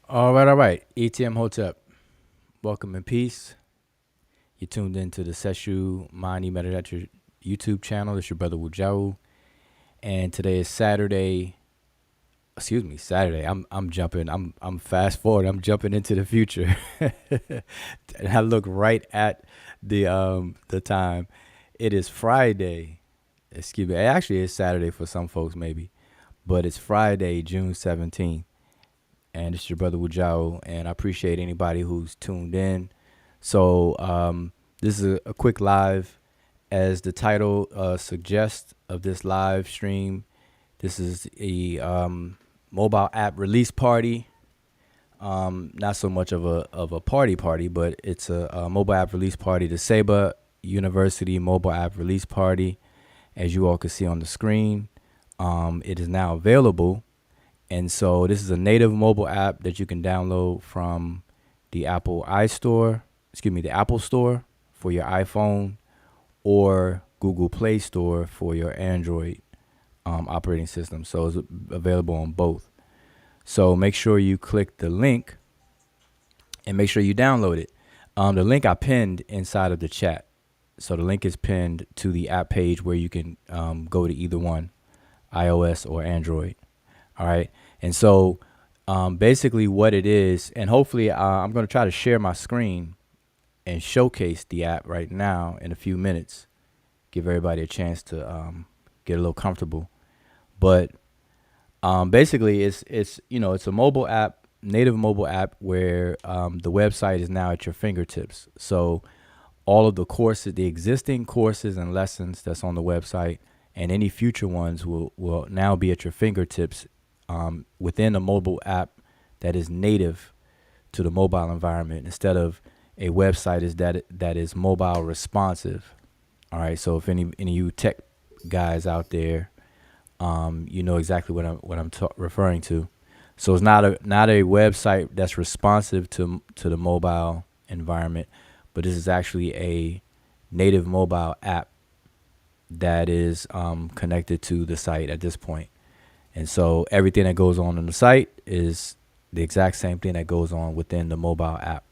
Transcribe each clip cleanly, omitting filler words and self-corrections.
All right. ETM Hotep. Welcome in peace. You tuned into the Seshu Mani Netcher YouTube channel. It's your brother Wujau. And today is Saturday. Excuse me, Saturday. I'm jumping. I'm fast forward. I'm jumping into the future. And I look right at the time. It is Friday. Excuse me. It actually is Saturday for some folks maybe. But it's Friday, June 17th. And it's your brother Wujao, and I appreciate anybody who's tuned in. So this is a quick live, as the title suggests of this live stream. This is a mobile app release party. Not so much of a party, but it's a mobile app release party. The Seba University mobile app release party, as you all can see on the screen. It is now available. And so this is a native mobile app that you can download from the Apple the Apple Store for your iPhone, or Google Play Store for your Android operating system. So it's available on both. So make sure you click the link and make sure you download it. The link I pinned inside of the chat. So the link is pinned to the app page where you can go to either one, iOS or Android. All right. And so basically what it is, and hopefully I'm going to try to share my screen and showcase the app right now in a few minutes, give everybody a chance to get a little comfortable. But basically it's a mobile app, native mobile app, where the website is now at your fingertips. So all of the courses, the existing courses and lessons that's on the website, and any future ones will now be at your fingertips within a mobile app that is native to the mobile environment, instead of a website that is mobile responsive. All right. So if any of you tech guys out there, you know exactly what I'm referring to. So it's not a website that's responsive to the mobile environment, but this is actually a native mobile app that is connected to the site at this point. And so everything that goes on the site is the exact same thing that goes on within the mobile app.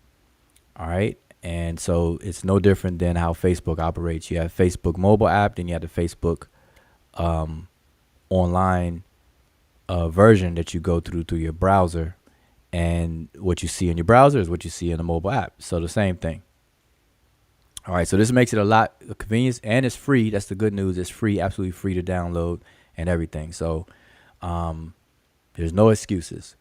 All right. And so it's no different than how Facebook operates. You have Facebook mobile app, then you have the Facebook online version that you go through your browser. And what you see in your browser is what you see in the mobile app. So the same thing. All right. So this makes it a lot of convenience, and it's free. That's the good news. It's free, absolutely free to download and everything. So there's no excuses.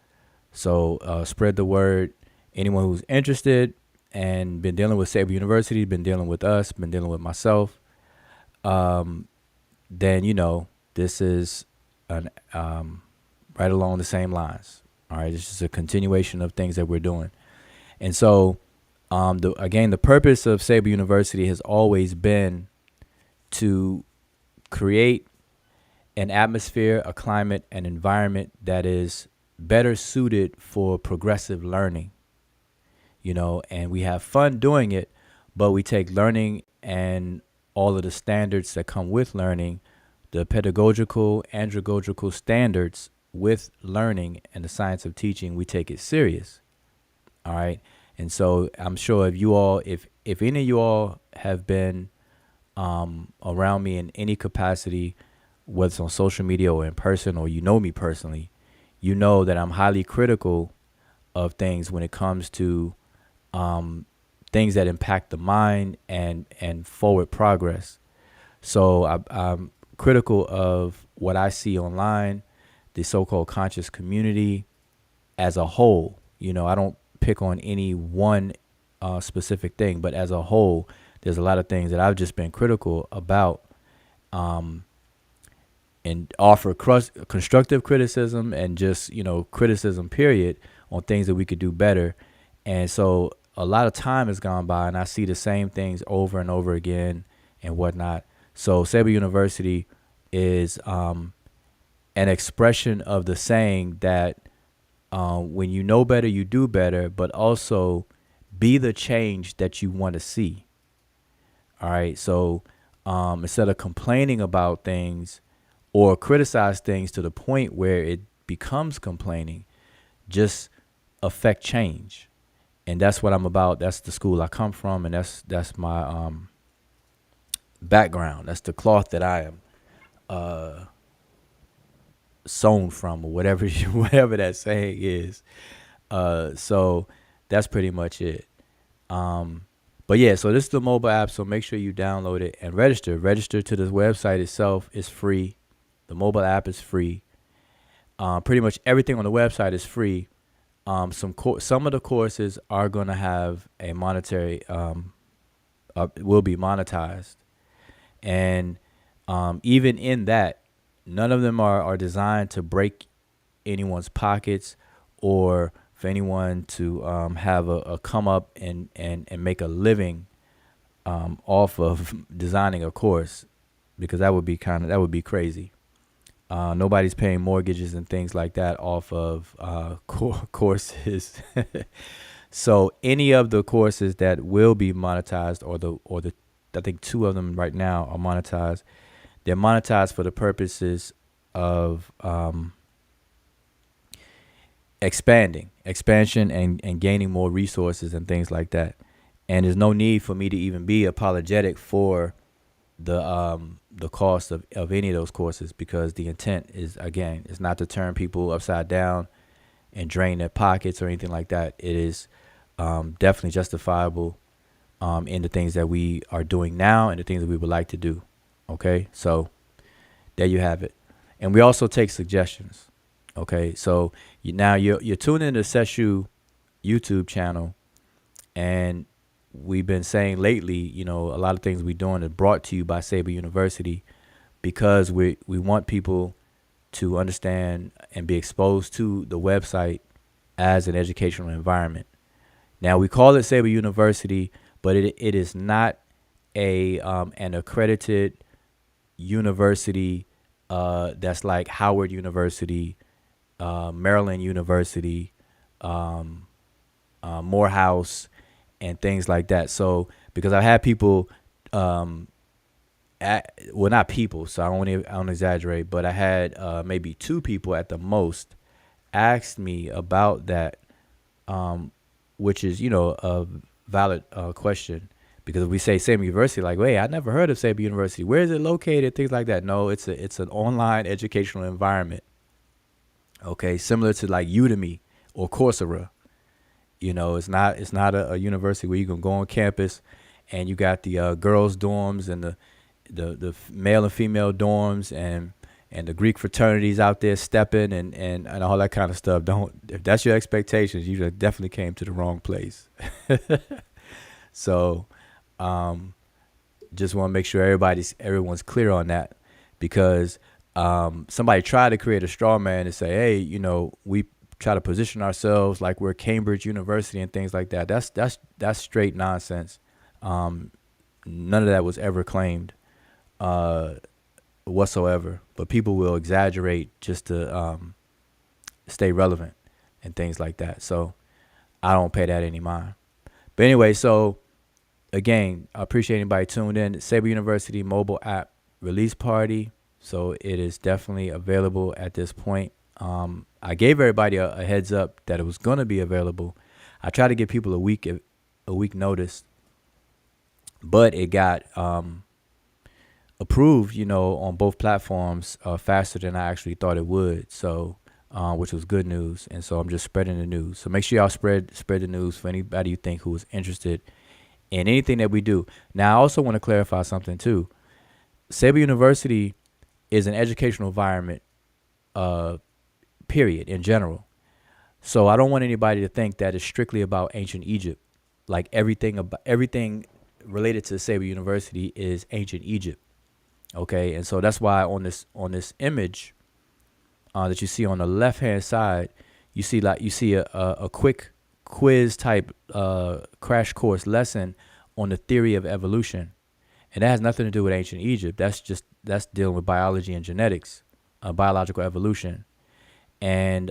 So spread the word. Anyone who's interested and been dealing with Seba University, been dealing with us, been dealing with myself, then this is right along the same lines. All right, this is a continuation of things that we're doing. And so the purpose of Seba University has always been to create an atmosphere, a climate, an environment that is better suited for progressive learning. And we have fun doing it, but we take learning and all of the standards that come with learning, the pedagogical, andragogical standards with learning and the science of teaching, we take it serious. All right. And so I'm sure if any of you all have been around me in any capacity, whether it's on social media or in person, or you know me personally, you know that I'm highly critical of things when it comes to things that impact the mind and forward progress. So I'm critical of what I see online, the so-called conscious community as a whole. I don't pick on any one specific thing, but as a whole, there's a lot of things that I've just been critical about, and offer constructive criticism and just, criticism period on things that we could do better. And so a lot of time has gone by and I see the same things over and over again and whatnot. So Seba University is an expression of the saying that when you know better, you do better, but also be the change that you want to see. All right. So instead of complaining about things or criticize things to the point where it becomes complaining, just affect change. And that's what I'm about. That's the school I come from, and that's my background. That's the cloth that I am sewn from, or whatever whatever that saying is. So that's pretty much it. But yeah, so this is the mobile app. So make sure you download it and register. Register to the website itself is free. The mobile app is free. Pretty much everything on the website is free. Some of the courses are gonna have a monetary will be monetized, and even in that, none of them are designed to break anyone's pockets or for anyone to have a come up and make a living off of designing a course, because that would be crazy. Nobody's paying mortgages and things like that off of courses. So any of the courses that will be monetized, or the I think 2 of them right now are monetized. They're monetized for the purposes of expansion and gaining more resources and things like that. And there's no need for me to even be apologetic for the cost of any of those courses, because the intent is, again, it's not to turn people upside down and drain their pockets or anything like that. It is definitely justifiable in the things that we are doing now and the things that we would like to do. Okay, so there you have it. And we also take suggestions. Okay, so you're tuning into the Seshu YouTube channel, and we've been saying lately, a lot of things we're doing is brought to you by Seba University, because we want people to understand and be exposed to the website as an educational environment. Now, we call it Seba University, but it is not an accredited university that's like Howard University, Maryland University, Morehouse, and things like that. So, because I've had people, not people, so I don't exaggerate, but I had maybe 2 people at the most asked me about that, which is, a valid question, because we say Seba University, like, wait, I never heard of Seba University. Where is it located? Things like that. No, it's an online educational environment. Okay, similar to like Udemy or Coursera. It's not a university where you can go on campus and you got the girls' dorms and the male and female dorms and the Greek fraternities out there stepping and all that kind of stuff. If that's your expectations, you definitely came to the wrong place. So, just want to make sure everyone's clear on that, because somebody tried to create a straw man and say, hey, we try to position ourselves like we're Cambridge University and things like that. That's straight nonsense. None of that was ever claimed whatsoever. But people will exaggerate just to stay relevant and things like that. So I don't pay that any mind. But anyway, so again, I appreciate anybody tuned in. Seba University mobile app release party. So it is definitely available at this point. I gave everybody a heads up that it was going to be available. I tried to give people a week notice, but it got approved, on both platforms faster than I actually thought it would. So, which was good news. And so I'm just spreading the news. So make sure y'all spread the news for anybody you think who is interested in anything that we do. Now, I also want to clarify something too. Seba University is an educational environment, period, in general. So I don't want anybody to think that it's strictly about ancient Egypt. Like everything related to Seba University is ancient Egypt. Okay, and so that's why on this image that you see on the left hand side, you see a quick quiz type crash course lesson on the theory of evolution, and that has nothing to do with ancient Egypt. That's dealing with biology and genetics, biological evolution, and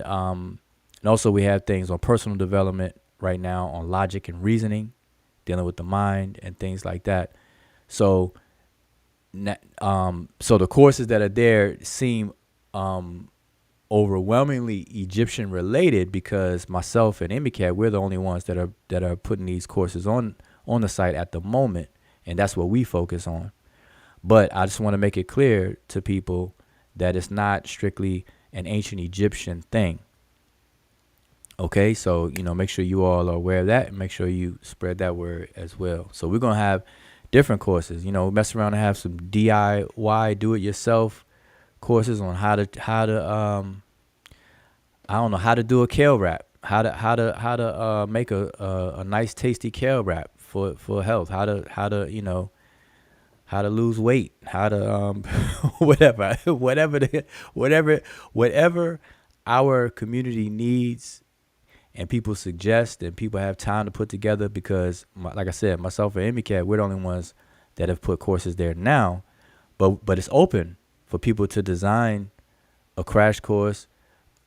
also we have things on personal development right now, on logic and reasoning, dealing with the mind and things like that. So the courses that are there seem overwhelmingly Egyptian related because myself and Emicat, we're the only ones that are putting these courses on the site at the moment, and that's what we focus on. But I just want to make it clear to people that it's not strictly an ancient Egyptian thing. Okay, so make sure you all are aware of that, and make sure you spread that word as well. So we're gonna have different courses. Mess around and have some DIY, do it yourself courses on how to I don't know, how to do a kale wrap, how to make a nice tasty kale wrap for health, how to lose weight, how to whatever our community needs and people suggest and people have time to put together, because like I said, myself and Emicat, we're the only ones that have put courses there now, but it's open for people to design a crash course,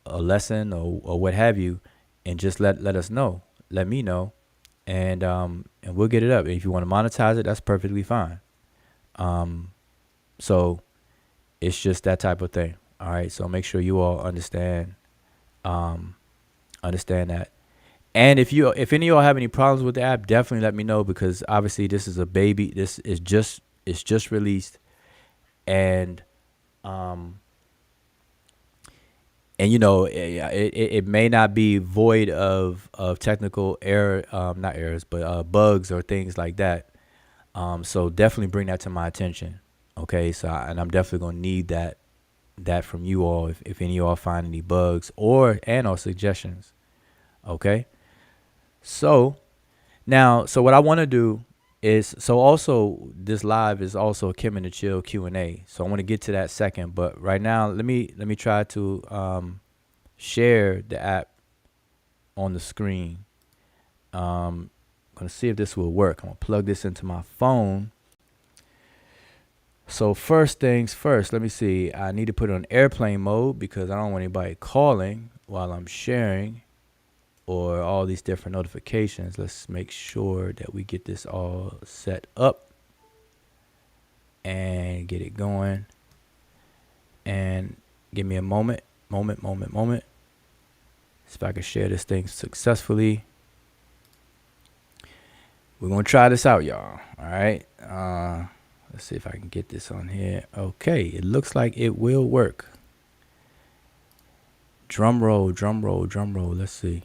a lesson, or what have you, and just let us know, let me know, and we'll get it up. And if you want to monetize it, that's perfectly fine. So it's just that type of thing. All right. So make sure you all understand that. And if any of y'all have any problems with the app, definitely let me know, because obviously this is a baby. This is just released, and it may not be void of technical error, not errors, but bugs or things like that. So definitely bring that to my attention. Okay. So, and I'm definitely going to need that from you all if any of y'all find any bugs or suggestions. Okay. So now, what I want to do is, also this live is also a Kim and the Chill Q&A. So I want to get to that second, but right now, let me try to share the app on the screen. I'm going to see if this will work. I'm going to plug this into my phone. So first things first, let me see. I need to put it on airplane mode because I don't want anybody calling while I'm sharing, or all these different notifications. Let's make sure that we get this all set up and get it going. And give me a moment. See if I can share this thing successfully. We're going to try this out, y'all. All right. Let's see if I can get this on here. Okay. It looks like it will work. Drum roll. Let's see.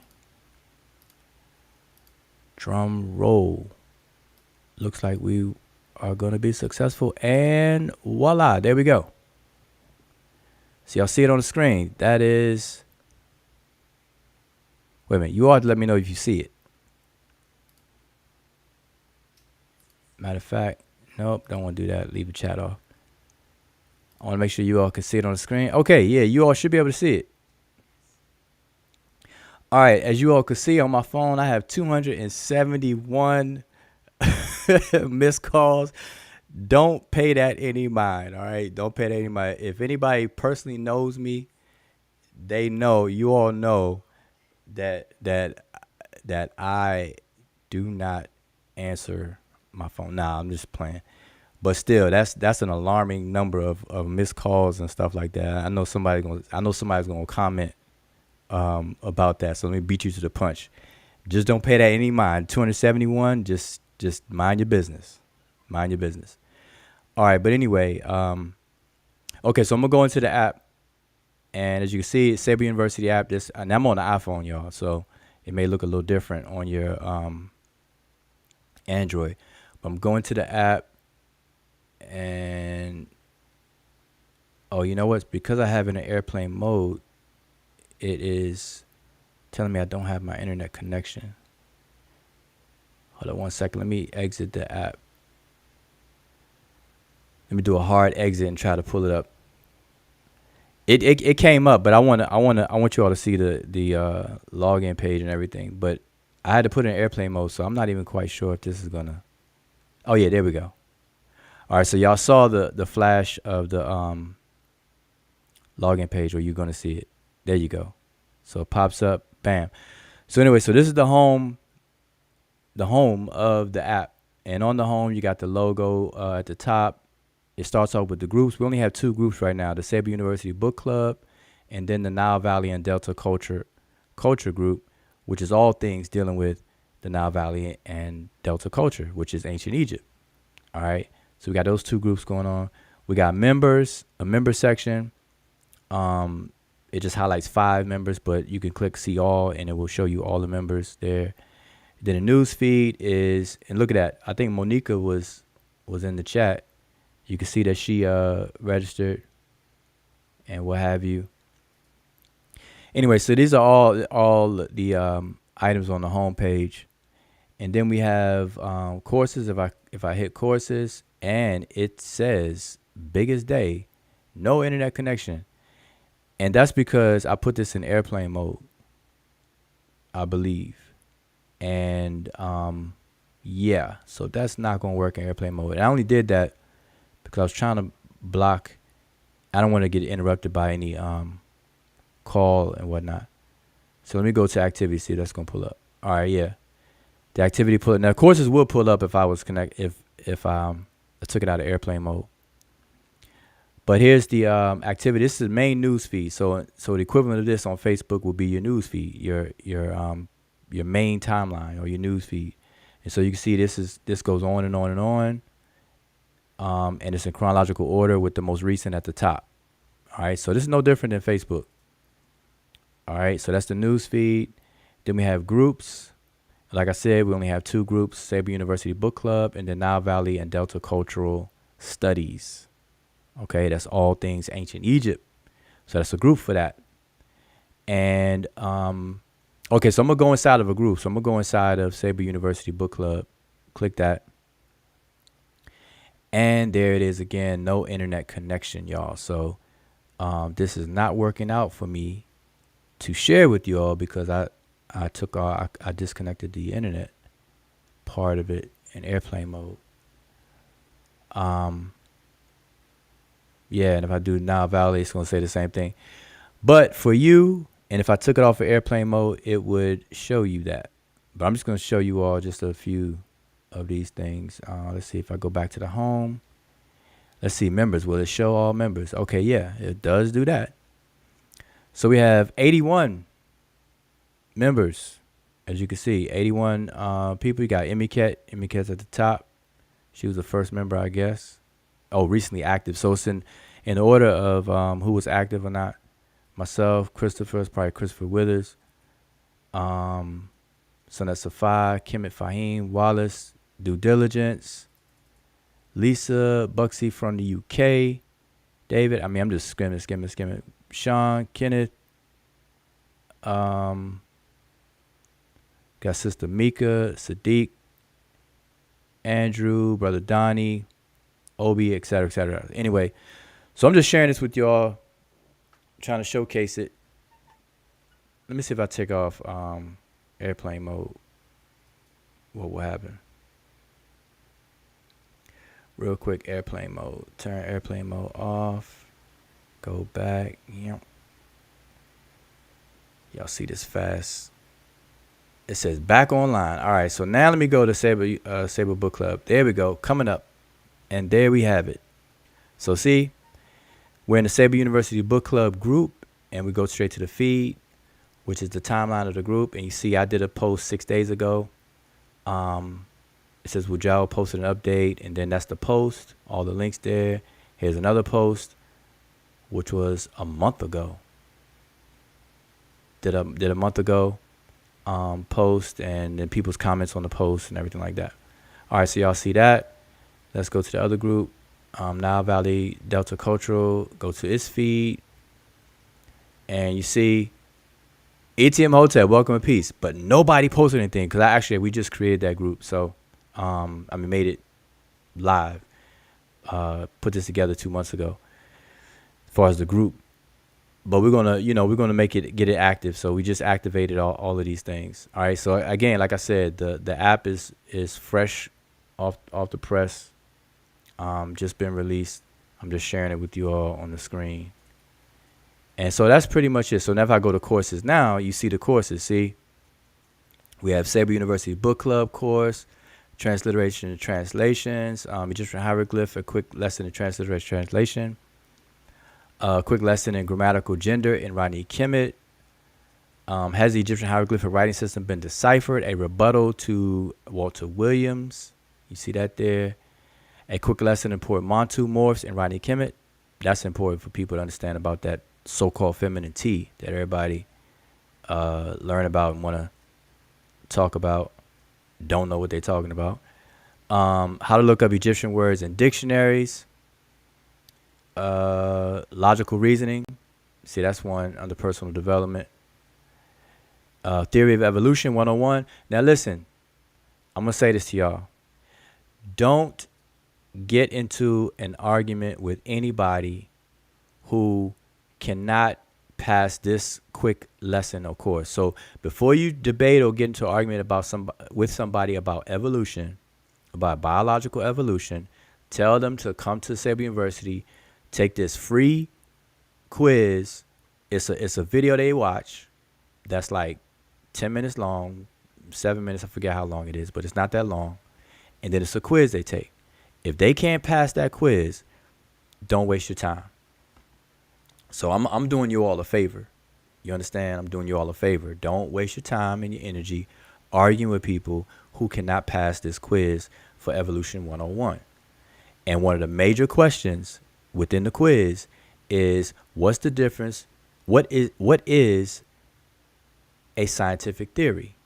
Drum roll. Looks like we are going to be successful, and voila, there we go. So y'all see it on the screen. That is, wait a minute, you ought to let me know if you see it. Matter of fact, nope, don't want to do that. Leave the chat off. I want to make sure you all can see it on the screen. Okay, yeah, you all should be able to see it. All right, as you all can see on my phone, I have 271 missed calls. Don't pay that any mind, all right? Don't pay that any mind. If anybody personally knows me, they know, you all know that I do not answer my phone. Nah, I'm just playing. But still, that's an alarming number of missed calls and stuff like that. I know somebody's gonna comment about that. So let me beat you to the punch. Just don't pay that any mind. 271, just mind your business. Mind your business. All right, but anyway, okay, so I'm gonna go into the app, and as you can see, Seba University app. And I'm on the iPhone, y'all, so it may look a little different on your Android. But I'm going to the app, and you know what? Because I have it in airplane mode, it is telling me I don't have my internet connection. Hold on one second. Let me exit the app. Let me do a hard exit and try to pull it up. It came up, but I want you all to see the login page and everything. But I had to put it in airplane mode, so I'm not even quite sure if this is gonna. Oh yeah, there we go. All right, so y'all saw the flash of the login page, or you're gonna see it. There you go. So it pops up, bam. So anyway, so this is the home of the app, and on the home you got the logo at the top. It starts off with the groups. We only have 2 groups right now: the Seba University Book Club and then the Nile Valley and Delta culture group, which is all things dealing with the Nile Valley and Delta culture, which is ancient Egypt. All right. So we got those two groups going on. We got members, a member section. It just highlights 5 members, but you can click see all and it will show you all the members there. Then the news feed is, and look at that. I think Monica was in the chat. You can see that she registered and what have you. Anyway, so these are all the items on the home page. And then we have courses. If I hit courses, and it says biggest day, no internet connection. And that's because I put this in airplane mode, I believe. And yeah, so that's not going to work in airplane mode. And I only did that because I was trying to block. I don't want to get interrupted by any call and whatnot. So let me go to activity, see if that's going to pull up. All right, yeah. The activity pull up. Now, courses will pull up if I was if I took it out of airplane mode. But here's the activity. This is the main news feed. So the equivalent of this on Facebook will be your news feed, your main timeline or your news feed. And so you can see this goes on and on and on. And it's in chronological order with the most recent at the top. All right. So this is no different than Facebook. All right. So that's the news feed. Then we have groups. Like I said, we only have 2 groups, Seba University Book Club and the Nile Valley and Delta Cultural Studies. Okay, that's all things ancient Egypt. So that's a group for that. And, okay, so I'm going to go inside of a group. So I'm going to go inside of Seba University Book Club. Click that. And there it is again, no internet connection, y'all. So this is not working out for me to share with you all because I disconnected the internet part of it in airplane mode. Yeah, and if I do Nile Valley, it's going to say the same thing. But for you, and if I took it off of airplane mode, it would show you that. But I'm just going to show you all just a few of these things. Let's see if I go back to the home. Let's see, members. Will it show all members? Okay, yeah, it does do that. So we have 81 members, as you can see, 81 people. You got Emiket's at the top. She was the first member, I guess. Oh, recently active. So it's in order of who was active or not. Myself, Christopher, it's probably Christopher Withers. Sunat Safai, Kemet Fahim, Wallace, Due Diligence, Lisa, Buxy from the UK, David. I mean, I'm just skimming. Sean, Kenneth. Got Sister Mika, Sadiq, Andrew, Brother Donnie, Obi, etc., etc. Anyway, so I'm just sharing this with y'all, trying to showcase it. Let me see if I take off airplane mode. What will happen? Real quick, airplane mode. Turn airplane mode off. Go back. Yep. Y'all see this fast. It says back online. All right, so now let me go to Seba Book Club. There we go, coming up. And there we have it. So see, we're in the Seba University Book Club group, and we go straight to the feed, which is the timeline of the group. And you see I did a post 6 days ago. It says Wujao posted an update, and then that's the post. All the links there. Here's another post, which was a month ago. Did a month ago post, and then people's comments on the post and everything like that. All right, so y'all see that. Let's go to the other group, Nile Valley Delta Cultural. Go to its feed, and you see ATM Hotel, welcome and peace. But nobody posted anything because we just created that group. So, made it live. Put this together 2 months ago, as far as the group. But we're gonna get it active. So we just activated all of these things. All right. So again, like I said, the app is fresh off the press. Just been released. I'm just sharing it with you all on the screen. And so that's pretty much it. So now if I go to courses now, you see the courses. See, we have Seba University Book Club course, transliteration and translations, Egyptian hieroglyph, a quick lesson in transliteration translation. A quick lesson in grammatical gender in Rodney Kemet. Has the Egyptian hieroglyphic writing system been deciphered? A rebuttal to Walter Williams. You see that there. A quick lesson in portmanteau morphs in Rodney Kemet. That's important for people to understand about that so-called feminine T that everybody learn about and want to talk about. Don't know what they're talking about. How to look up Egyptian words in dictionaries. Logical reasoning. See, that's one under personal development. Theory of evolution 101. Now listen, I'm going to say this to y'all. Don't get into an argument with anybody who cannot pass this quick lesson or course. So before you debate or get into an argument about with somebody about evolution, about biological evolution, tell them to come to Seba University, take this free quiz. It's a video they watch that's like 10 minutes long, 7 minutes, I forget how long it is, but it's not that long. And then it's a quiz they take. If they can't pass that quiz, don't waste your time. So I'm doing you all a favor. You understand? I'm doing you all a favor. Don't waste your time and your energy arguing with people who cannot pass this quiz for Evolution 101. And one of the major questions within the quiz is, what's the difference? What is a scientific theory?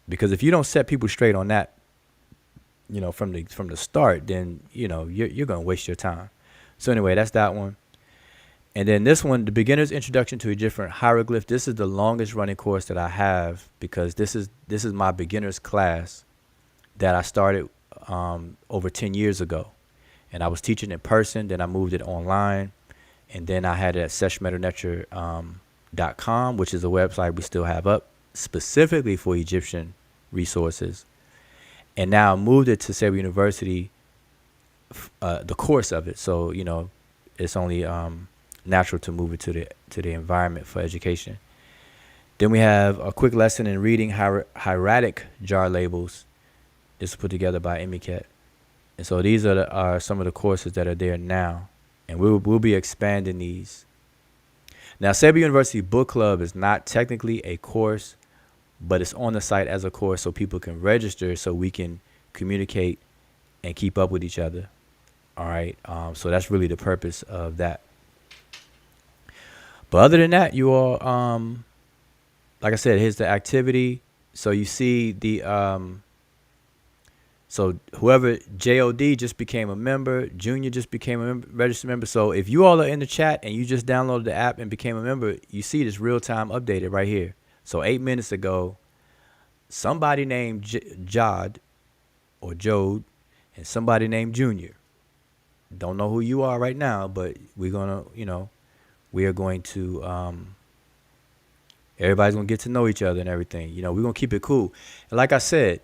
Because if you don't set people straight on that, from the start, then you're gonna waste your time. So anyway, that's that one. And then this one, the beginner's introduction to a different hieroglyph. This is the longest running course that I have because this is my beginner's class that I started over 10 years ago, and I was teaching in person. Then I moved it online, and then I had it at seshmeternetcher.com, which is a website we still have up specifically for Egyptian resources. And now I moved it to Seba University, the course of it. So it's only natural to move it to the environment for education. Then we have a quick lesson in reading hieratic jar labels. This is put together by Emiket. And so these are some of the courses that are there now, and we'll be expanding these. Now, Seba University Book Club is not technically a course, but it's on the site as a course so people can register so we can communicate and keep up with each other. All right. So that's really the purpose of that. But other than that, you all, like I said, here's the activity. So you see the, so whoever JOD just became a member, Junior just became a registered member. So if you all are in the chat and you just downloaded the app and became a member, you see this real time updated right here. So 8 minutes ago, somebody named Jod or Jode and somebody named Junior. Don't know who you are right now, but we're going to, we are going to, everybody's going to get to know each other and everything. We're going to keep it cool. And like I said,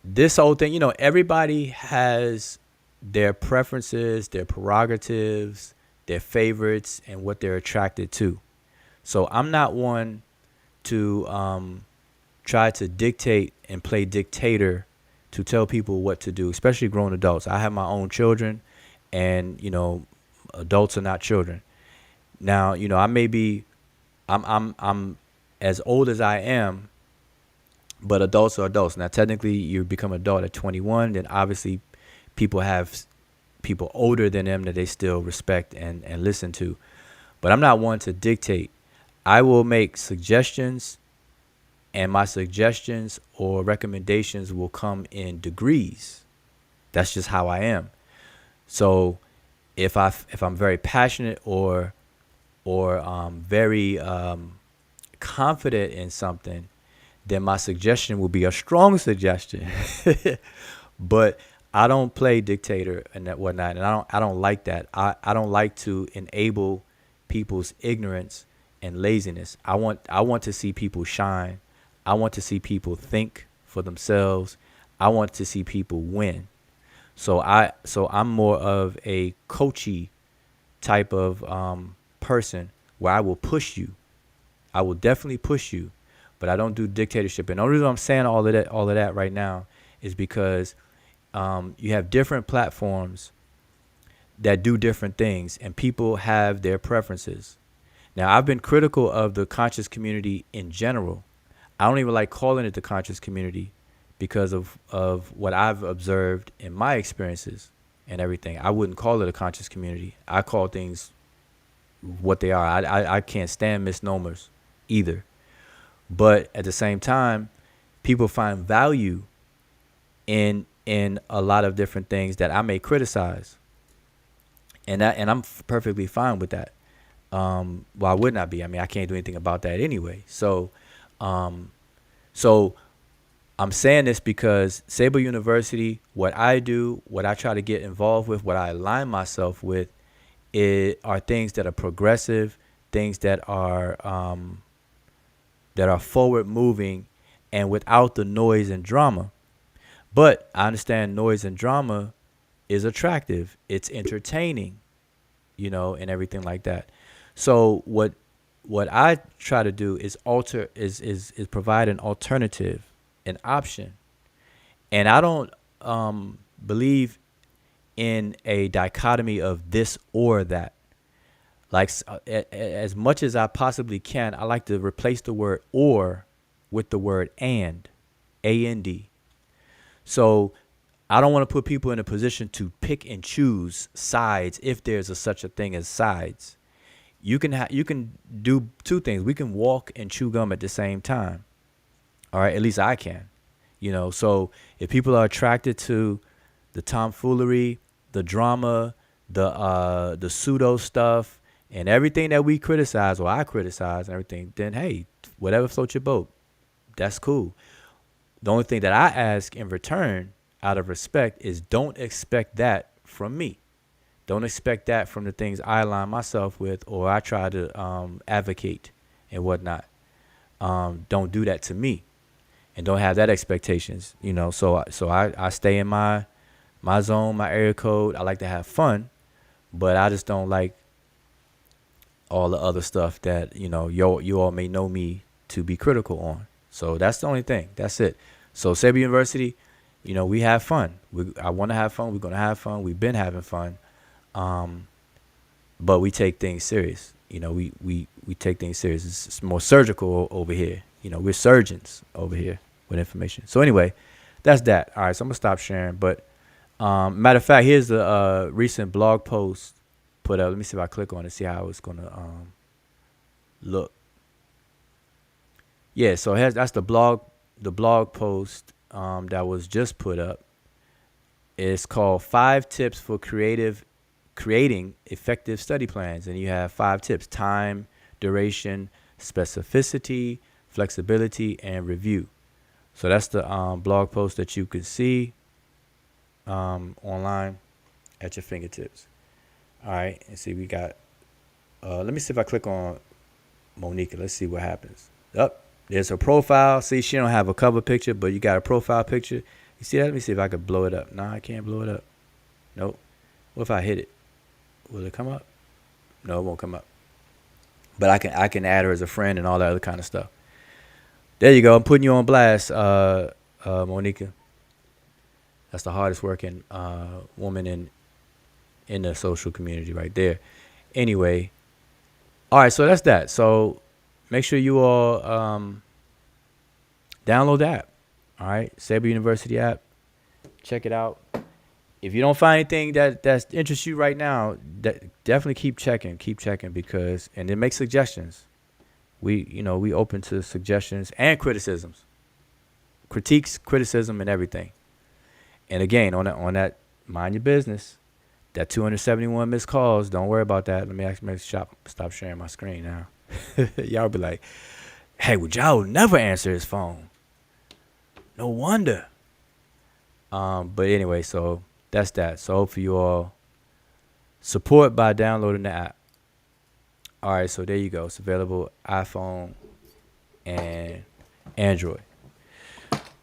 this whole thing, everybody has their preferences, their prerogatives, their favorites, and what they're attracted to. So I'm not one to try to dictate and play dictator to tell people what to do, especially grown adults. I have my own children, and adults are not children. Now, I may be, I'm as old as I am, but adults are adults. Now, technically, you become an adult at 21. Then obviously, people have people older than them that they still respect and listen to. But I'm not one to dictate. I will make suggestions, and my suggestions or recommendations will come in degrees. That's just how I am. So if I'm very passionate or very confident in something, then my suggestion will be a strong suggestion. But I don't play dictator and that whatnot, and I don't like that. I don't like to enable people's ignorance and laziness. I want to see people shine. I want to see people think for themselves. I want to see people win. So I'm more of a coachy type of person where I will push you. I will definitely push you, but I don't do dictatorship. And the only reason I'm saying all of that right now is because you have different platforms that do different things, and people have their preferences. Now, I've been critical of the conscious community in general. I don't even like calling it the conscious community because of what I've observed in my experiences and everything. I wouldn't call it a conscious community. I call things what they are. I can't stand misnomers either. But at the same time, people find value in a lot of different things that I may criticize, and I'm perfectly fine with that. Why wouldn't I be? I mean, I can't do anything about that anyway. Um, so I'm saying this because Seba University, what I do, what I try to get involved with, what I align myself with, are things that are progressive, things that are forward moving, and without the noise and drama. But I understand noise and drama is attractive. It's entertaining, and everything like that. So what I try to do is is provide an alternative, an option. And I don't believe in a dichotomy of this or that. Like as much as I possibly can, I like to replace the word or with the word and. So I don't want to put people in a position to pick and choose sides if there's such a thing as sides. You can do two things. We can walk and chew gum at the same time. All right, at least I can. So if people are attracted to the tomfoolery, the drama, the pseudo stuff, and everything that we criticize, or I criticize and everything, then hey, whatever floats your boat, that's cool. The only thing that I ask in return, out of respect, is don't expect that from me. Don't expect that from the things I align myself with, or I try to advocate and whatnot. Don't do that to me, and don't have that expectations. So I stay in my zone, my area code. I like to have fun, but I just don't like all the other stuff that you all may know me to be critical on. So that's the only thing. That's it. So Seba University, we have fun. I want to have fun. We're gonna have fun. We've been having fun, but we take things serious. We take things serious. It's more surgical over here. We're surgeons over here with information. So anyway, that's that. All right. So I'm gonna stop sharing. But matter of fact, here's the recent blog post put up. Let me see if I click on it, see how it's gonna look. Yeah, so that's the blog post that was just put up. It's called 5 Tips for Creating Effective Study Plans. And you have 5 tips: time, duration, specificity, flexibility, and review. So that's the blog post that you can see online at your fingertips. All right, and see, we got, let me see if I click on Monica. Let's see what happens. There's her profile. See, she don't have a cover picture, but you got a profile picture. You see that? Let me see if I could blow it up. Nah, I can't blow it up. Nope. What if I hit it? Will it come up? No, it won't come up. But I can add her as a friend and all that other kind of stuff. There you go. I'm putting you on blast, Monica. That's the hardest working woman in the social community right there. Anyway, all right, so that's that. So make sure you all download the app. All right, Seba University app. Check it out. If you don't find anything that interests you right now, definitely keep checking because, and then make suggestions. We open to suggestions and criticisms, critiques, criticism, and everything. And again, on that, mind your business. That 271 missed calls, don't worry about that. Let me stop sharing my screen now. Y'all be like, hey, would y'all never answer his phone? No wonder. But anyway, so that's that. So hopefully you all support by downloading the app. All right, so there you go. It's available iPhone and Android.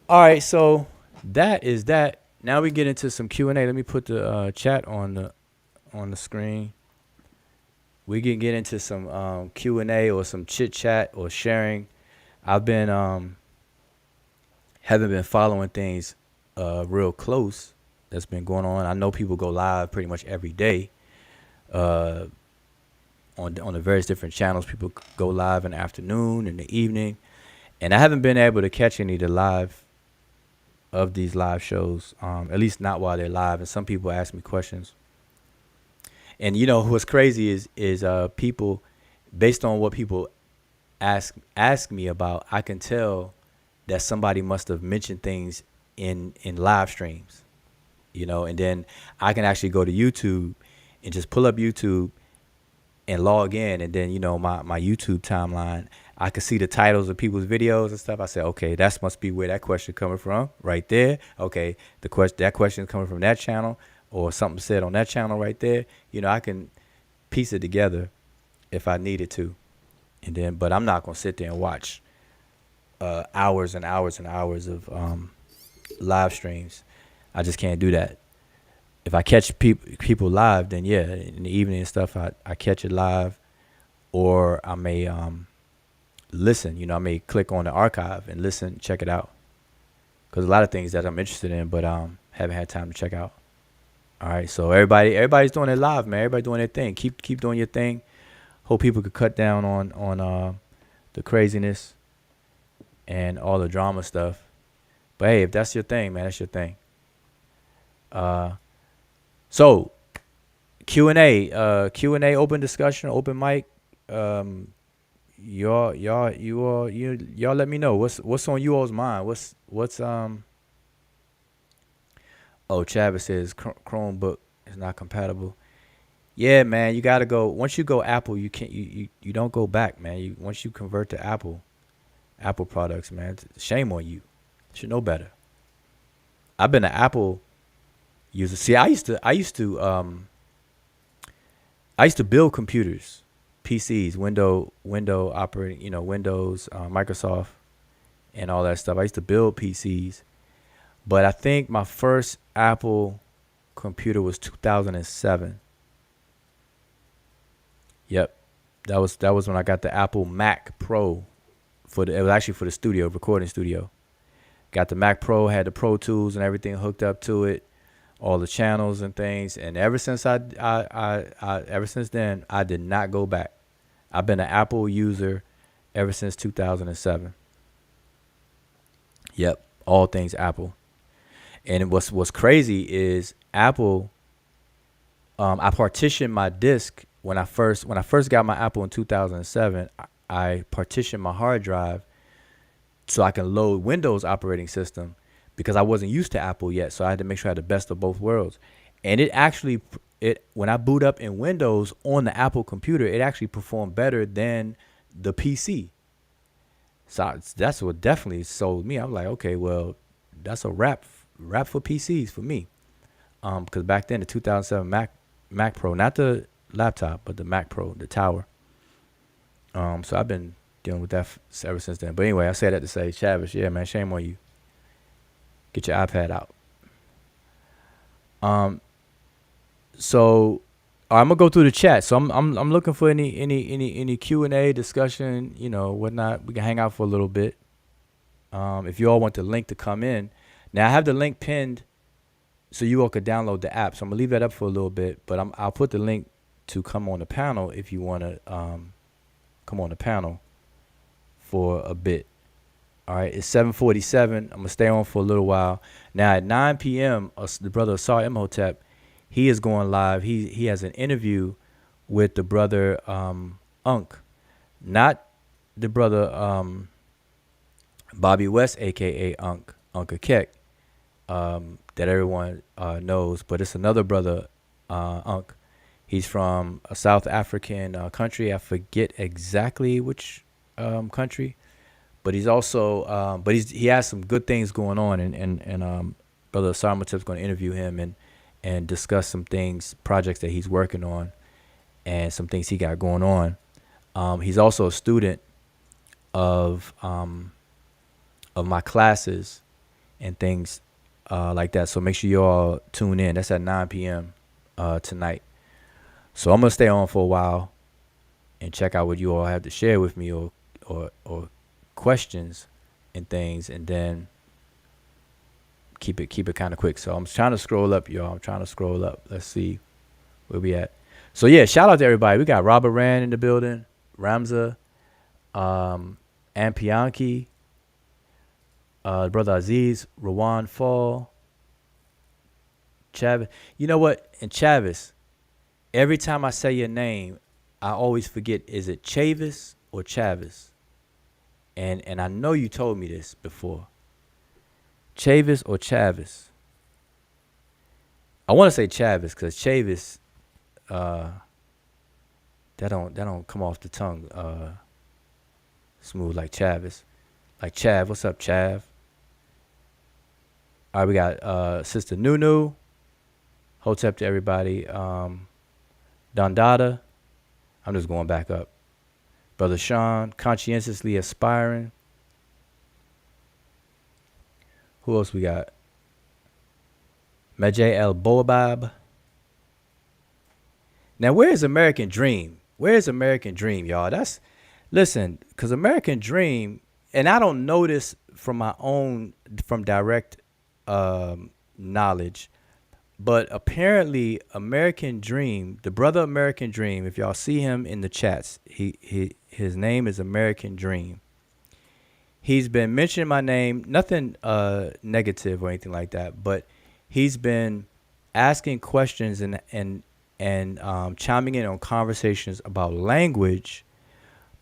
All right, so that is that. Now we get into some Q&A. Let me put the chat on the screen. We can get into some Q&A or some chit chat or sharing. I've been haven't been following things real close that's been going on. I know people go live pretty much every day, uh, on the various different channels. People go live in the afternoon, in the evening, and I haven't been able to catch any of the live of these live shows. At least not while they're live. And some people ask me questions. And you know what's crazy is people, based on what people ask me about, I can tell that somebody must have mentioned things in live streams, you know, and then I can actually go to YouTube and just pull up YouTube and log in, and then, you know, my YouTube timeline, I can see the titles of people's videos and stuff. I say, okay, that must be where that question coming from right there. Okay, that question is coming from that channel, or something said on that channel right there. You know, I can piece it together if I needed to. And then, but I'm not gonna sit there and watch hours and hours and hours of live streams. I just can't do that. If I catch people live, then yeah, in the evening and stuff, I catch it live, or I may listen. You know, I may click on the archive and listen, check it out, because a lot of things that I'm interested in, but haven't had time to check out. All right, so everybody's doing it live, man. Everybody doing their thing. Keep doing your thing. Hope people could cut down on the craziness and all the drama stuff. But hey, if that's your thing, man, that's your thing. So Q&A, open discussion, open mic. Y'all let me know what's on you all's mind. What's Oh, Travis says Chromebook is not compatible. Yeah, man, you gotta go. Once you go Apple, you can't. You don't go back, man. Once you convert to Apple products, man, shame on you. You should know better. I've been an Apple user. See, I used to build computers, PCs, Window operating, you know, Windows, Microsoft, and all that stuff. I used to build PCs, but I think my first Apple computer was 2007. Yep, that was when I got the Apple Mac Pro it was actually for the studio, recording studio. Got the Mac Pro, had the Pro Tools and everything hooked up to it, all the channels and things. And ever since ever since then, I did not go back. I've been an Apple user ever since 2007. Yep, all things Apple. And what's crazy is Apple. I partitioned my disk when I first got my Apple in 2007. I partitioned my hard drive so I can load Windows operating system, because I wasn't used to Apple yet. So I had to make sure I had the best of both worlds. And when I boot up in Windows on the Apple computer, it actually performed better than the PC. So that's what definitely sold me. I'm like, okay, well, that's a wrap for PCs for me. Because back then, the 2007 Mac Pro, not the laptop, but the Mac Pro, the tower. So I've been dealing with that ever since then. But anyway, I say that to say, Travis, yeah, man, shame on you. Get your iPad out. So I'm gonna go through the chat. So I'm looking for any Q&A discussion, you know, whatnot. We can hang out for a little bit. If you all want the link to come in, now I have the link pinned, so you all could download the app. So I'm gonna leave that up for a little bit, but I'll put the link to come on the panel if you want to come on the panel for a bit. All right, it's 7:47. I'm gonna stay on for a little while. Now at 9 p.m., the brother Asar Imhotep, he is going live. He has an interview with the brother Unk, not the brother Bobby West, aka Unk Kek, that everyone knows, but it's another brother Unk. He's from a South African country. I forget exactly which country, but he's also he has some good things going on, and brother Asar Imhotep's going to interview him and discuss some things, projects that he's working on, and some things he got going on. He's also a student of my classes and things like that. So make sure you all tune in. That's at 9 p.m. Tonight. So I'm gonna stay on for a while and check out what you all have to share with me, or questions and things, and then keep it kind of quick. So I'm trying to scroll up, y'all. I'm trying to scroll up. Let's see where we at. So yeah, shout out to everybody. We got Robert Rand in the building, Ramza, Ampianki, brother Aziz, Rawan Fall, Chavis. You know what? And Chavis, every time I say your name, I always forget, is it Chavis or Chavis? And I know you told me this before. Chavis or Chavis? I want to say Chavis because Chavis, uh, that don't come off the tongue smooth like Chavis. Like Chav, what's up, Chav? All right, we got Sister Nunu. Hotep to everybody. Dondada. I'm just going back up. Brother Sean, conscientiously aspiring. Who else we got? Majay El Boabab. Now, where's American Dream? Where's American Dream, y'all? Listen, because American Dream, and I don't know this from direct knowledge, but apparently American Dream, the brother American Dream, if y'all see him in the chats, his name is American Dream. He's been mentioning my name, nothing negative or anything like that, but he's been asking questions and chiming in on conversations about language,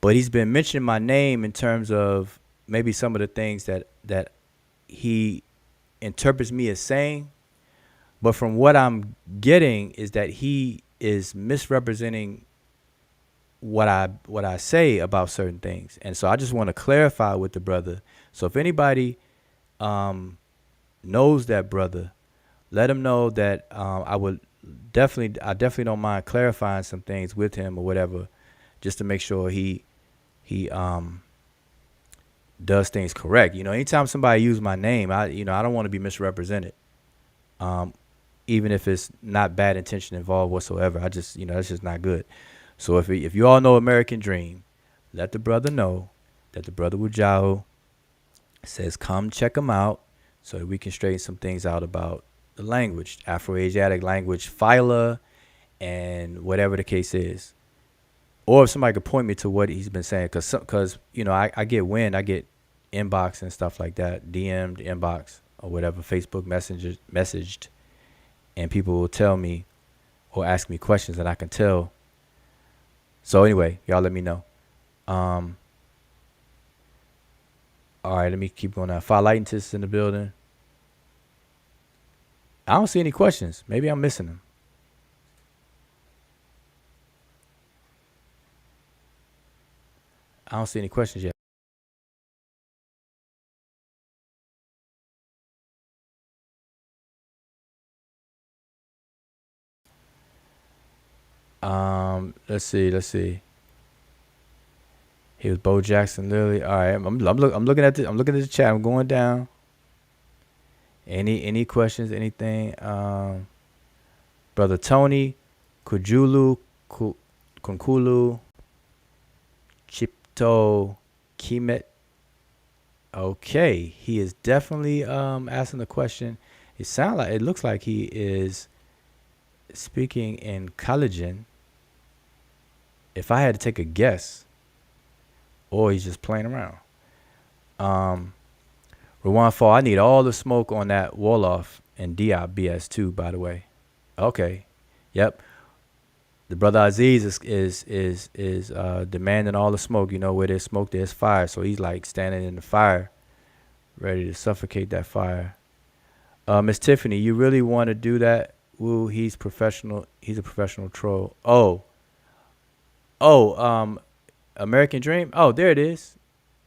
but he's been mentioning my name in terms of maybe some of the things that he interprets me as saying. But from what I'm getting is that he is misrepresenting what I say about certain things. And so I just want to clarify with the brother. So if anybody knows that brother, let him know that I definitely don't mind clarifying some things with him or whatever, just to make sure he does things correct. Anytime somebody uses my name, I don't want to be misrepresented. Even if it's not bad intention involved whatsoever. I just, that's just not good. So if you all know American Dream, let the brother know that the brother Wujao says come check him out so that we can straighten some things out about the language, Afro-Asiatic language, phyla, and whatever the case is. Or if somebody could point me to what he's been saying, because I get wind, I get inbox and stuff like that, DM'd, inbox, or whatever, Facebook messaged, and people will tell me or ask me questions that I can tell. So anyway, y'all let me know. All right, let me keep going now. Philitis in the building. I don't see any questions. Maybe I'm missing them. I don't see any questions yet. Let's see. He was Bo Jackson, Lily. All right, I'm looking at the chat. I'm going down. Any questions? Anything? Brother Tony, Kujulu, Kunkulu, Chipto, Kemet. Okay, he is definitely asking the question. It looks like he is speaking in collagen. If I had to take a guess, or he's just playing around. Rwan Fall, I need all the smoke on that Wolof and Diop BS2, by the way. Okay. Yep. The brother Aziz is demanding all the smoke. Where there's smoke, there's fire. So he's like standing in the fire, ready to suffocate that fire. Miss Tiffany, you really want to do that? Woo, he's professional. He's a professional troll. American Dream. Oh, there it is.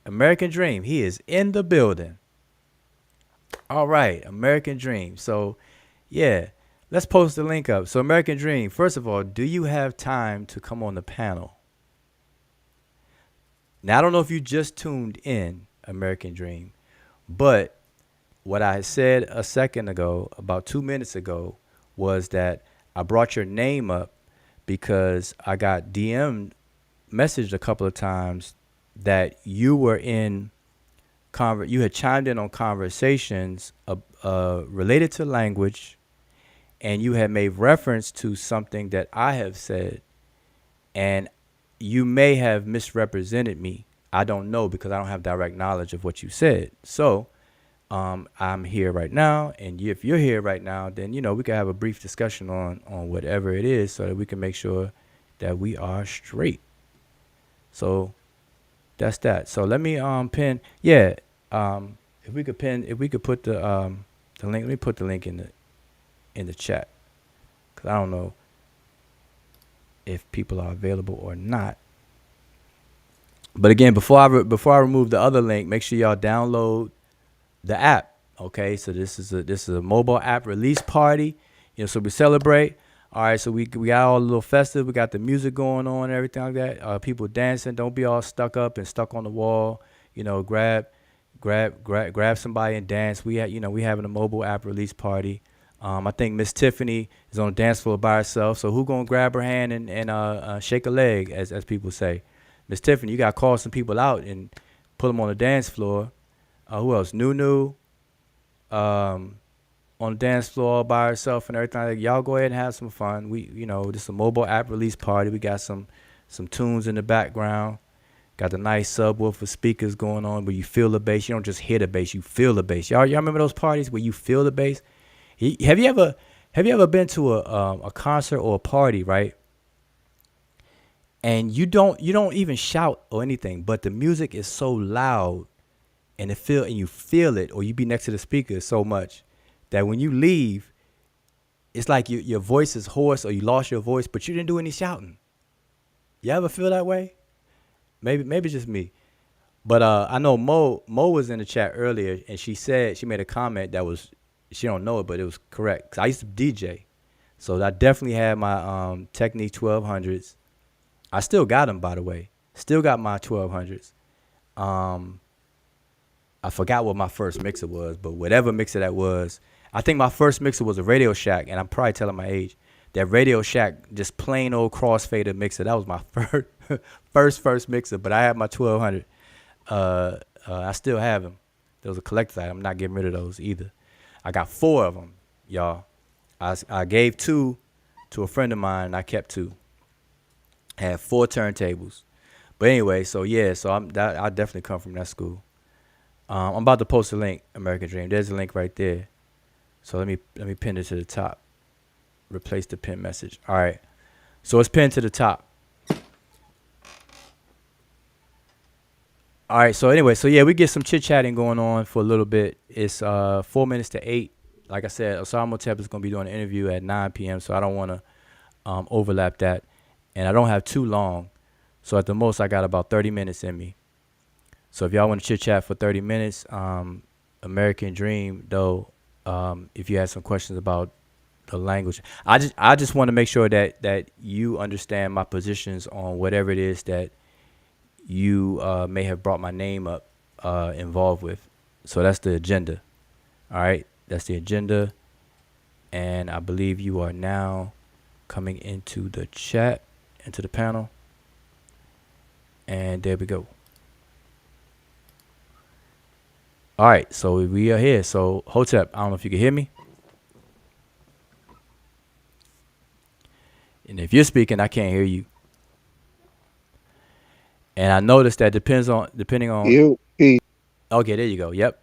American Dream. He is in the building. All right, American Dream. So, yeah, let's post the link up. So, American Dream, first of all, do you have time to come on the panel? Now, I don't know if you just tuned in, American Dream, but what I said a second ago, about 2 minutes ago, was that I brought your name up because I got DM'd, messaged a couple of times that you were in you had chimed in on conversations related to language and you had made reference to something that I have said, and you may have misrepresented me. I don't know because I don't have direct knowledge of what you said. So I'm here right now, and if you're here right now, then we can have a brief discussion on whatever it is, so that we can make sure that we are straight. So that's that. So let me pin. Yeah, if we could put the link. Let me put the link in the chat, because I don't know if people are available or not. But again, before I remove the other link, make sure y'all download the app. Okay, so this is a mobile app release party. So we celebrate. All right, so we got all a little festive. We got the music going on and everything like that. People dancing. Don't be all stuck up and stuck on the wall. Grab somebody and dance. We having a mobile app release party. I think Miss Tiffany is on the dance floor by herself. So who gonna grab her hand and shake a leg, as people say? Miss Tiffany, you gotta call some people out and put them on the dance floor. Who else? Nunu, um, on the dance floor all by herself and everything. Like, y'all go ahead and have some fun. This is a mobile app release party. We got some tunes in the background. Got the nice subwoofer speakers going on where you feel the bass. You don't just hear the bass, you feel the bass. Y'all remember those parties where you feel the bass? Have you ever been to a concert or a party, right? And you don't even shout or anything, but the music is so loud, and you feel it, or you be next to the speakers so much that when you leave, it's like your voice is hoarse, or you lost your voice, but you didn't do any shouting. You ever feel that way? Maybe just me. But I know Mo was in the chat earlier, and she made a comment that was, she don't know it, but it was correct. 'Cause I used to DJ, so I definitely had my Technique 1200s. I still got them, by the way. Still got my 1200s. Um, I forgot what my first mixer was, but whatever mixer that was, I think my first mixer was a Radio Shack, and I'm probably telling my age. That Radio Shack, just plain old crossfader mixer. That was my first mixer, but I had my 1200. I still have them. There was a collector's item. I'm not getting rid of those either. I got 4 of them, y'all. I gave 2 to a friend of mine, and I kept 2. I had 4 turntables. But anyway, so yeah, so I definitely come from that school. I'm about to post a link, American Dream. There's a link right there. So let me pin it to the top. Replace the pin message. All right. So it's pinned to the top. All right. So anyway, so yeah, we get some chit chatting going on for a little bit. It's 4 minutes to 8. Like I said, Osama Tep is gonna be doing an interview at 9 p.m. So I don't want to overlap that, and I don't have too long. So at the most, I got about 30 minutes in me. So if y'all want to chit chat for 30 minutes, American Dream though, if you had some questions about the language, I just want to make sure that you understand my positions on whatever it is that you may have brought my name up involved with. So that's the agenda. All right, that's the agenda, and I believe you are now coming into the chat, into the panel, and there we go. All right, so we are here. So Hotep, I don't know if you can hear me. And if you're speaking, I can't hear you. And I noticed that depending on. You, P. Okay, there you go. Yep,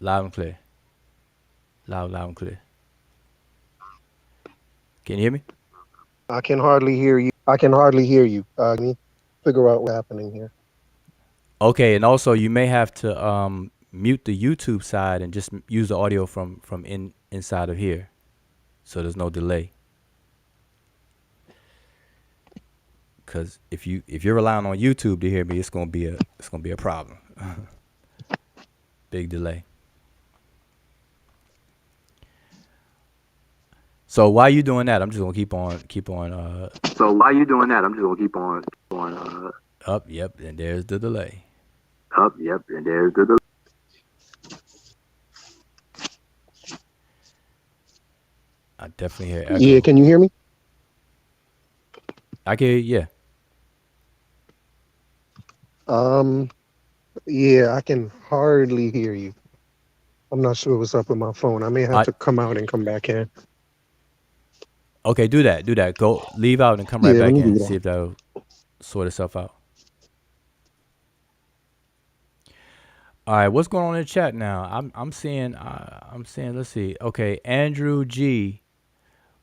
loud and clear. Loud and clear. Can you hear me? I can hardly hear you. I can hardly hear you. Let me figure out what's happening here. Okay, and also you may have to mute the YouTube side and just use the audio from inside of here, so there's no delay. Because if you're relying on YouTube to hear me, it's gonna be a problem. Big delay. So while you doing that, I'm just gonna keep on. So while you doing that, I'm just gonna keep on Up. Yep, and there's the delay. up. Yep, and there's the. I definitely hear Yeah, echo. can you hear me? I can hear you, yeah. Um, yeah, I can hardly hear you. I'm not sure what's up with my phone. I may have I to come out and come back in. Okay, do that. Do that. Go leave out and come right Yeah, let back me in. do See that. if that'll sort itself out. All right, what's going on in the chat now? I'm seeing. Let's see. Okay, Andrew G.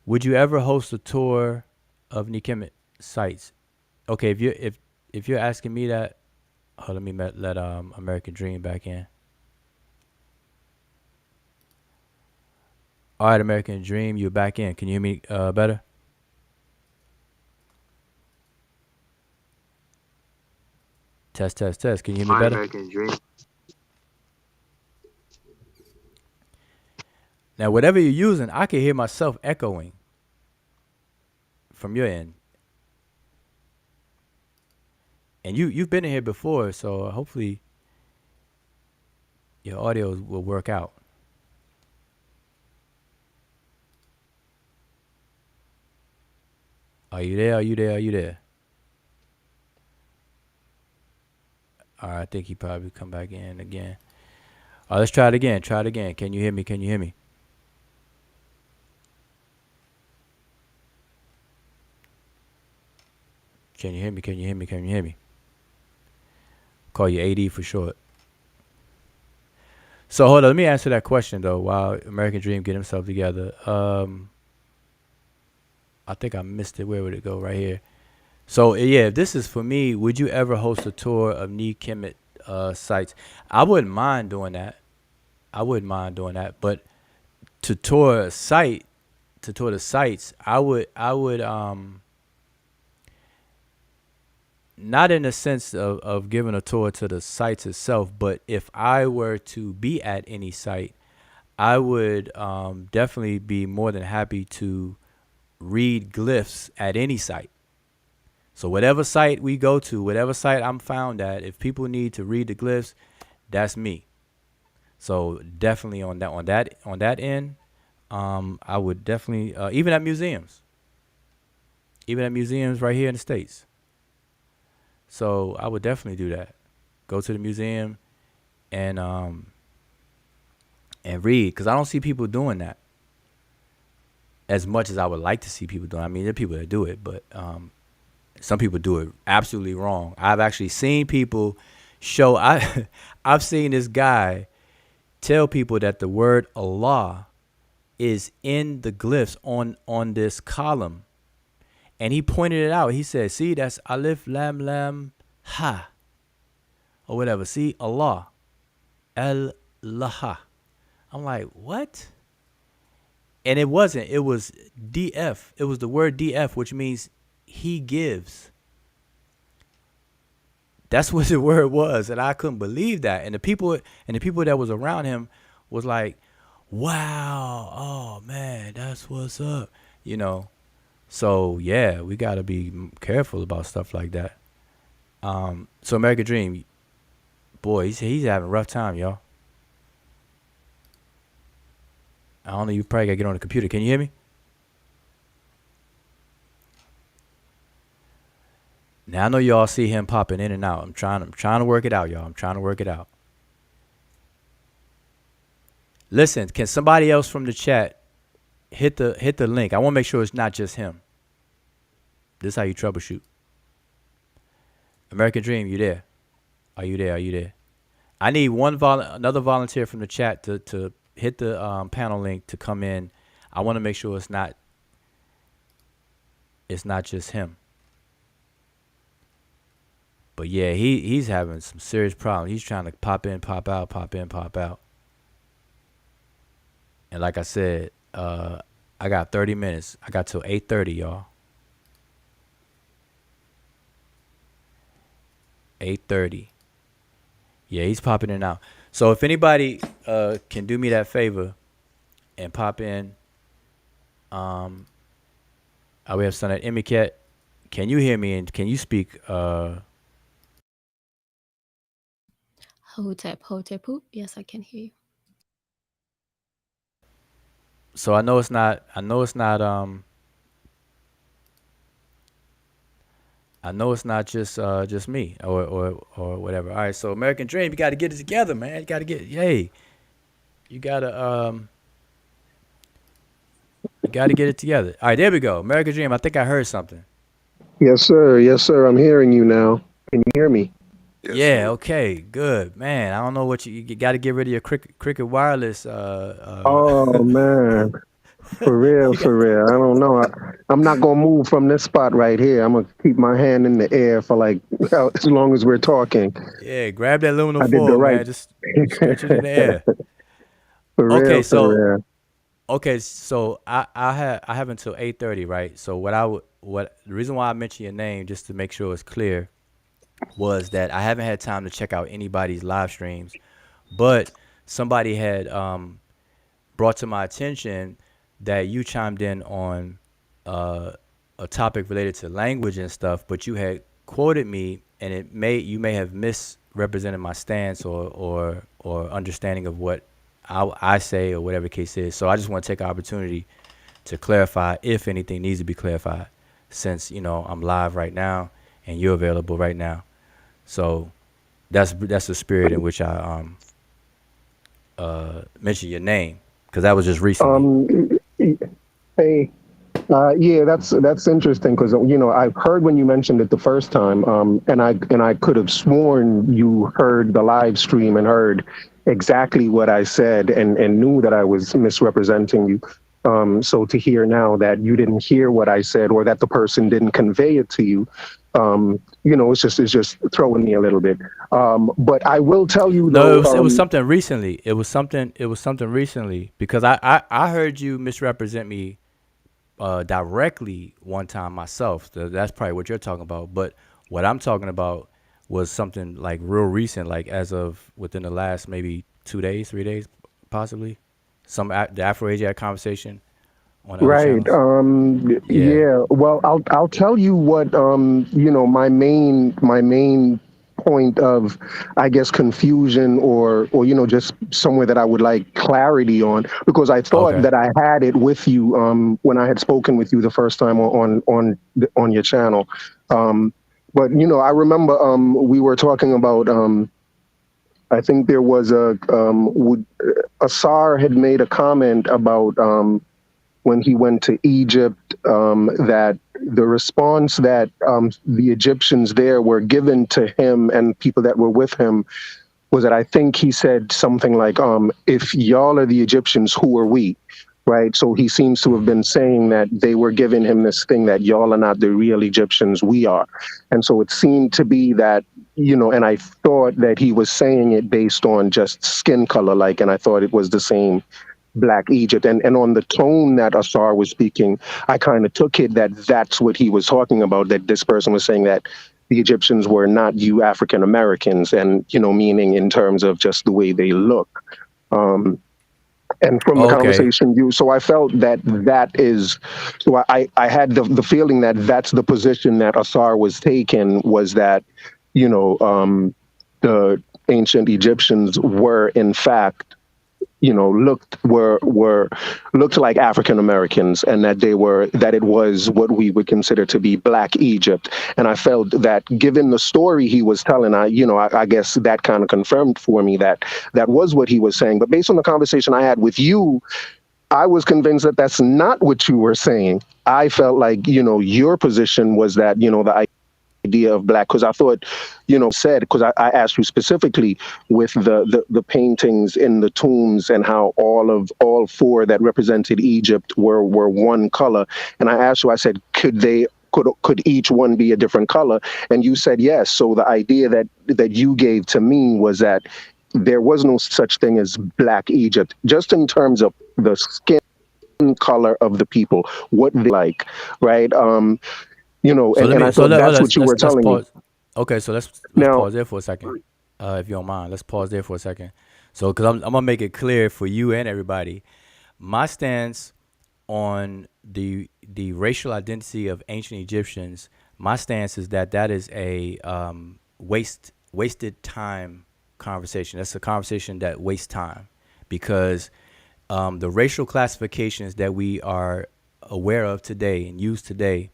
Would you ever host a tour of Kemet sites? Okay, if you're asking me that, let me let American Dream back in. All right, American Dream, you're back in. Can you hear me better? Test, test, test. Can you hear me My better? American dream. Now, whatever you're using, I can hear myself echoing from your end. And you've been in here before, so hopefully your audio will work out. Are you there? Are you there? Are you there? All right, I think he probably come back in again. All right, let's try it again. Try it again. Can you hear me? Can you hear me? Can you hear me? Can you hear me? Can you hear me? Call you AD for short. So hold on, let me answer that question though. While American Dream get himself together, I think I missed it. Where would it go? Right here. So yeah, if this is for me, would you ever host a tour of Kemet sites? I wouldn't mind doing that. I wouldn't mind doing that. But to tour a site, to tour the sites, I would not in the sense of giving a tour to the sites itself, but if I were to be at any site, I would definitely be more than happy to read glyphs at any site. So whatever site we go to, whatever site I'm found at, if people need to read the glyphs, that's me. So definitely on that end, I would definitely even at museums right here in the States. So I would definitely do that. Go to the museum and read, because I don't see people doing that as much as I would like to see people doing. I mean, there are people that do it, but some people do it absolutely wrong. I've actually seen people show. I've seen this guy tell people that the word Allah is in the glyphs on this column, and he pointed it out. He said, "See, that's Alif Lam Lam Ha, or whatever. See, Allah, Allah." I'm like, what? And it wasn't. It was DF. It was the word DF, which means he gives. That's what the word was, and I couldn't believe that. And the people that was around him was like, "Wow, oh man, that's what's up," you know. So yeah, we gotta be careful about stuff like that. So American Dream, boy, he's having a rough time, y'all. I don't know. You probably gotta get on the computer. Can you hear me? Now I know y'all see him popping in and out. I'm trying to work it out, y'all. I'm trying to work it out. Listen, can somebody else from the chat hit the link? I want to make sure it's not just him. This is how you troubleshoot. American Dream, you there? Are you there? Are you there? I need another volunteer from the chat to hit the panel link to come in. I want to make sure it's not just him. But yeah, he's having some serious problems. He's trying to pop in, pop out, pop in, pop out. And like I said, I got 30 minutes. I got till 8:30, y'all. 8:30. Yeah, he's popping in and out. So if anybody can do me that favor and pop in, we have Son at Emiket. Can you hear me and can you speak? Hotepu. Yes, I can hear you. So I know it's not just me or whatever. All right, so American Dream, you got to get it together, man. You got to you got to You got to get it together. All right, there we go. American Dream. I think I heard something. Yes, sir. Yes, sir. I'm hearing you now. Can you hear me? Yeah. Okay. Good, man. I don't know what you got to get rid of your cricket wireless. Oh man, You got. for real. I don't know. I'm not gonna move from this spot right here. I'm gonna keep my hand in the air for like as long as we're talking. Yeah. Grab that aluminum I did the foil, right. man. Just stretch it in the air. For Okay. real, for So real. okay. So I have until 8:30, right? So what the reason why I mentioned your name just to make sure it's clear was that I haven't had time to check out anybody's live streams, but somebody had brought to my attention that you chimed in on uh, a topic related to language and stuff, but you had quoted me, and you may have misrepresented my stance or understanding of what I say or whatever the case is. So I just want to take an opportunity to clarify if anything needs to be clarified, since I'm live right now and you're available right now. So that's the spirit in which I mentioned your name, because that was just recently. Um, hey, yeah, that's interesting because I heard when you mentioned it the first time, and I could have sworn you heard the live stream and heard exactly what I said and knew that I was misrepresenting you. So to hear now that you didn't hear what I said or that the person didn't convey it to you, it's just throwing me a little bit. But I will tell you No, though, it was something recently. It was something recently because I heard you misrepresent me directly one time myself. That's probably what you're talking about. But what I'm talking about was something like real recent, like as of within the last maybe 2 days, 3 days, possibly. The Afro-Asiatic conversation on other right. channels. Yeah. Yeah. Well, I'll tell you what my main point of, I guess, confusion or just somewhere that I would like clarity on, because I thought Okay. that I had it with you when I had spoken with you the first time on your channel. Um but I remember we were talking about I think there was Asar had made a comment about when he went to Egypt, that the response that the Egyptians there were given to him and people that were with him was that I think he said something like, if y'all are the Egyptians, who are we? Right. So he seems to have been saying that they were giving him this thing that y'all are not the real Egyptians, we are. And so it seemed to be that, and I thought that he was saying it based on just skin color, like, and I thought it was the same Black Egypt. And on the tone that Asar was speaking, I kind of took it that that's what he was talking about, that this person was saying that the Egyptians were not you African Americans, and, meaning in terms of just the way they look. Um, and from the Okay. conversation so I felt that so I had the feeling that that's the position that Asar was taking, was that, the ancient Egyptians were in fact looked like African Americans, and that it was what we would consider to be Black Egypt. And I felt that, given the story he was telling, I guess that kind of confirmed for me that that was what he was saying. But based on the conversation I had with you, I was convinced that that's not what you were saying. I felt like, your position was that, the idea of Black, because I thought, said, because I asked you specifically with the paintings in the tombs and how all four that represented Egypt were one color. And I asked you, I said, could each one be a different color? And you said yes. So the idea that you gave to me was that there was no such thing as Black Egypt, just in terms of the skin color of the people, what they like, right? So And I thought that's what you were let's telling me. pause. Okay, so let's Now, pause there for a second, if you don't mind. Let's pause there for a second. So, because I'm gonna make it clear for you and everybody, my stance on the racial identity of ancient Egyptians. My stance is that is a wasted time conversation. That's a conversation that wastes time, because the racial classifications that we are aware of today and use today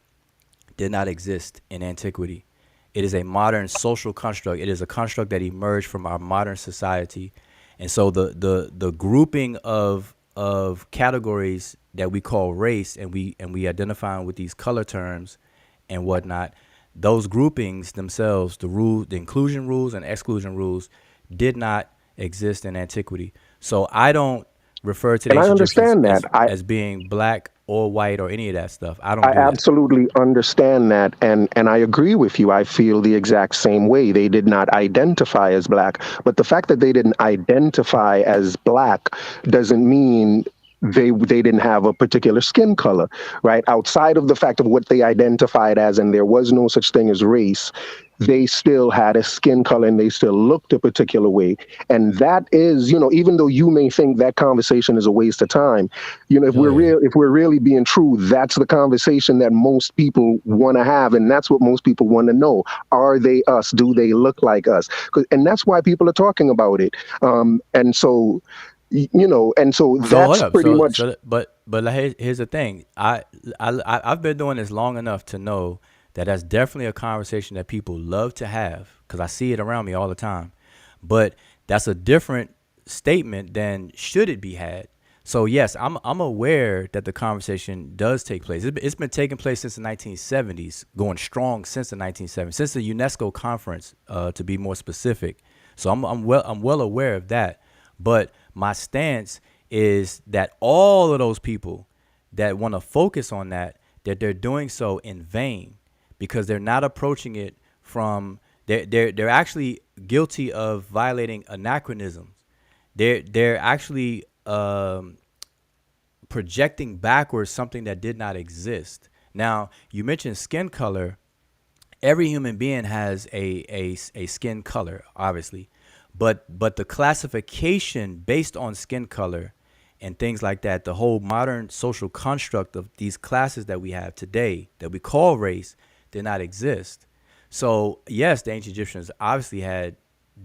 did not exist in antiquity. It is a modern social construct. It is a construct that emerged from our modern society. And so the grouping of categories that we call race, and we identify with these color terms and whatnot, those groupings themselves, the rules, the inclusion rules and exclusion rules, did not exist in antiquity. So I don't refer to the And I ancient Egyptians understand that. as being black or white or any of that stuff. I don't I do that. absolutely understand that, and I agree with you. I feel the exact same way. They did not identify as black, but the fact that they didn't identify as black doesn't mean they didn't have a particular skin color, right? Outside of the fact of what they identified as, and there was no such thing as race, they still had a skin color and they still looked a particular way. And that is, even though you may think that conversation is a waste of time, if Oh yeah. if we're really being true, that's the conversation that most people want to have, and that's what most people want to know. Are they us? Do they look like us? And that's why people are talking about it. And so, and so So hold that's up. pretty much But like, here's the thing. I've been doing this long enough to know that that's definitely a conversation that people love to have, because I see it around me all the time. But that's a different statement than should it be had. So yes, I'm aware that the conversation does take place. It's been taking place since the 1970s, going strong since the 1970s, since the UNESCO conference, to be more specific. So I'm well aware of that. But my stance is that all of those people that want to focus on that they're doing so in vain, because they're not approaching it from they're actually guilty of violating anachronisms. They're actually projecting backwards something that did not exist. Now, you mentioned skin color. Every human being has a skin color, obviously, but the classification based on skin color and things like that, the whole modern social construct of these classes that we have today that we call race, did not exist. So yes, the ancient Egyptians obviously had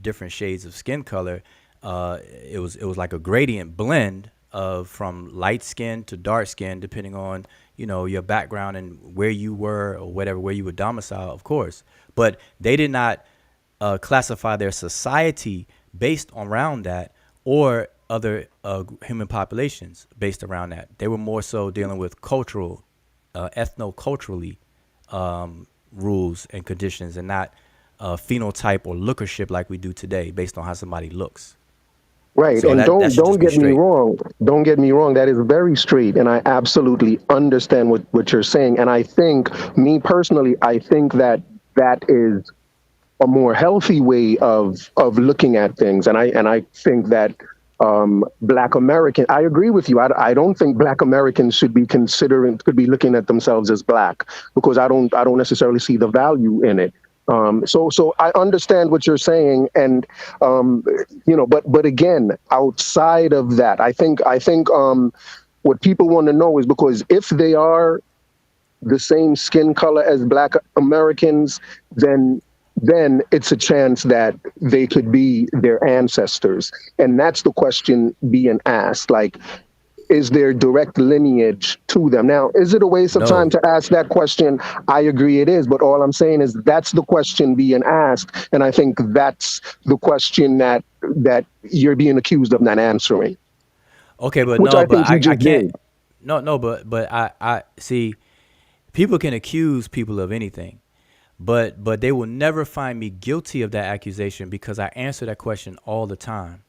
different shades of skin color. It was like a gradient blend of from light skin to dark skin, depending on your background and where you were or whatever, where you were domiciled, of course. But they did not classify their society based around that, or other human populations based around that. They were more so dealing with cultural, ethno-culturally rules and conditions, and not phenotype or lookership like we do today based on how somebody looks. right. So And that should don't just be get me straight. wrong. Don't get me wrong. That is very straight, and I absolutely understand what you're saying. And I think, me personally, I think that is a more healthy way of looking at things. And I think that Black American, I agree with you. I don't think Black Americans could be looking at themselves as Black, because I don't necessarily see the value in it. So I understand what you're saying, and but again, outside of that, I think what people want to know is, because if they are the same skin color as Black Americans, then it's a chance that they could be their ancestors. And that's the question being asked. Like, is there direct lineage to them? Now, is it a waste of time No. to ask that question? I agree it is, but all I'm saying is that's the question being asked. And I think that's the question that you're being accused of not answering, Okay, but which no, I but think you I just can't. did. No, but I see. People can accuse people of anything, but they will never find me guilty of that accusation, because I answer that question all the time.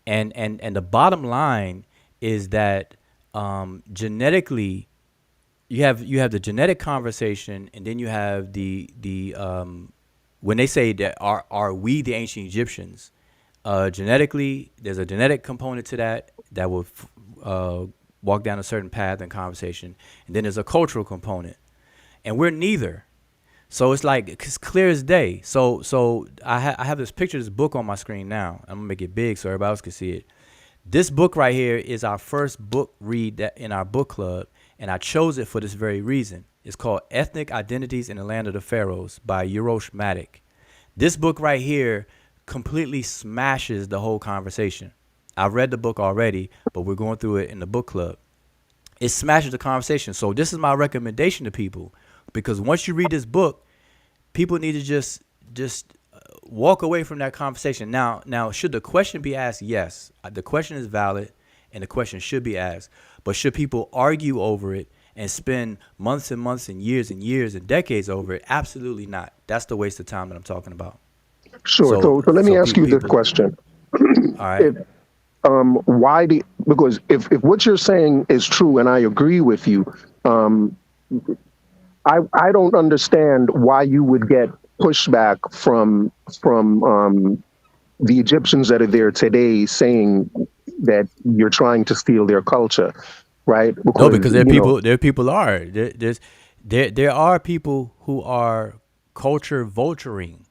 And the bottom line is that genetically, you have the genetic conversation, and then you have the when they say that are we the ancient Egyptians, genetically, there's a genetic component to that will walk down a certain path and conversation, and then there's a cultural component, and we're neither. So it's like it's clear as day. So I have this picture, this book on my screen now. I'm gonna make it big so everybody else can see it. This book right here is our first book read that in our book club, and I chose it for this very reason. It's called Ethnic Identities in the Land of the Pharaohs by Urosh Matic. This book right here completely smashes the whole conversation. I've read the book already, but we're going through it in the book club. It smashes the conversation. So this is my recommendation to people, because once you read this book, people need to just walk away from that conversation. Now, should the question be asked? Yes, the question is valid, and the question should be asked. But should people argue over it and spend months and months and years and decades over it? Absolutely not. That's the waste of time that I'm talking about. Sure. So let me ask you this People, question. all right. If, because if what you're saying is true, and I agree with you, I don't understand why you would get pushback from the Egyptians that are there today saying that you're trying to steal their culture, right? No, because there people are. There are people who are culture vulturing.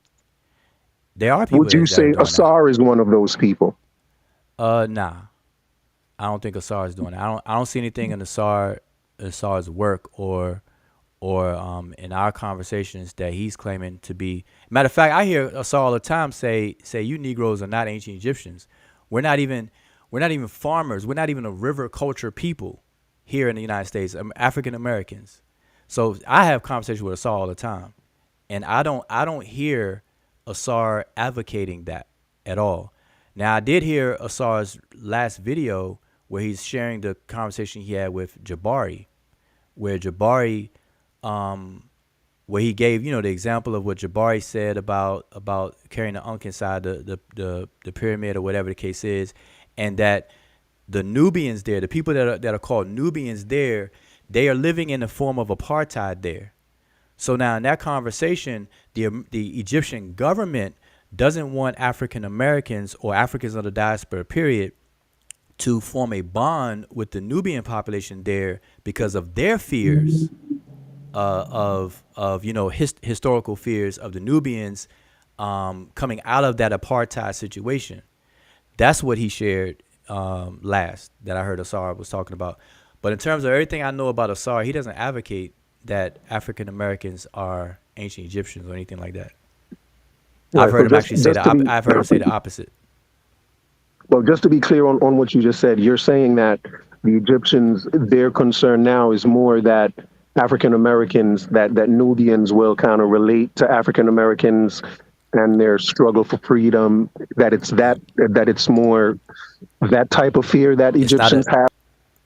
There are people Would you that are say doing that. Asar is one of those people? Nah. I don't think Asar is doing that. I don't see anything in Asar's work or in our conversations that he's claiming to be. Matter of fact, I hear Asar all the time say you Negroes are not ancient Egyptians. We're not even farmers. We're not even a river culture people here in the United States, African Americans. So I have conversations with Asar all the time, and I don't hear Asar advocating that at all. Now I did hear Asar's last video where he's sharing the conversation he had with Jabari, where Jabari, where he gave the example of what Jabari said about carrying the Ankh inside the pyramid or whatever the case is, and that the Nubians there, the people that are called Nubians there, they are living in the form of apartheid there. So now in that conversation, the Egyptian government doesn't want African Americans or Africans of the diaspora period to form a bond with the Nubian population there because of their fears of historical fears of the Nubians coming out of that apartheid situation. That's what he shared last that I heard Asar was talking about. But in terms of everything I know about Asar, he doesn't advocate that African Americans are ancient Egyptians or anything like that. Right, I've heard him so actually say I've heard him say the opposite. Well, just to be clear on what you just said, you're saying that the Egyptians, their concern now is more that African Americans, that Nubians will kind of relate to African Americans and their struggle for freedom, that it's more that type of fear that Egyptians have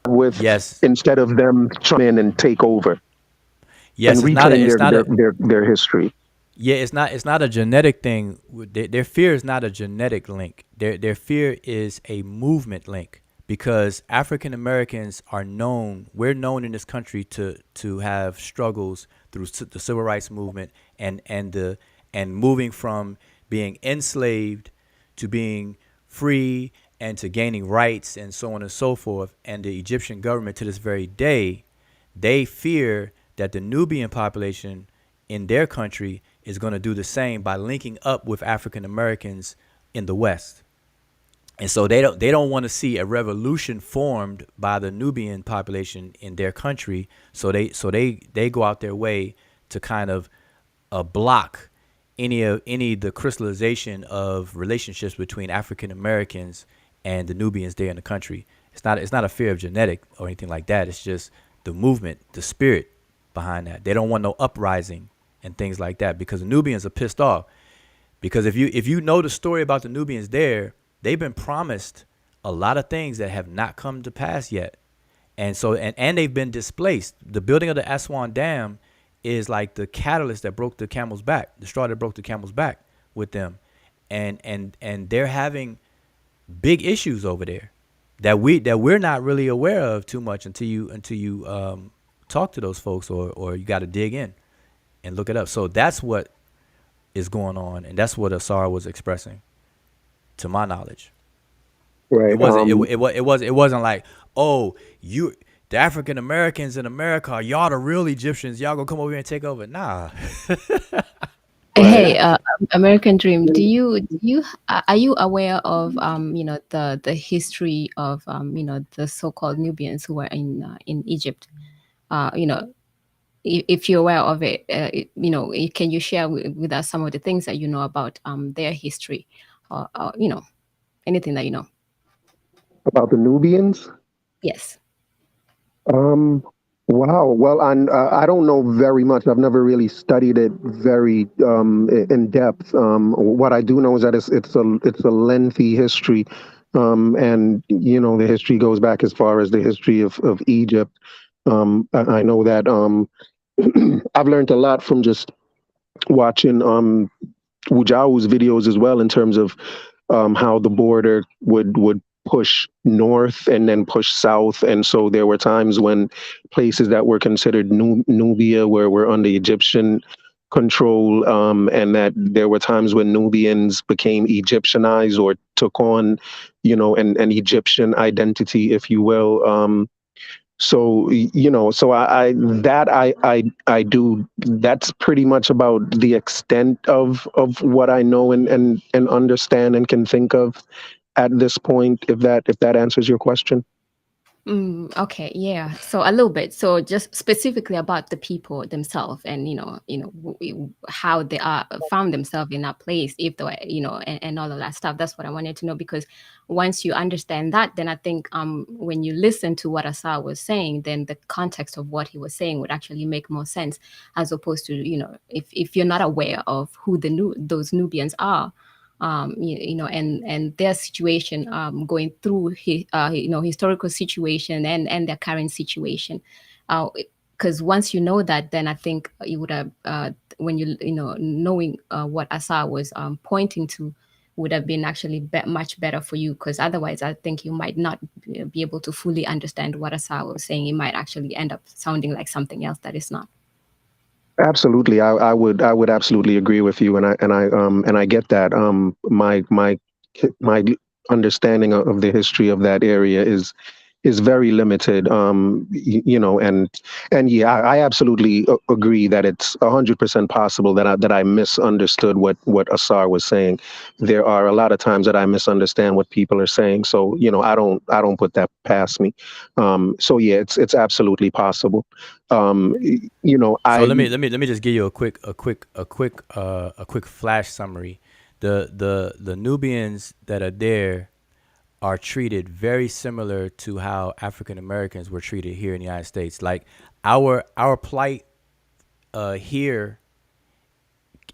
with, instead of them trying in and take over and reclaim their history. Yeah, it's not a genetic thing. Their fear is not a genetic link. Their fear is a movement link, because African Americans we're known in this country to have struggles through the civil rights movement and moving from being enslaved to being free and to gaining rights and so on and so forth. And the Egyptian government to this very day, they fear that the Nubian population in their country is going to do the same by linking up with African Americans in the West. And so they don't want to see a revolution formed by the Nubian population in their country. So they go out their way to kind of block any of the crystallization of relationships between African Americans and the Nubians there in the country. It's not a fear of genetic or anything like that. It's just the movement, the spirit behind that. They don't want no uprising and things like that, because the Nubians are pissed off. Because if you know the story about the Nubians there, they've been promised a lot of things that have not come to pass yet. And so and they've been displaced. The building of the Aswan Dam is like the catalyst that broke the camel's back, the straw that broke the camel's back with them. And they're having big issues over there that we're not really aware of too much until you talk to those folks or you got to dig in and look it up. So that's what is going on, and that's what Asar was expressing, to my knowledge. Right. It wasn't like, oh, the African Americans in America, y'all the real Egyptians, y'all gonna come over here and take over. Nah. Hey, American Dream, are you aware of the history of the so-called Nubians who were in Egypt? If you're aware of it, can you share with us some of the things that you know about their history, or anything that you know? About the Nubians? Yes. Wow. Well, I don't know very much. I've never really studied it very in depth. What I do know is that it's a lengthy history, And the history goes back as far as the history of Egypt. I know that I've learned a lot from just watching Wujau's videos as well, in terms of how the border would push north and then push south. And so there were times when places that were considered Nubia were under Egyptian control, and that there were times when Nubians became Egyptianized or took on, an Egyptian identity, if you will. So I do. That's pretty much about the extent of what I know and understand and can think of at this point. If that answers your question. Okay, yeah. So a little bit. So just specifically about the people themselves, and how they are found themselves in that place, if they were, and all of that stuff. That's what I wanted to know, because once you understand that, then I think when you listen to what Asar was saying, then the context of what he was saying would actually make more sense, as opposed to if you're not aware of who those Nubians are, and their situation, going through historical situation and their current situation. Because once you know that, then I think you would have, when knowing what Asa was pointing to, would have been actually much better for you, because otherwise I think you might not be able to fully understand what Asa was saying. It might actually end up sounding like something else that is not. Absolutely, I would absolutely agree with you, and I get that. My understanding of the history of that area is very limited. And yeah, I absolutely agree that it's 100% possible that I misunderstood what Asar was saying. There are a lot of times that I misunderstand what people are saying, so I don't put that past me. So yeah, it's absolutely possible. So I let me just give you a quick flash summary. The Nubians that are there are treated very similar to how African Americans were treated here in the United States. Like our plight here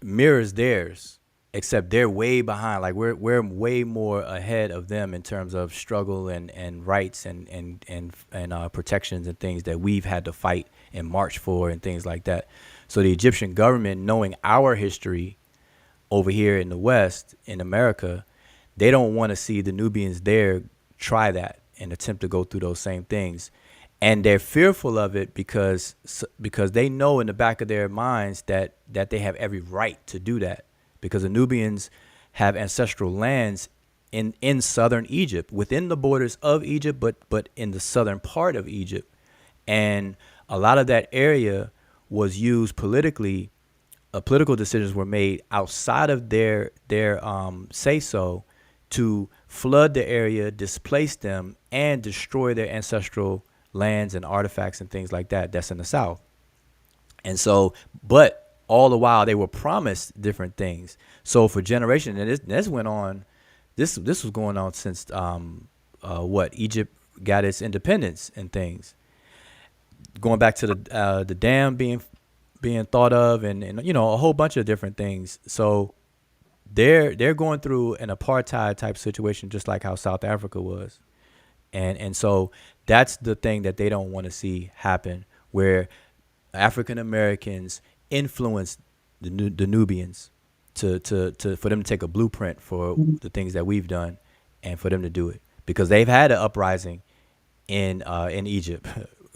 mirrors theirs, except they're way behind. Like we're way more ahead of them in terms of struggle and rights and protections and things that we've had to fight and march for and things like that. So the Egyptian government, knowing our history over here in the West, in America, they don't want to see the Nubians there try that and attempt to go through those same things. And they're fearful of it because they know in the back of their minds that they have every right to do that, because the Nubians have ancestral lands in southern Egypt, within the borders of Egypt, but in the southern part of Egypt. And a lot of that area was used politically. Political decisions were made outside of their say so to flood the area, displace them, and destroy their ancestral lands and artifacts and things like that that's in the South. And so, but all the while they were promised different things. So for generations, and this went on, this was going on since what Egypt got its independence and things. Going back to the dam being thought of, and a whole bunch of different things. So they're going through an apartheid type situation, just like how South Africa was. And so that's the thing that they don't want to see happen, where African Americans influence the Nubians to for them to take a blueprint for the things that we've done, and for them to do it, because they've had an uprising in Egypt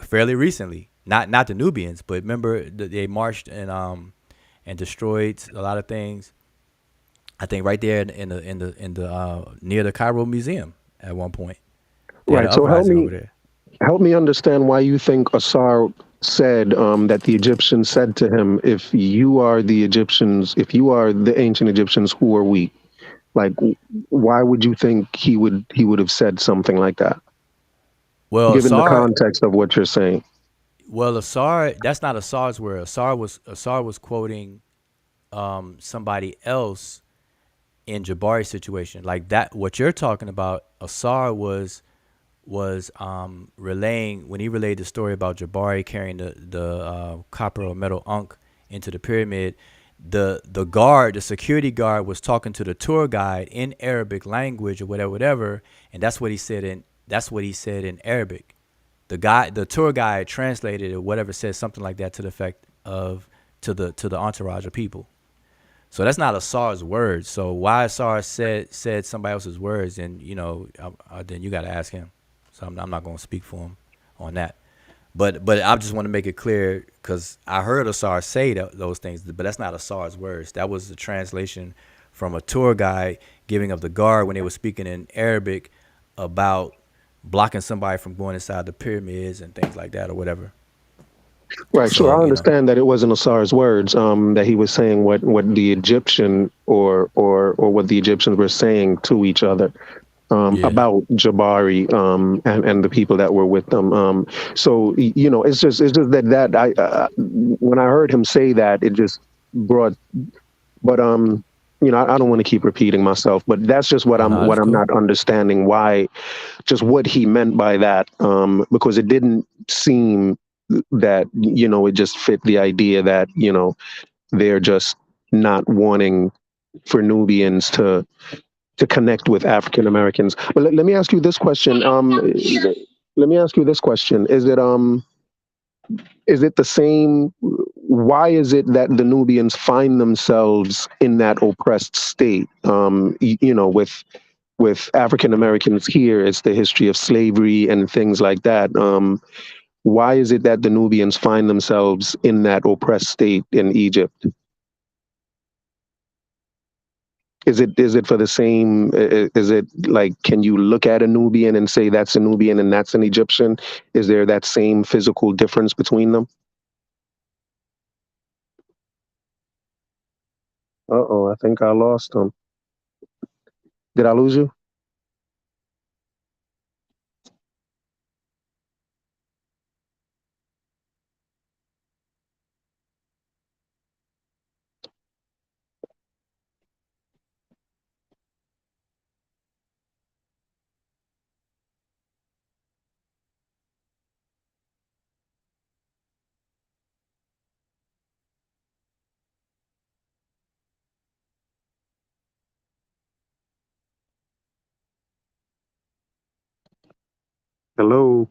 fairly recently. Not the Nubians, but remember they marched and destroyed a lot of things. I think right there in the near the Cairo Museum at one point. They had an Right. So help uprising me over there. help me understand why you think Asar said that the Egyptians said to him, "If you are the Egyptians, if you are the ancient Egyptians, who are we?" Like, why would you think he would have said something like that, Well, given the Asar, context of what you're saying? Asar, that's not Asar's word. Asar was quoting somebody else in Jabari's situation. Like that, what you're talking about, Asar was relaying when he relayed the story about Jabari carrying the copper or metal ankh into the pyramid. the guard, the security guard, was talking to the tour guide in Arabic language or whatever, and that's what he said in Arabic. The tour guide translated it or whatever, said something like that to the effect of to the entourage of people. So that's not Asar's words. So why Asar said somebody else's words, and then you got to ask him. So I'm not going to speak for him on that. But I just want to make it clear because I heard Asar say those things, but that's not Asar's words. That was the translation from a tour guide giving of the guard when they were speaking in Arabic about blocking somebody from going inside the pyramids and things like that or whatever. Right. Sure. So I understand that it wasn't Asar's words. That he was saying what the Egyptian or what the Egyptians were saying to each other. yeah. About Jabari and the people that were with them. So it's just that I when I heard him say that, it just brought. But I don't want to keep repeating myself. But that's just what Oh I'm no, what that's I'm cool. not understanding, why, just what he meant by that. Because it didn't seem that it just fit the idea that they're just not wanting for Nubians to connect with African Americans. But let me ask you this question. Let me ask you this question. Is it the same? Why is it that the Nubians find themselves in that oppressed state? With African Americans here, it's the history of slavery and things like that. Why is it that the Nubians find themselves in that oppressed state in Egypt? Is it for the same? Is it like, can you look at a Nubian and say that's a Nubian and that's an Egyptian? Is there that same physical difference between them? Uh-oh, I think I lost him. Did I lose you? Hello.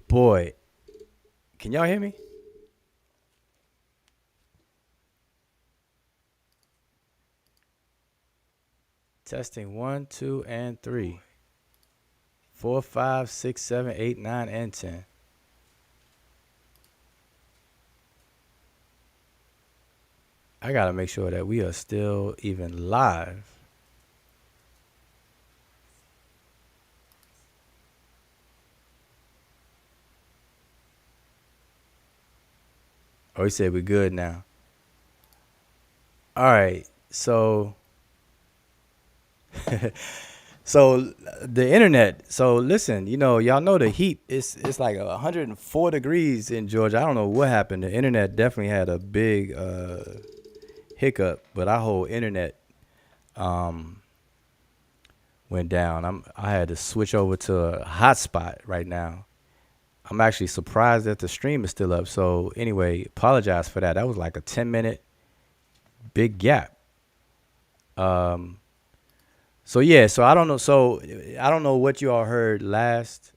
Boy, can y'all hear me? Testing 1, 2, and 3. 4, 5, 6, 7, 8, 9, and 10. I gotta make sure that we are still even live. Oh, he said we're good now. All right, so so the internet. So listen, y'all know the heat. It's like 104 degrees in Georgia. I don't know what happened. The internet definitely had a big hiccup, but our whole internet went down. I had to switch over to a hotspot right now. I'm actually surprised that the stream is still up. So anyway, apologize for that. That was like a 10-minute big gap. So yeah, so I don't know. So I don't know what you all heard last.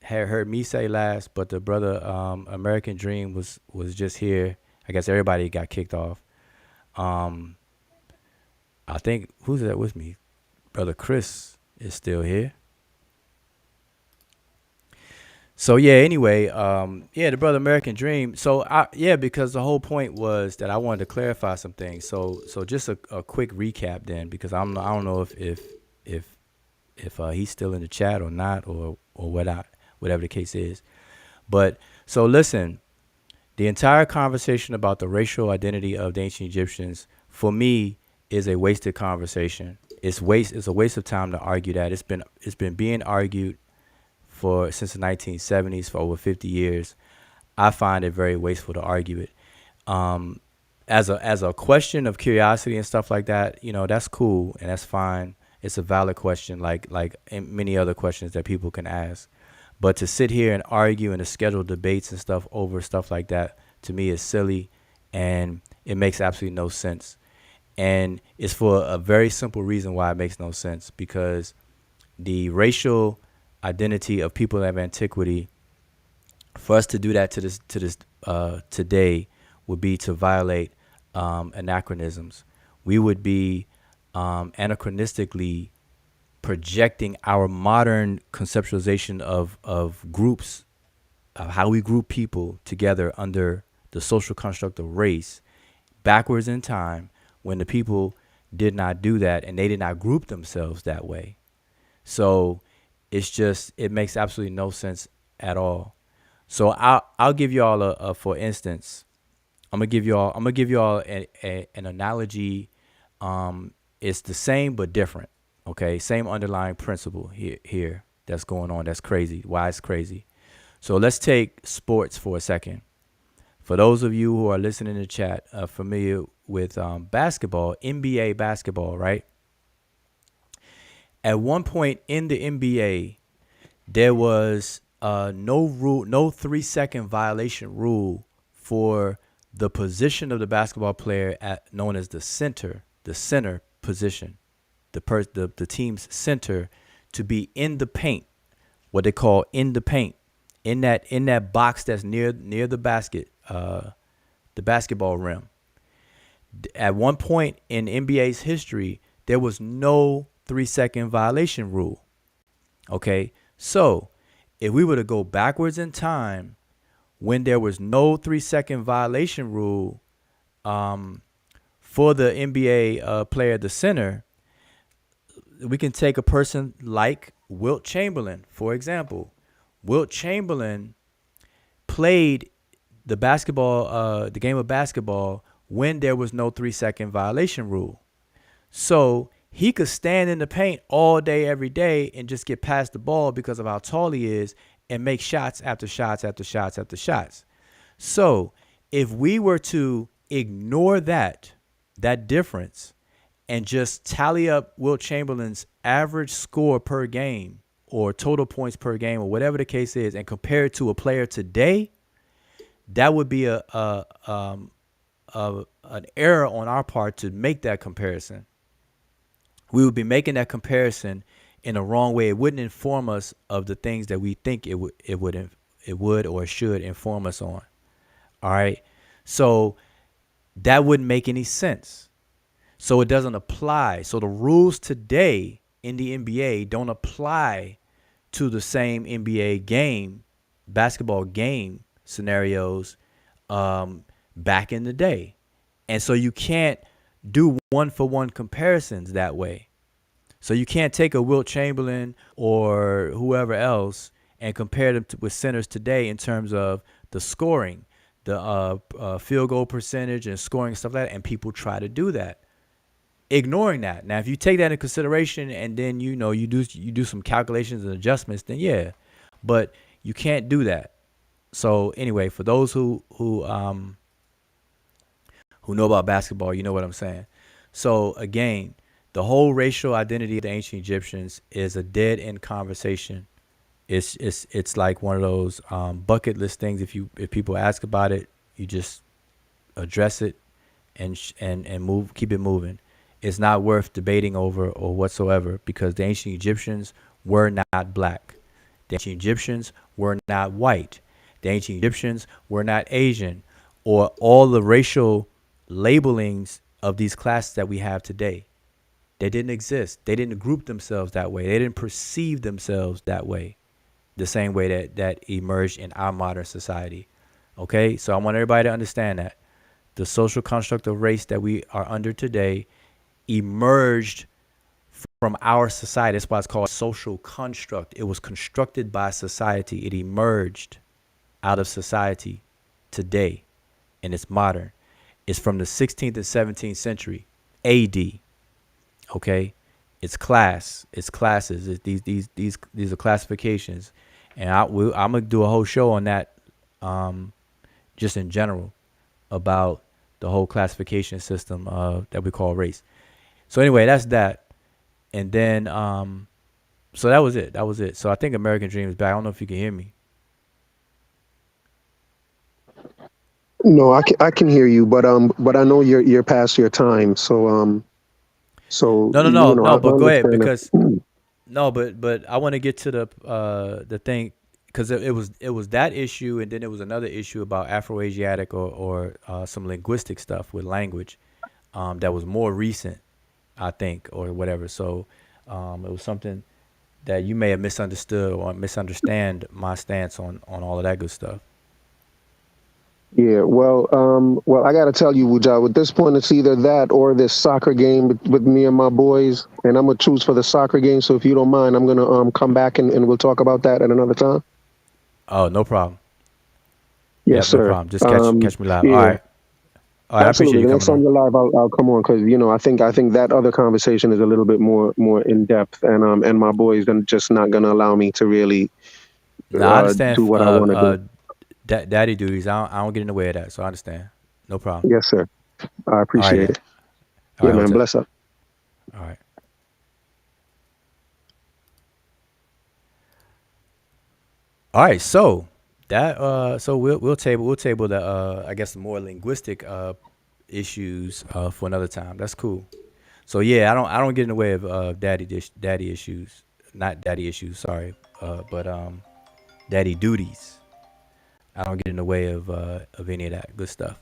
Had heard me say last, but the brother American Dream was just here. I guess everybody got kicked off. I think who's that with me? Brother Chris is still here. So yeah, anyway, yeah, the brother American Dream. So because the whole point was that I wanted to clarify some things. So just a quick recap then, because I don't know if he's still in the chat or not, or whatever the case is. But so listen, the entire conversation about the racial identity of the ancient Egyptians, for me, is a wasted conversation. It's a waste of time to argue that. It's been being argued since the 1970s for over 50 years. I find it very wasteful to argue it. As a question of curiosity and stuff like that, that's cool and that's fine. It's a valid question, like many other questions that people can ask. But to sit here and argue and to schedule debates and stuff over stuff like that, to me, is silly, and it makes absolutely no sense. And it's for a very simple reason why it makes no sense, because the racial identity of people of antiquity, for us to do that to this today, would be to violate anachronisms. We would be anachronistically projecting our modern conceptualization of groups, of how we group people together under the social construct of race, backwards in time, when the people did not do that and they did not group themselves that way. So it makes absolutely no sense at all. So I'll give you all for instance, I'm gonna give you all an analogy. It's the same but different. Okay, same underlying principle here that's going on. That's crazy. Why it's crazy. So let's take sports for a second. For those of you who are listening to chat, familiar with basketball, NBA basketball, right? At one point in the NBA, there was no 3-second violation rule for the position of the basketball player known as the center position, the team's center, to be in the paint, what they call in the paint, in that box that's near the basket, the basketball rim. At one point in NBA's history, there was no 3-second violation rule. Okay, so if we were to go backwards in time, when there was no 3-second violation rule for the NBA player, the center, we can take a person like Wilt Chamberlain, for example. Wilt Chamberlain played the game of basketball when there was no 3-second violation rule. So he could stand in the paint all day, every day, and just get past the ball because of how tall he is and make shots after shots after shots after shots. So if we were to ignore that difference and just tally up Wilt Chamberlain's average score per game or total points per game or whatever the case is, and compare it to a player today, that would be an error on our part to make that comparison. We would be making that comparison in a wrong way. It wouldn't inform us of the things that we think it would it would or should inform us on. All right. So that wouldn't make any sense. So it doesn't apply. So the rules today in the NBA don't apply to the same NBA game, basketball game scenarios back in the day. And so you can't do one-for-one comparisons that way. So you can't take a Wilt Chamberlain or whoever else and compare them with centers today in terms of the scoring, the field goal percentage and scoring and stuff like that. And people try to do that, ignoring that. Now, if you take that into consideration and then you do some calculations and adjustments, then yeah, but you can't do that. So anyway, for those who know about basketball, you know what I'm saying. So again, the whole racial identity of the ancient Egyptians is a dead end conversation. It's like one of those bucket list things. If people ask about it, you just address it and move, keep it moving. It's not worth debating over or whatsoever, because the ancient Egyptians were not black. The ancient Egyptians were not white. The ancient Egyptians were not Asian, or all the racial labelings of these classes that we have today. They didn't exist. They didn't group themselves that way. They didn't perceive themselves that way, the same way that emerged in our modern society. Okay, so I want everybody to understand that the social construct of race that we are under today emerged from our society. That's why it's called social construct. It was constructed by society. It emerged out of society today, and it's modern. It's from the 16th and 17th century AD. Okay, it's class. It's classes. These are classifications, and I'm gonna do a whole show on that, just in general, about the whole classification system that we call race. So anyway, that's that. And then so that was it. That was it. So I think American Dream is back. I don't know if you can hear me. No, I can hear you, but I know you're past your time. So No. I But go ahead, understand because no, but I want to get to the thing, because it was that issue, and then there was another issue about Afroasiatic or some linguistic stuff with language that was more recent, I think, or whatever. So it was something that you may have misunderstood or misunderstand my stance on all of that good stuff. Yeah, well, I got to tell you, Wujao, at this point, it's either that or this soccer game with me and my boys, and I'm gonna choose for the soccer game. So if you don't mind, I'm gonna come back and we'll talk about that at another time. Oh, no problem. Yes, Yep, no sir. problem. Just catch me live. All Yeah, right. All right. I appreciate absolutely. you The next coming time on. you're live, I'll come on because I think that other conversation is a little bit more in depth, and my boys are just not gonna allow me to really Now I understand do what I want to do. daddy duties. I don't get in the way of that, so I understand. No problem. Yes, sir. I All right appreciate then. it. All Yeah, right, man. Hotep. Bless up. All right. All right. So that so we'll table the I guess the more linguistic issues for another time. That's cool. So yeah, I don't get in the way of daddy issues, not daddy issues. Sorry, but daddy duties. I don't get in the way of any of that good stuff.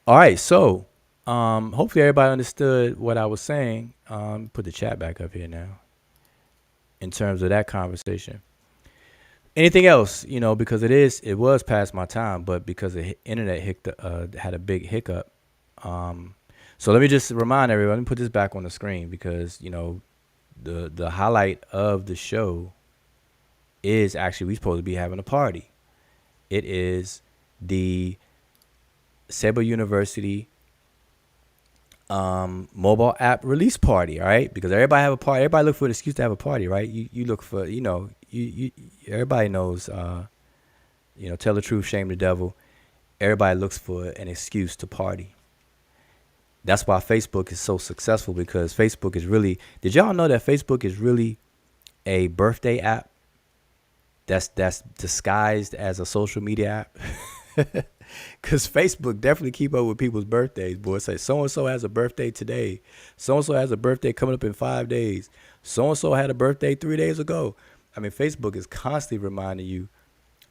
All right, so hopefully everybody understood what I was saying. Put the chat back up here now in terms of that conversation. Anything else, because it was past my time, but because the internet had a big hiccup. So let me just remind everyone. Let me put this back on the screen because the highlight of the show is actually we supposed to be having a party. It is the Seba University mobile app release party. All right, because everybody have a party. Everybody look for an excuse to have a party, right? You look for you everybody knows tell the truth, shame the devil. Everybody looks for an excuse to party. That's why Facebook is so successful, because Facebook is really, did y'all know that Facebook is really a birthday app that's disguised as a social media app? Because Facebook definitely keep up with people's birthdays, boy. Say so-and-so has a birthday today. So-and-so has a birthday coming up in 5 days. So-and-so had a birthday 3 days ago. I mean, Facebook is constantly reminding you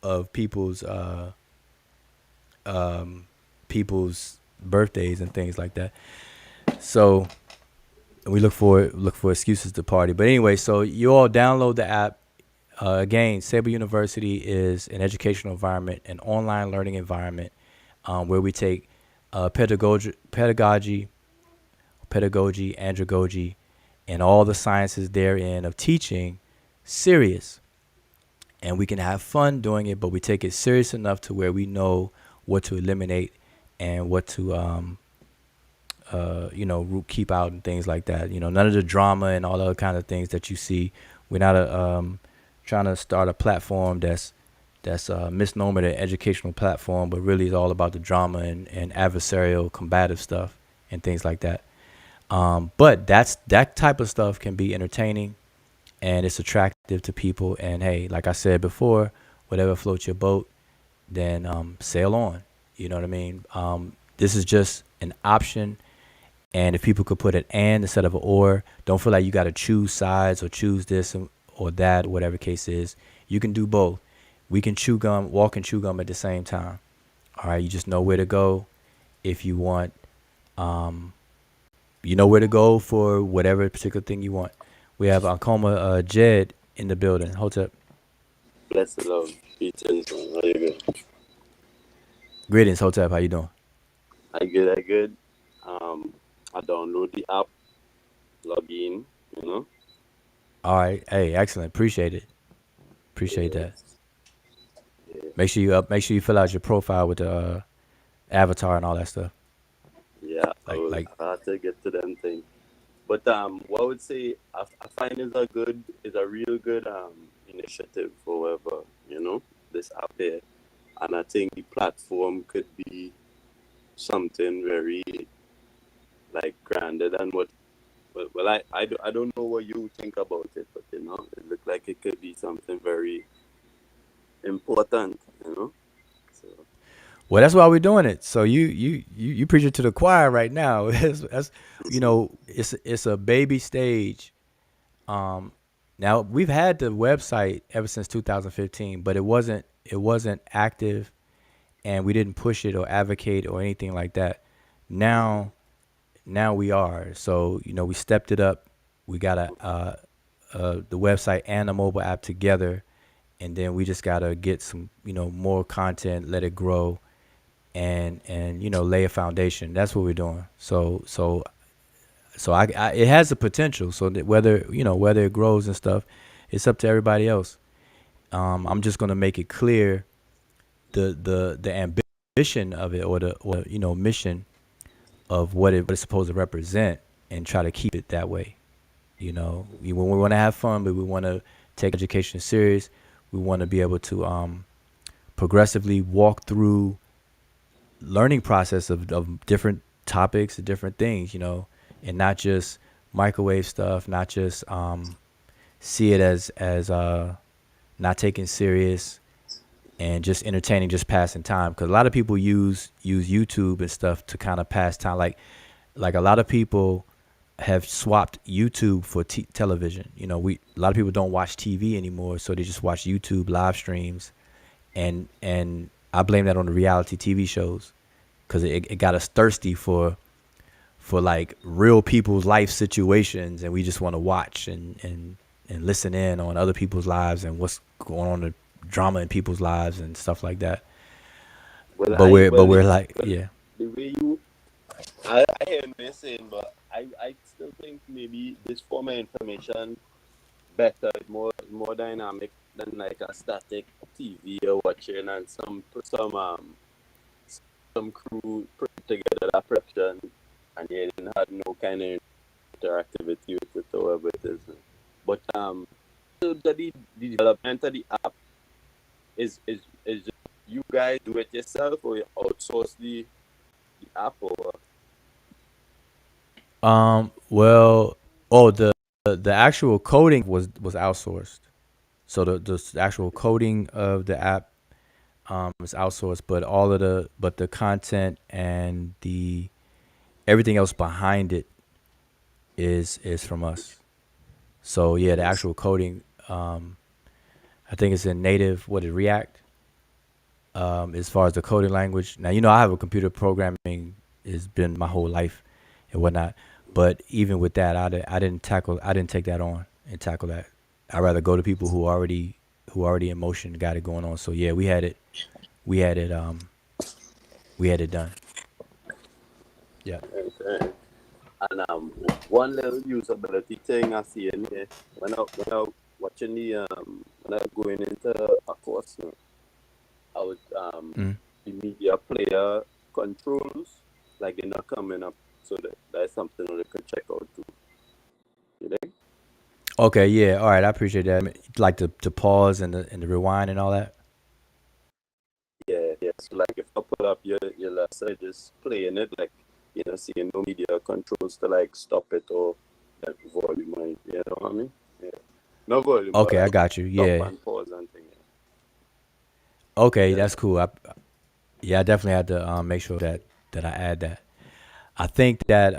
of people's birthdays and things like that. So we look for excuses to party. But anyway, so you all download the app. Again, Seba University is an educational environment, an online learning environment, where we take pedagogy, andragogy, and all the sciences therein of teaching serious. And we can have fun doing it, but we take it serious enough to where we know what to eliminate and what to keep out and things like that. None of the drama and all the other kind of things that you see. We're not trying to start a platform that's misnomered an educational platform, but really is all about the drama and adversarial combative stuff and things like that. But that type of stuff can be entertaining and it's attractive to people. And hey, like I said before, whatever floats your boat, then sail on. You know what I mean? This is just an option. And if people could put an and instead of an or, don't feel like you got to choose sides or choose this or that, whatever the case is. You can do both. We can chew gum, walk and chew gum at the same time. All right, you just know where to go if you want. You know where to go for whatever particular thing you want. We have Akoma Jed in the building. Hold up. Bless the Lord. Greetings, man. How you good? Greetings, Hotep. How you doing? I good. I download the app, log in, All right. Hey, excellent. Appreciate it. Appreciate that. Yeah. Make sure you fill out your profile with the avatar and all that stuff. Yeah, Like I have to get to them thing. But what I would say I find is a real good initiative for whoever, this app here. And I think the platform could be something very like grander than what I don't know what you think about it, but it looks like it could be something very important, So well, that's why we're doing it. So you preach it to the choir right now. That's it's a baby stage. Now we've had the website ever since 2015, but it wasn't active, and we didn't push it or advocate or anything like that. Now we are. So we stepped it up. We got the website and the mobile app together, and then we just gotta get some more content, let it grow, and lay a foundation. That's what we're doing. So I it has the potential. So that whether it grows and stuff, it's up to everybody else. I'm just gonna make it clear the ambition of it or the mission of what it's supposed to represent, and try to keep it that way. When we want to have fun, but we want to take education serious. We want to be able to progressively walk through learning process of different topics and different things, and not just microwave stuff, not just see it as not taken serious and just entertaining, just passing time. Because a lot of people use YouTube and stuff to kind of pass time. Like a lot of people have swapped YouTube for television. A lot of people don't watch TV anymore, so they just watch YouTube live streams, and I blame that on the reality TV shows, because it got us thirsty for like real people's life situations, and we just want to watch and listen in on other people's lives and what's going on, the drama in people's lives and stuff like that. Well, we're like, yeah. The way I hear you saying, but I still think maybe this form of information better, more dynamic than like a static TV you're watching and some crew put together that production, and you didn't have no kind of interactivity with it or whatever it is. But so the development of the app is just you guys do it yourself, or you outsource the app, or the actual coding was outsourced. So the actual coding of the app is outsourced, but the content and the everything else behind it is from us. So yeah, the actual coding, I think it's in native. What is React? as far as the coding language. Now, I have a computer programming has been my whole life and whatnot. But even with that, I didn't take that on and tackle that. I'd rather go to people who already in motion, got it going on. So yeah, we had it done. Yeah. Okay. And one little usability thing I see in here when I watching when I going into a course, I would Mm. the media player controls like they're not coming up, so that's something that they could check out too. You know? Okay, yeah, all right, I appreciate that. Like to pause and the rewind and all that. Yeah. So like if I put up your lesson, just playing it, like seeing no media controls to like stop it or like volume, you know what I mean? Yeah. No volume, but Okay, I like got you. stop Yeah. and pause and thing. Okay, Yeah. that's cool. I definitely had to make sure that I add that. I think that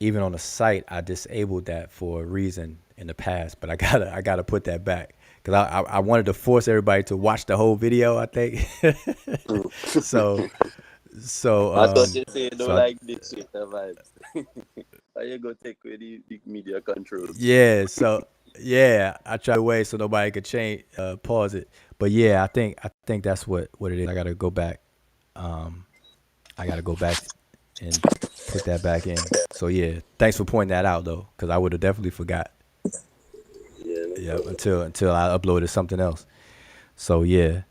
even on the site, I disabled that for a reason in the past, but I gotta put that back because I wanted to force everybody to watch the whole video. I think so. I thought you say no So like dictator vibes. How you go take away the media controls? yeah, I tried to wait so nobody could change pause it. But yeah, I think that's what it is. I gotta go back. I gotta go back and put that back in. So yeah, thanks for pointing that out though, because I would have definitely forgot. Yeah, no Yep, problem. until I uploaded something else. So yeah,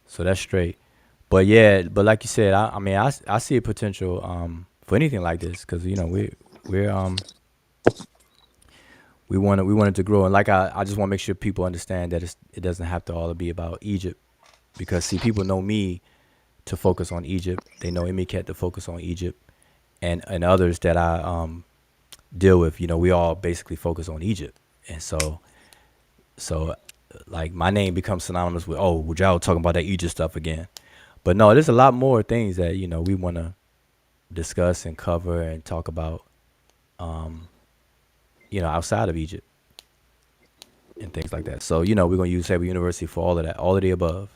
so that's straight. But yeah, but like you said, I mean, I see a potential for anything like this because we're we wanted to grow, and like I just want to make sure people understand that it doesn't have to all be about Egypt, because see, people know me to focus on Egypt. They know Emiket to focus on Egypt, and others that I deal with. We all basically focus on Egypt, and so like my name becomes synonymous with, oh, well, y'all talking about that Egypt stuff again. But no, there's a lot more things that we want to discuss and cover and talk about, outside of Egypt and things like that. So we're gonna use Seba University for all of that, all of the above,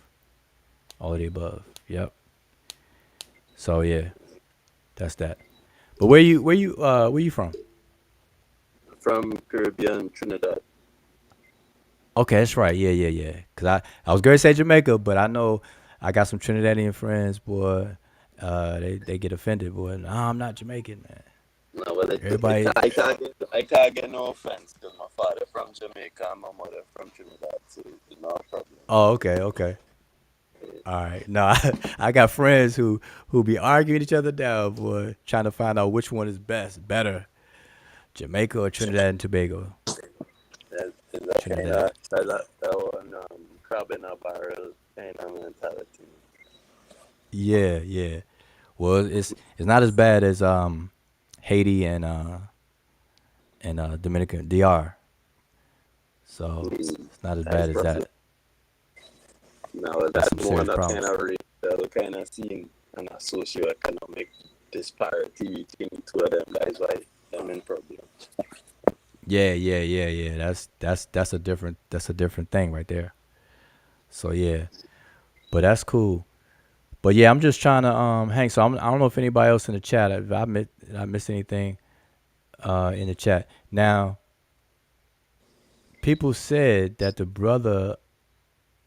all of the above. Yep. So yeah, that's that. But where you from? From Caribbean, Trinidad. Okay, that's right. Yeah. Cause I was going to say Jamaica, but I know I got some Trinidadian friends, boy. They get offended, boy. Nah, I'm not Jamaican, man. No, well, Everybody. I can't get no offense because my father from Jamaica and my mother from Trinidad, so it's no problem. Oh, okay. All right. No, I got friends who be arguing each other down, boy, trying to find out which one is better, Jamaica or Trinidad and Tobago. That kind Trinidad. of that one crab in a barrel kind of mentality. Yeah. Well, it's not as bad as Haiti and Dominican DR. So it's not as That's bad as roughly. that. Now That's that's some more serious that kind problems. of rate, that kind of seeing and a socio-economic disparity between two of them. That is why I'm in problem. Yeah. That's a different thing right there. So yeah, but that's cool. But yeah, I'm just trying to hang. So I don't know if anybody else in the chat. If I missed anything in the chat. Now, people said that the brother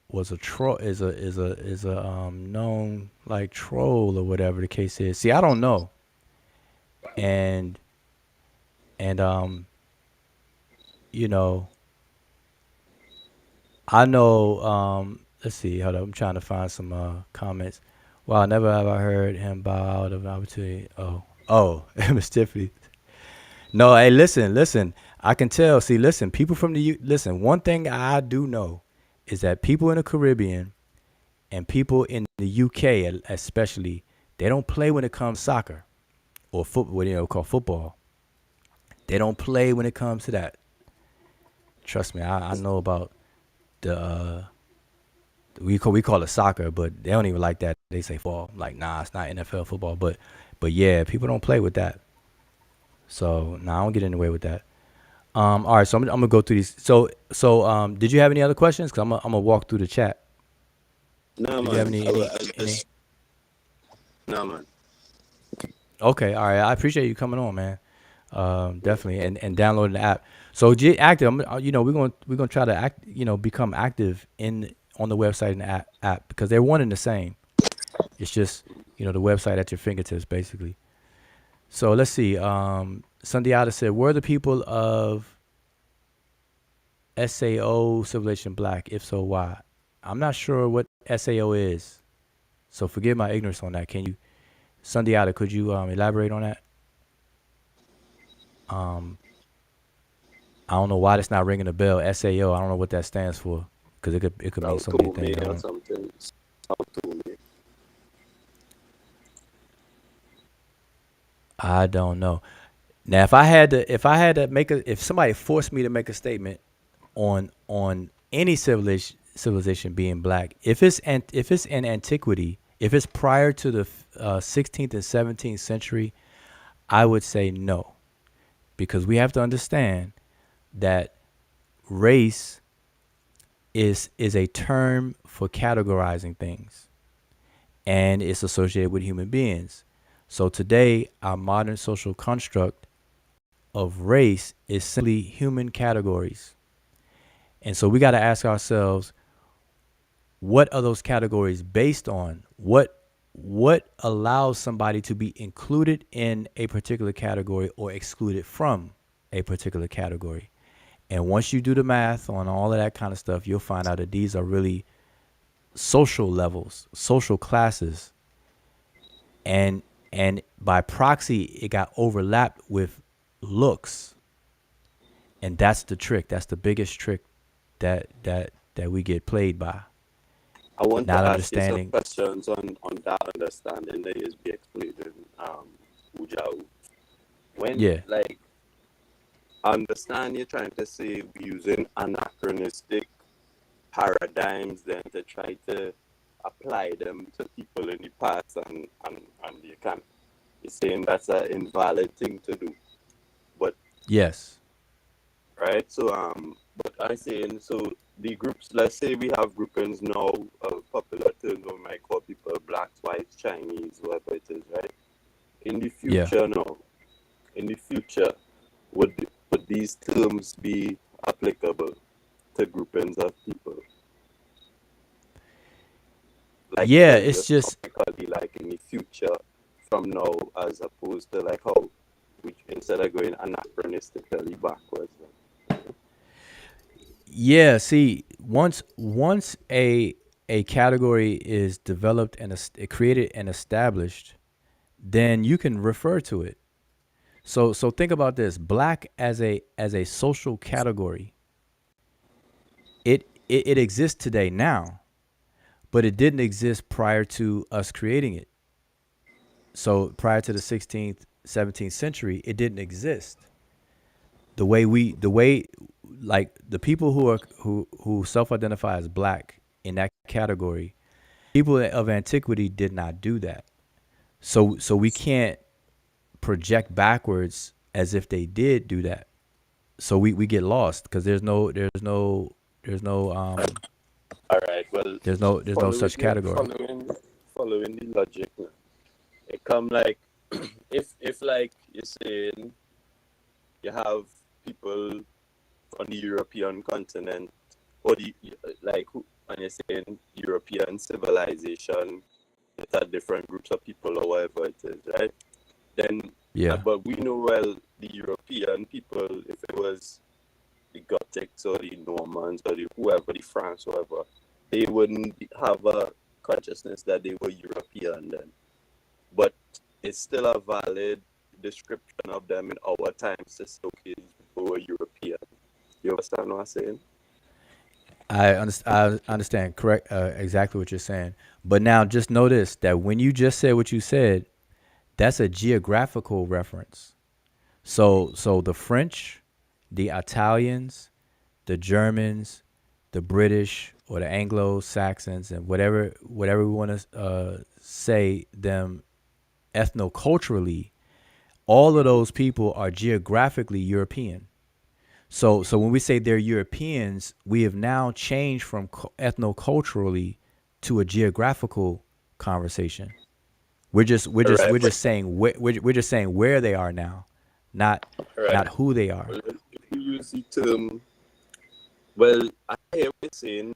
was a troll, is a known like troll or whatever the case is. See, I don't know, and and you know, I know. Let's see. Hold up. I'm trying to find some comments. Well, never have I heard him bow out of an opportunity. Oh, Miss Tiffany. No, hey, listen. I can tell. See, listen. People from the listen. One thing I do know is that people in the Caribbean and people in the UK, especially, they don't play when it comes to soccer or football. What call football. They don't play when it comes to that. Trust me, I know about the we call it soccer, but they don't even like that. They say football. I'm like, nah, it's not NFL football, but yeah, people don't play with that. So nah, I don't get in the way with that. All right, so I'm gonna go through these. So did you have any other questions? Cause I'm gonna walk through the chat. No, Did you have man. I any? just, no, man. Okay, all right. I appreciate you coming on, man. Definitely, and downloading the app. So get active. We're gonna try to become active on the website and the app because they're one and the same. It's just the website at your fingertips, basically. So let's see. Sundiata said, "Were the people of SAO civilization black? If so, why?" I'm not sure what SAO is, so forgive my ignorance on that. Can you, Sundiata, could you elaborate on that? I don't know why that's not ringing a bell. SAO, I don't know what that stands for because it could mean How so many to me things. or something. How to me. I don't know. Now, if somebody forced me to make a statement on any civilization being black, if it's in antiquity, if it's prior to the 16th and 17th century, I would say no, because we have to understand that race is a term for categorizing things, and it's associated with human beings. So today, our modern social construct of race is simply human categories. And so we got to ask ourselves, what are those categories based on? What allows somebody to be included in a particular category or excluded from a particular category? And once you do the math on all of that kind of stuff, you'll find out that these are really social levels, social classes. And by proxy, it got overlapped with looks. And that's the trick. That's the biggest trick that we get played by. I want Not to ask you some understanding. questions on that understanding that is be explained in Ujau. When, Yeah. like, I understand you're trying to say we're using anachronistic paradigms then to try to apply them to people in the past, and you can. You're saying that's an invalid thing to do. But Yes. right? So but I saying, so the groups, let's say we have groupings now, popular terms we might call people blacks, whites, Chinese, whatever it is, right? In the Yeah. future now, in the future, would these terms be applicable to groupings of people? Like Yeah. It's just just topically, like in the future from now, as opposed to like how we, instead of going anachronistically backwards. yeah. See, once a category is developed and created and established, then you can refer to it. So think about this: black as a social category. It exists today now, but it didn't exist prior to us creating it. So prior to the 16th, 17th century, it didn't exist. The way like the people who self-identify as black in that category, people of antiquity did not do that. So we can't project backwards as if they did do that. So we get lost because All right. Well, there's no such category. following the logic, now, it come like if like you're saying you have people on the European continent, or the like who, and you're saying European civilization, it had different groups of people or whatever it is, right? Then, Yeah. but we know well the European people, if it was the Gothics or the Normans or the whoever, the France, whoever, they wouldn't have a consciousness that they were European then. But it's still a valid description of them in our times to say, okay, these people were European. You understand what I'm saying? I understand correct exactly what you're saying. But now just notice that when you just said what you said, that's a geographical reference. So the French, the Italians, the Germans, the British or the Anglo-Saxons, and whatever we want to say them ethnoculturally, all of those people are geographically European. So when we say they're Europeans, we have now changed from ethnoculturally to a geographical conversation. We're just Right. saying we're just saying where they are now, not Right. who they are. Well, if you use the term, well, I hear what you're saying,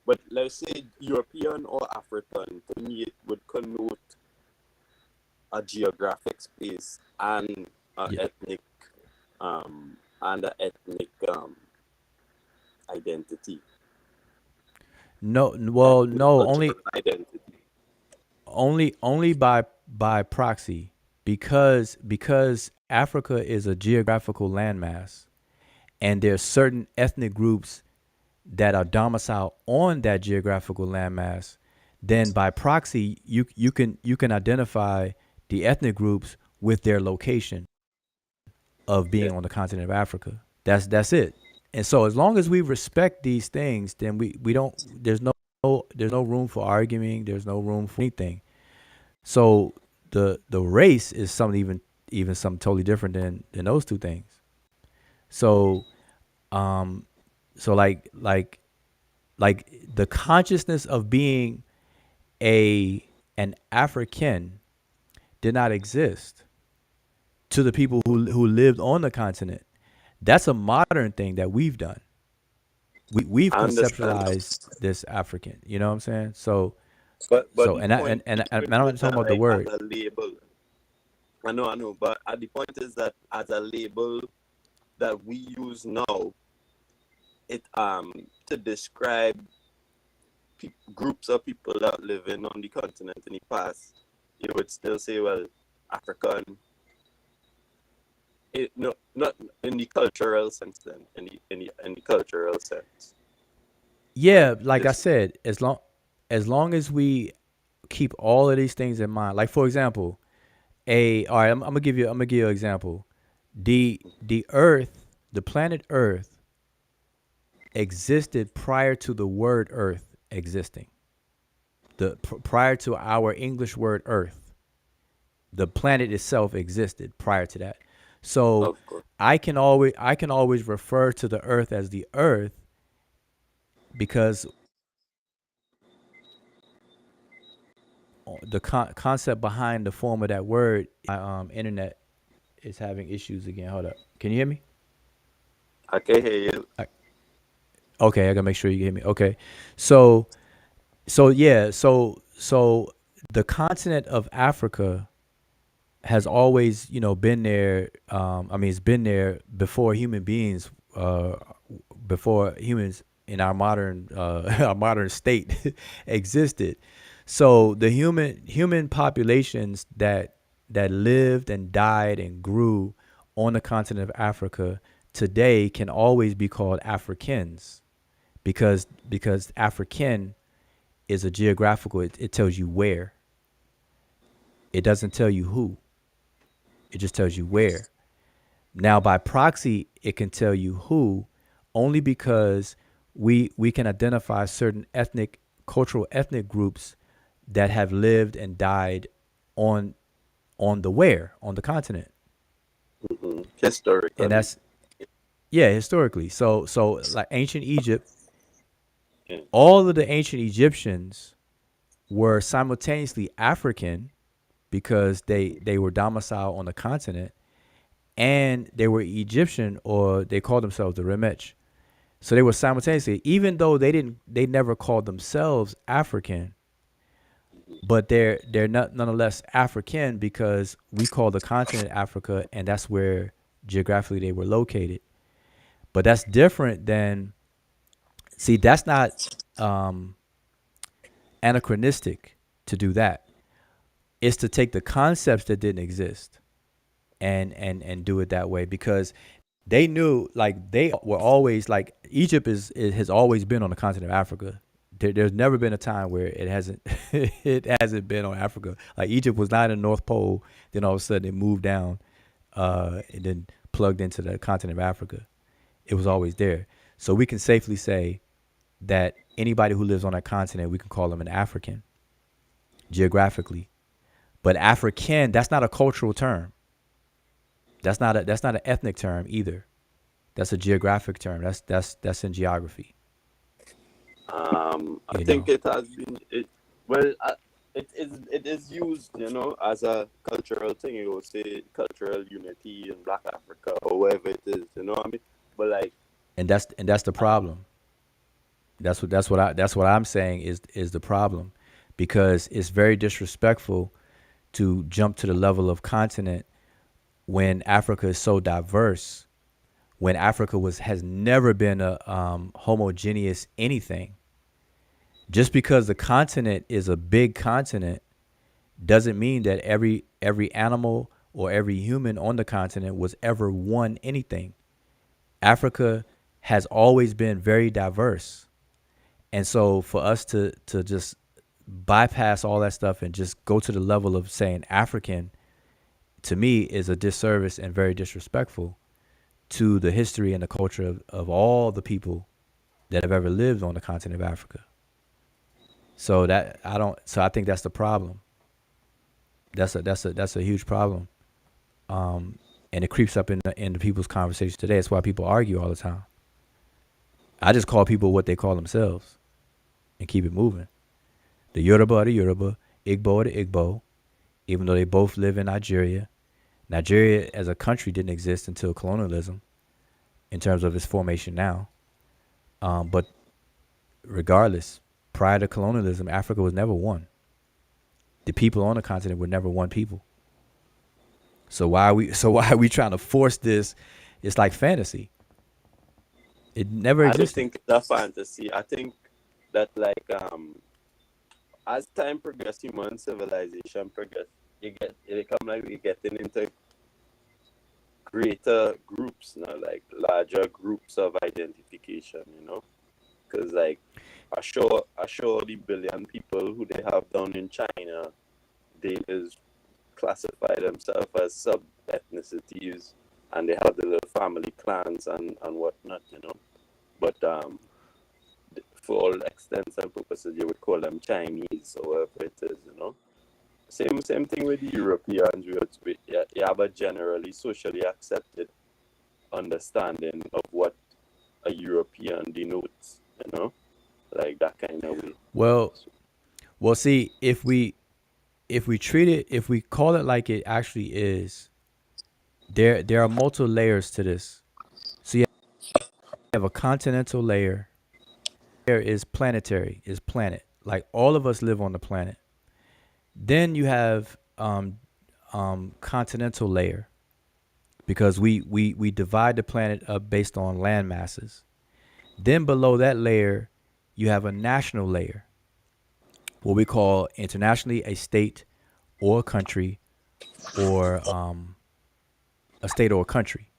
but let's say European or African, to me, it would connote a geographic space and Yeah. ethnic and a ethnic identity. No, well, no, Cultural identity. only by proxy, because Africa is a geographical landmass, and there's certain ethnic groups that are domiciled on that geographical landmass. Then by proxy, you can identify the ethnic groups with their location of being on the continent of Africa. That's it. And so as long as we respect these things, then we don't there's no room for arguing, there's no room for anything. So the race is something even something totally different than those two things. So so like the consciousness of being an African did not exist to the people who lived on the continent. That's a modern thing that we've done. We've I understand. conceptualized this African. You know what I'm saying? So But so the and I point and with I'm not with talking that, about the like word. as a label. I know, but the point is that as a label that we use now, it to describe groups of people that living on the continent in the past, you would still say, well, African. No, not in the cultural sense. Then in the cultural sense, like Yeah, like I this. said, as long as we keep all of these things in mind. Like for example, all right, I'm gonna give you an example. The Earth, the planet Earth, existed prior to the word Earth existing. Prior to our English word Earth, the planet itself existed prior to that. So Of course. I can always refer to the Earth as the Earth because the concept behind the form of that word, internet is having issues again. Hold up. Can you hear me? I can hear you. Okay, I gotta make sure you hear me. Okay. So yeah, so the continent of Africa has always, been there. I mean, it's been there before human beings, before humans in our modern our modern state existed. So the human populations that lived and died and grew on the continent of Africa today can always be called Africans, because African is a geographical. It tells you where. It doesn't tell you who. It just tells you where. Now, by proxy, it can tell you who, only because we can identify certain cultural ethnic groups that have lived and died on on the continent, and Historically. that's yeah, historically. So like ancient Egypt, Yeah. all of the ancient Egyptians were simultaneously African because they were domiciled on the continent, and they were Egyptian, or they called themselves the Remech. So they were simultaneously, even though they never called themselves African, but they're not nonetheless African because we call the continent Africa, and that's where geographically they were located. But that's different than, see, that's not um, anachronistic to do that. It's to take the concepts that didn't exist and do it that way, because they knew, like, they were always like, Egypt it has always been on the continent of Africa. There's never been a time where it hasn't it hasn't been on Africa. Like, Egypt was not in the North Pole, then all of a sudden it moved down, and then plugged into the continent of Africa. It was always there. So we can safely say that anybody who lives on that continent, we can call them an African geographically. But African, that's not a cultural term. That's not an ethnic term either. That's a geographic term. That's in geography. I You think know, it has been it is used, as a cultural thing. You will say cultural unity in Black Africa or wherever it is. You know what I mean? But like, and that's the problem. That's what I'm saying is the problem, because it's very disrespectful to jump to the level of continent when Africa is so diverse, when Africa has never been a homogeneous anything. Just because the continent is a big continent doesn't mean that every animal or every human on the continent was ever one anything. Africa has always been very diverse. And so for us to just bypass all that stuff and just go to the level of saying African, to me, is a disservice and very disrespectful to the history and the culture of all the people that have ever lived on the continent of Africa. So I think that's the problem. That's a huge problem. And it creeps up in the people's conversations today. That's why people argue all the time. I just call people what they call themselves and keep it moving. The Yoruba are the Yoruba, Igbo are the Igbo, even though they both live in Nigeria. Nigeria as a country didn't exist until colonialism in terms of its formation now. But regardless, prior to colonialism, Africa was never one. The people on the continent were never one people. So why are we trying to force this? It's like fantasy. It never I don't existed. think it's a fantasy. I think that like as time progresses, human civilization progress, it become like we getting into greater groups now, like larger groups of identification, because like I sure the billion people who they have down in China, they is classify themselves as sub ethnicities, and they have the little family clans and whatnot, But for all extents and purposes, you would call them Chinese or whatever it is. Same thing with the Europeans. You have a generally socially accepted understanding of what a European denotes, like that kind of way. Well, see, if we call it like it actually is, there are multiple layers to this. So you have a continental layer. There is planetary, is planet. Like all of us live on the planet. Then you have continental layer, because we divide the planet up based on land masses. Then below that layer, you have a national layer, what we call internationally a state or a country, or a state or a country,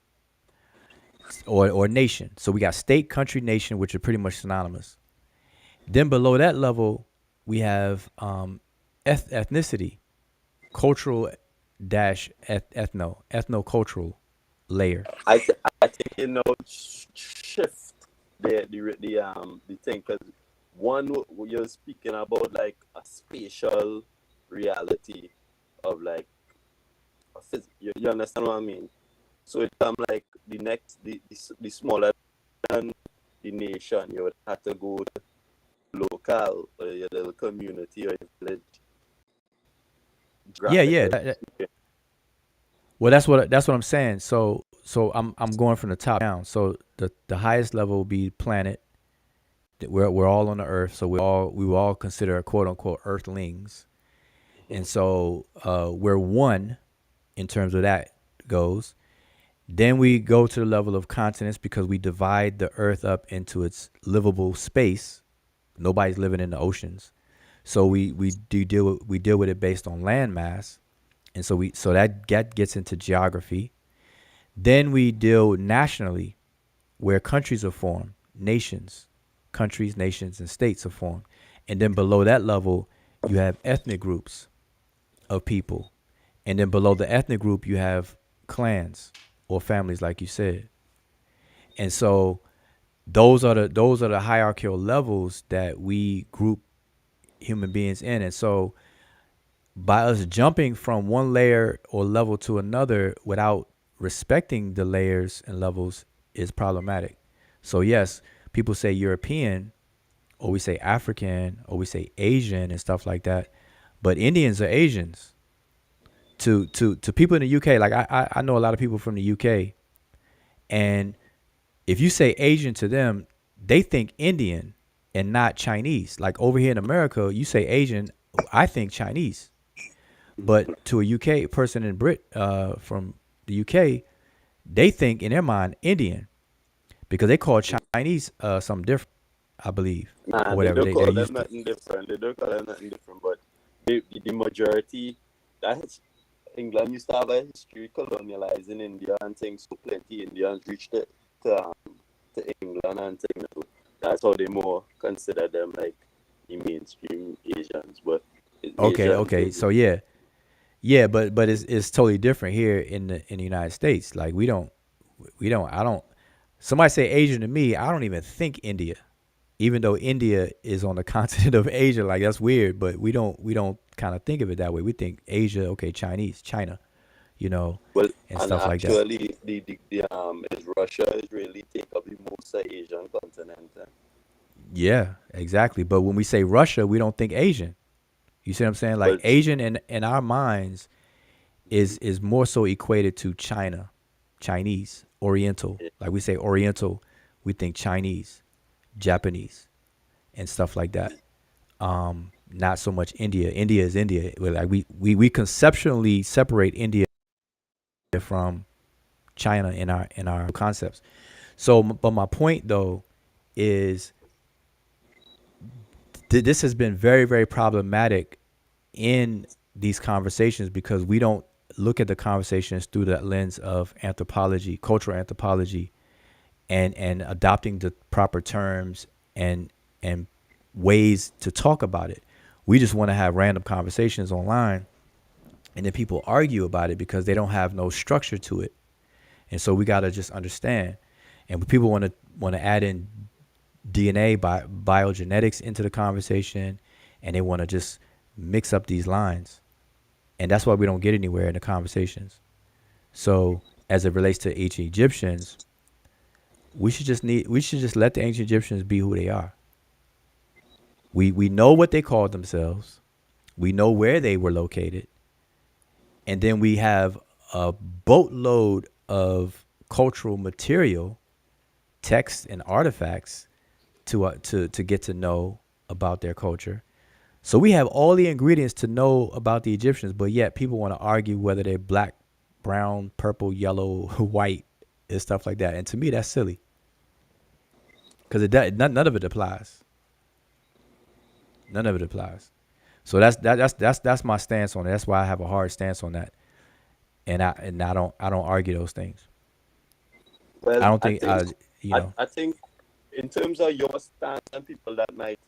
or nation. So we got state, country, nation, which are pretty much synonymous. Then below that level, we have ethnicity, cultural dash ethno-cultural layer. I think shift the thing, because one you're speaking about like a spatial reality of like you understand what I mean? So it come like the smaller than the nation, you would have to go to local or your little community or your village. Yeah. Graphically. Well, that's what I'm saying. So I'm going from the top down. So the highest level will be planet. We're all on the earth, so we will all consider quote unquote earthlings. And so we're one in terms of that goes. Then we go to the level of continents, because we divide the earth up into its livable space. Nobody's living in the oceans. So we deal with it based on land mass. And so that gets into geography. Then we deal nationally, where countries are formed, nations, countries, nations, and states are formed. And then below that level, you have ethnic groups of people. And then below the ethnic group, you have clans or families, like you said. And so those are the hierarchical levels that we group human beings in. And so by us jumping from one layer or level to another without respecting the layers and levels is problematic. So yes, people say European, or we say African, or we say Asian and stuff like that. But Indians are Asians to people in the UK. Like I know a lot of people from the UK, and if you say Asian to them, they think Indian and not Chinese. Like over here in America, you say Asian, I think Chinese. But to a UK person in from the UK, they think in their mind Indian because they call Chinese something different, I believe, Nah, or they whatever. don't They're call them used to. nothing different. They don't call them nothing different, but the majority, that's England used to have a history colonializing India and things, so plenty Indians reached to England and things. So that's how they more consider them like the mainstream Asians, but Asians Okay. So yeah, but it's totally different here in the United States. Like I don't. Somebody say Asian to me, I don't even think India, even though India is on the continent of Asia. Like that's weird, but we don't kind of think of it that way. We think Asia, okay, Chinese, China, you know, well, and and stuff like that. actually the is Russia is really take up the most of Asian continent. Yeah, exactly. But when we say Russia, we don't think Asian. You see what I'm saying? Like But Asian in our minds is more so equated to China, Chinese, Oriental. Like we say Oriental, we think Chinese, Japanese, and stuff like that. Not so much India. India is India. Like we conceptually separate India from China in our concepts. So, but my point though is this has been very very problematic in these conversations because we don't look at the conversations through that lens of anthropology, cultural anthropology, and adopting the proper terms and ways to talk about it. We just want to have random conversations online, and then people argue about it because they don't have no structure to it. And so we got to just understand. And people want to add in DNA, biogenetics into the conversation, and they want to just mix up these lines. And that's why we don't get anywhere in the conversations. So as it relates to ancient Egyptians, we should just let the ancient Egyptians be who they are. We know what they called themselves. We know where they were located. And then we have a boatload of cultural material, texts and artifacts to get to know about their culture. So we have all the ingredients to know about the Egyptians, but yet people want to argue whether they're black, brown, purple, yellow, white, and stuff like that. And to me, that's silly because none of it applies. None of it applies. So that's my stance on it. That's why I have a hard stance on that, and I don't argue those things. I well, don't think I think in terms of your stance and people that might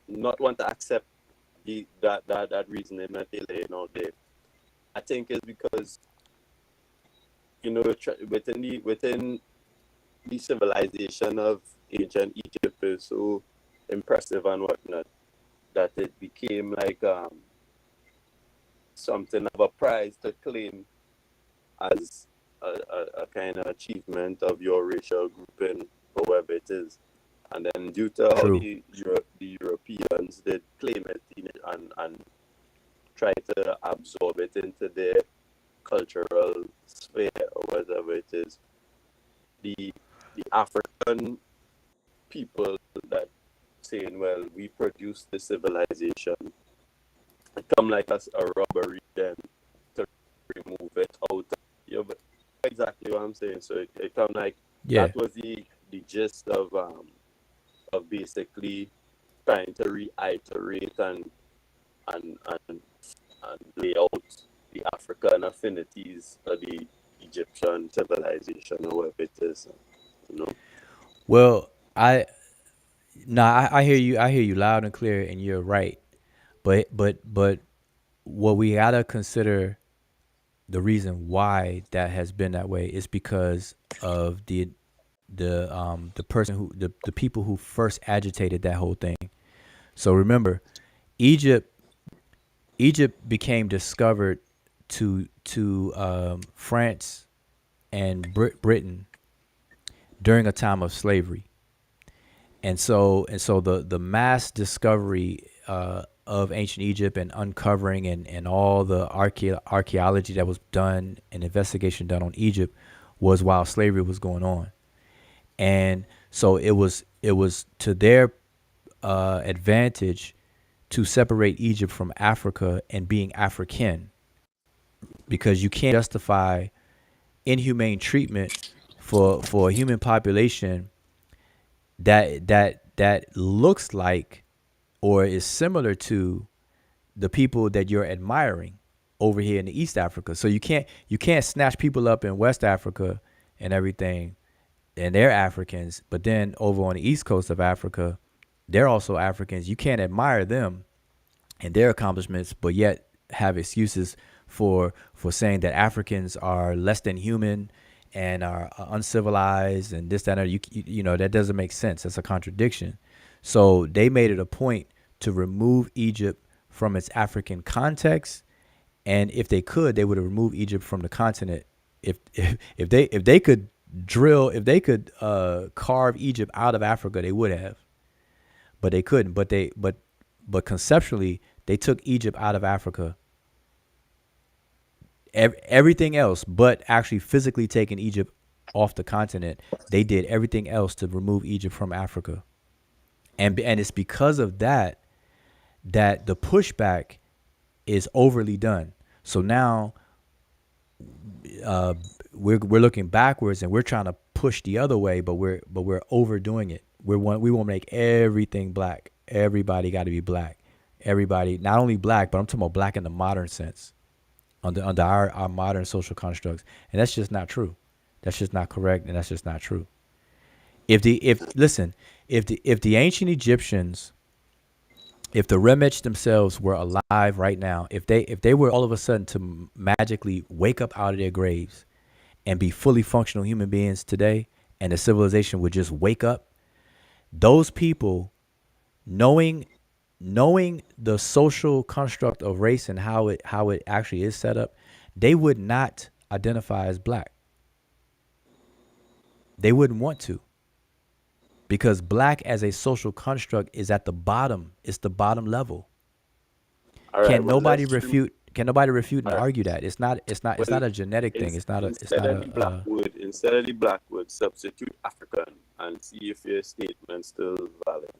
not want to accept that reasoning that they're laying out there. I think it's because within the civilization of ancient Egypt is so impressive and whatnot that it became like something of a prize to claim as a kind of achievement of your racial grouping, whoever it is. And then due to how true. the Europeans did claim it and try to absorb it into their cultural sphere or whatever it is, the African people that saying, well, we produce the civilization, it come like a robbery then to remove it out. Yeah, but exactly what I'm saying. So it come like Yeah, that was the gist of basically trying to reiterate and and lay out the African affinities of the Egyptian civilization or whatever it is, you know. well, I hear you. I hear you loud and clear, and you're right. But what we gotta consider the reason why that has been that way is because of the person the people who first agitated that whole thing. So remember, Egypt Egypt became discovered to France and Britain during a time of slavery. And so the mass discovery of ancient Egypt and uncovering and all the archaeology that was done and investigation done on Egypt was while slavery was going on. And so it was to their advantage to separate Egypt from Africa and being African, because you can't justify inhumane treatment for a human population that looks like or is similar to the people that you're admiring over here in the East Africa. So you can't snatch people up in West Africa and everything, and they're Africans, but then over on the East Coast of Africa, they're also Africans. You can't admire them and their accomplishments, but yet have excuses for saying that Africans are less than human and are uncivilized and this, that, and you know, that doesn't make sense. That's a contradiction. So they made it a point to remove Egypt from its African context, and if they could, they would have removed Egypt from the continent. If they could carve Egypt out of Africa, they would have, but they couldn't. But conceptually, they took Egypt out of Africa. Everything else, but actually physically taking Egypt off the continent, they did everything else to remove Egypt from Africa. And it's because of that the pushback is overly done. So now we're looking backwards and we're trying to push the other way, but we're overdoing it. We want to make everything black. Everybody got to be black. Everybody, not only black, but I'm talking about black in the modern sense, under our modern social constructs, and that's just not true. That's just not correct, and that's just not true. If the ancient Egyptians, if the Remech themselves were alive right now, if they were all of a sudden to magically wake up out of their graves and be fully functional human beings today, and the civilization would just wake up, those people, knowing the social construct of race and how it actually is set up, they would not identify as black. They wouldn't want to, because black as a social construct is at the bottom. It's the bottom level. All right, Can well, nobody that's true. refute? Can nobody refute and All right. argue that? It's not a genetic thing. It's not Instead of the black word, substitute African and see if your statement's still valid.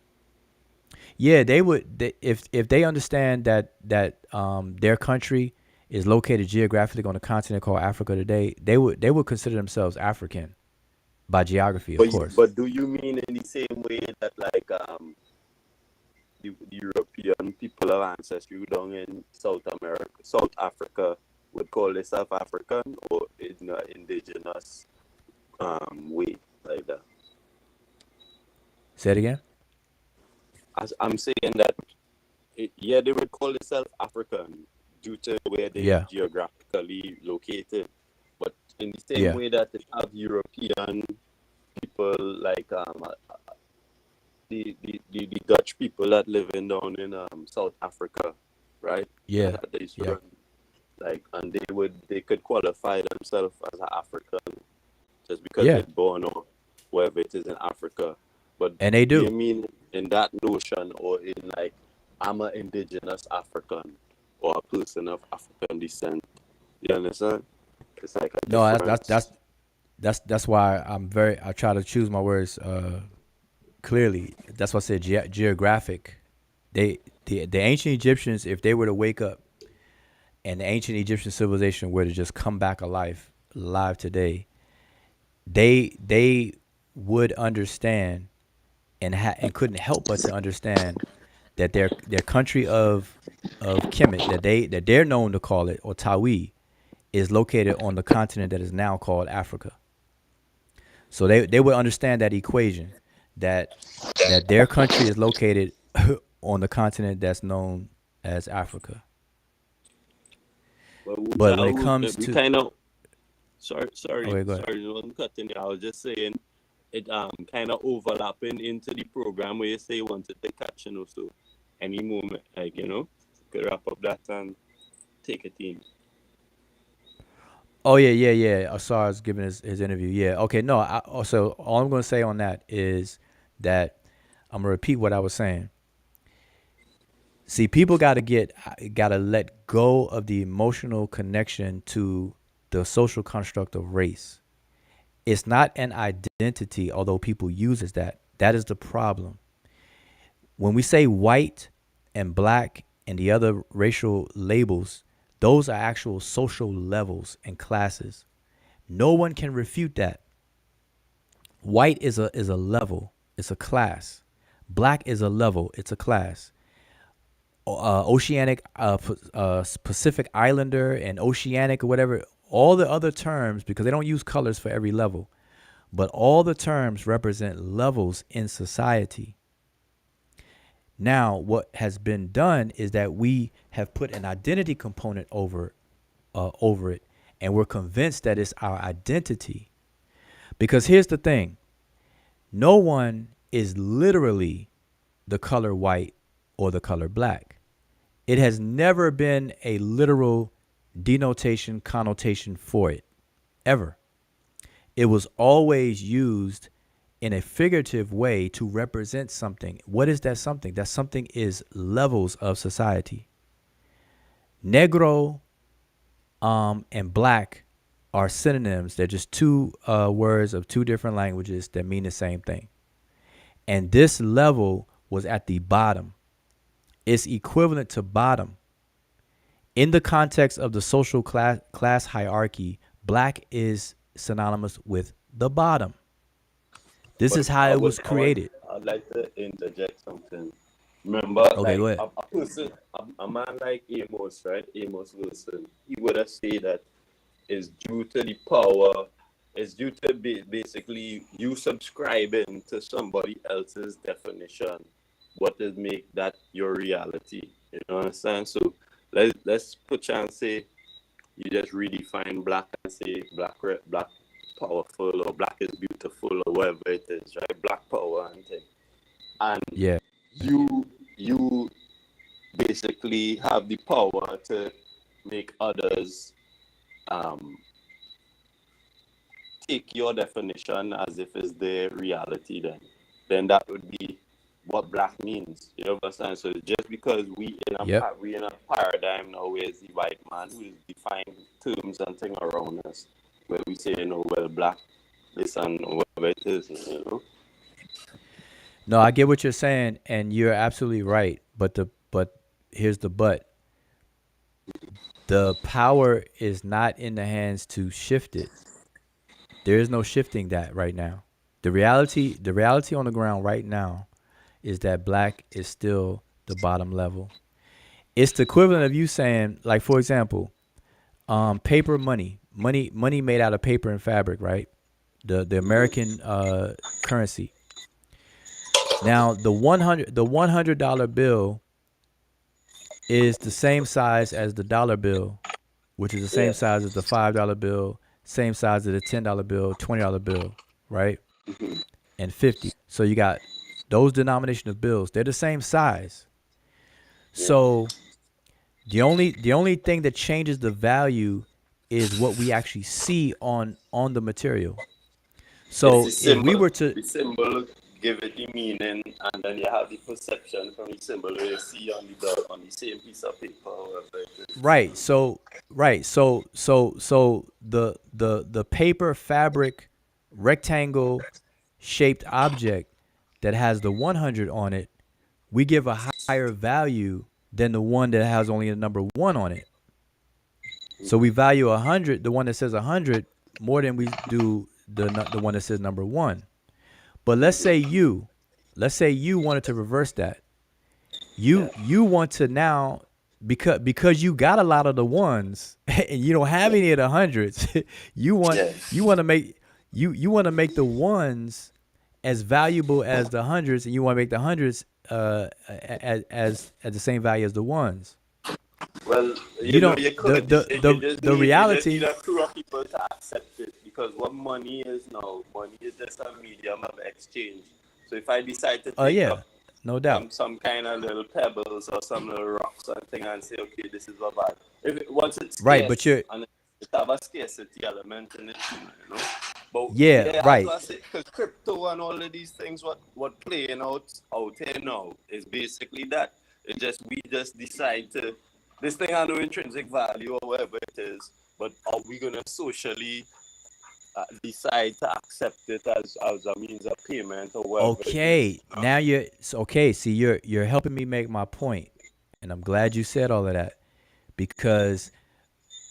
Yeah, they would. If they understand that their country is located geographically on a continent called Africa today, they would consider themselves African by geography, of course. But do you mean in the same way that like the European people of ancestry down in South Africa would call themselves African, or in an indigenous way like that? Say it again. As I'm saying that, they would call themselves African due to where they're geographically located. But in the same way that they have European people like the Dutch people that live down in South Africa, right? Yeah. That they used to run, like, and they could qualify themselves as an African just because they're born or wherever it is in Africa. But and they do. You mean in that notion, or in like, I'm an indigenous African or a person of African descent? You understand? It's like that's why I try to choose my words clearly. That's why I said geographic. The ancient Egyptians, if they were to wake up and the ancient Egyptian civilization were to just come back alive today, they would understand and couldn't help but to understand that their country of Kemet, that they're known to call it, or Tawi, is located on the continent that is now called Africa. So they would understand that equation, that their country is located on the continent that's known as Africa. But when it comes to kind of sorry, I'm cutting you. I was just saying it kind of overlapping into the program where you say you wanted to catch, so any moment, like, you could wrap up that and take a team. Oh yeah. Asar is giving his interview. Yeah. Okay. No. Also, all I'm going to say on that is that I'm gonna repeat what I was saying. See, people gotta let go of the emotional connection to the social construct of race. It's not an identity, although people uses that. That is the problem. When we say white and black and the other racial labels, those are actual social levels and classes. No one can refute that. White is a level, it's a class. Black is a level, it's a class. Oceanic, Pacific Islander, and Oceanic or whatever, all the other terms, because they don't use colors for every level, but all the terms represent levels in society. Now, what has been done is that we have put an identity component over it, and we're convinced that it's our identity. Because here's the thing: no one is literally the color white or the color black. It has never been a literal denotation, connotation for it, ever. It was always used in a figurative way to represent something. What is that something? That something is levels of society. Negro and black are synonyms. They're just two words of two different languages that mean the same thing. And this level was at the bottom. It's equivalent to bottom. In the context of the social class hierarchy, black is synonymous with the bottom. This But is how it was created. I'd like to interject something. Remember, Okay, go ahead. a person, a man like Amos, right? Amos Wilson, he would have said that is due to the power, it's due to basically you subscribing to somebody else's definition. What does make that your reality? You know what I'm saying? So let's put you and say you just redefine black and say black powerful or black is beautiful or whatever it is, right? Black power and thing. And Yeah. you basically have the power to make others take your definition as if it's their reality, then that would be what black means. You understand? So just because we Yep. in a paradigm now where it's the white man who is defining terms and things around us, where we say, well, black this and whatever it is. No, I get what you're saying, and you're absolutely right. But here's the but. The power is not in the hands to shift it. There is no shifting that right now. The reality on the ground right now is that black is still the bottom level. It's the equivalent of you saying, like, for example, paper money made out of paper and fabric, right? The American currency. Now the $100 bill is the same size as the dollar bill, which is the same size as the $5 bill, same size as the $10 bill, $20 bill, right? And 50. So you got those denomination of bills. They're the same size. So the only thing that changes the value is what we actually see on the material. So if we were to the symbol give it the meaning, and then you have the perception from the symbol where you see on the same piece of paper, whatever it is. right, so the paper fabric rectangle shaped object that has the 100 on it, we give a higher value than the one that has only a number 1 on it. So we value 100, the one that says 100, more than we do the one that says number 1. But let's say you wanted to reverse that. You want to now, because you got a lot of the ones and you don't have any of the hundreds. you want to make the ones as valuable as the hundreds, and you want to make the hundreds as the same value as the ones. Well, You don't. you could. The reality. You just need a crew of people to accept it, because what money is now, money is just a medium of exchange. So if I decide to take up no doubt. some kind of little pebbles or some little rocks or something and say, okay, this is what bad. Once it's right, but it have a scarcity element in it too, you know. But Yeah, yeah, as right. I say, because crypto and all of these things, what playing out here now is basically that. It just we just decide to this thing has no intrinsic value or whatever it is, but are we gonna socially decide to accept it as a means of payment or whatever it Okay, is? You know? now okay. See, you're helping me make my point, and I'm glad you said all of that because,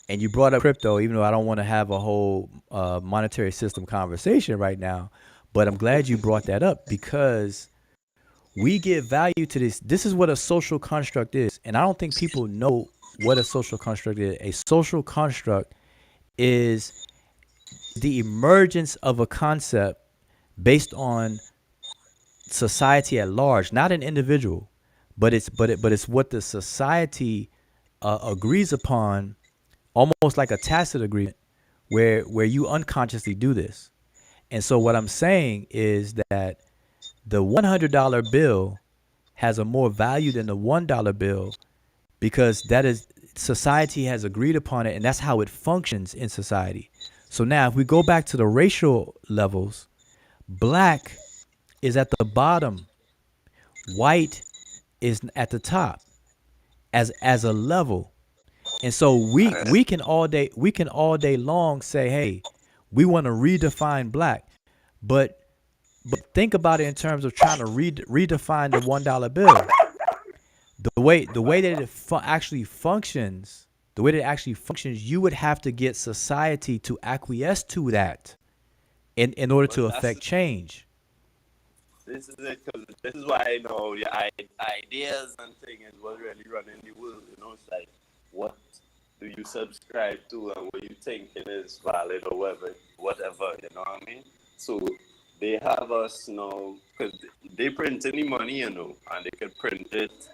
and you brought up crypto, even though I don't want to have a whole monetary system conversation right now, but I'm glad you brought that up because we give value to this. This is what a social construct is, and I don't think people know what a social construct is. A social construct is the emergence of a concept based on society at large, not an individual, but it's what the society agrees upon, almost like a tacit agreement, where you unconsciously do this. And so what I'm saying is that the $100 bill has a more value than the $1 bill because that is society has agreed upon it, and that's how it functions in society. So now, if we go back to the racial levels, black is at the bottom, white is at the top as a level. And so we can all day long say, hey, we want to redefine black, but think about it in terms of trying to redefine the $1 bill. The way that it actually functions, you would have to get society to acquiesce to that in order But to that's affect change. this is it, because this is why I know your ideas and things is what really running the world. You know, it's like what do you subscribe to and what you thinking is valid or whatever. You know what I mean? So they have us now because they print any money, you know, and they could print it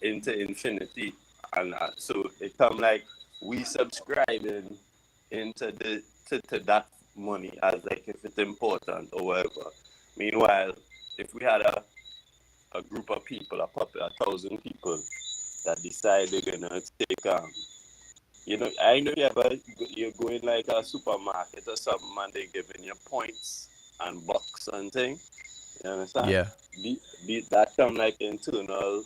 into infinity, and so it come like we subscribing into to that money as like if it's important or whatever. Meanwhile, if we had a group of people, 1,000 people that decide they're gonna take you know, I know you're going like a supermarket or something and they're giving you points and bucks and things. You understand? Yeah. That come like internal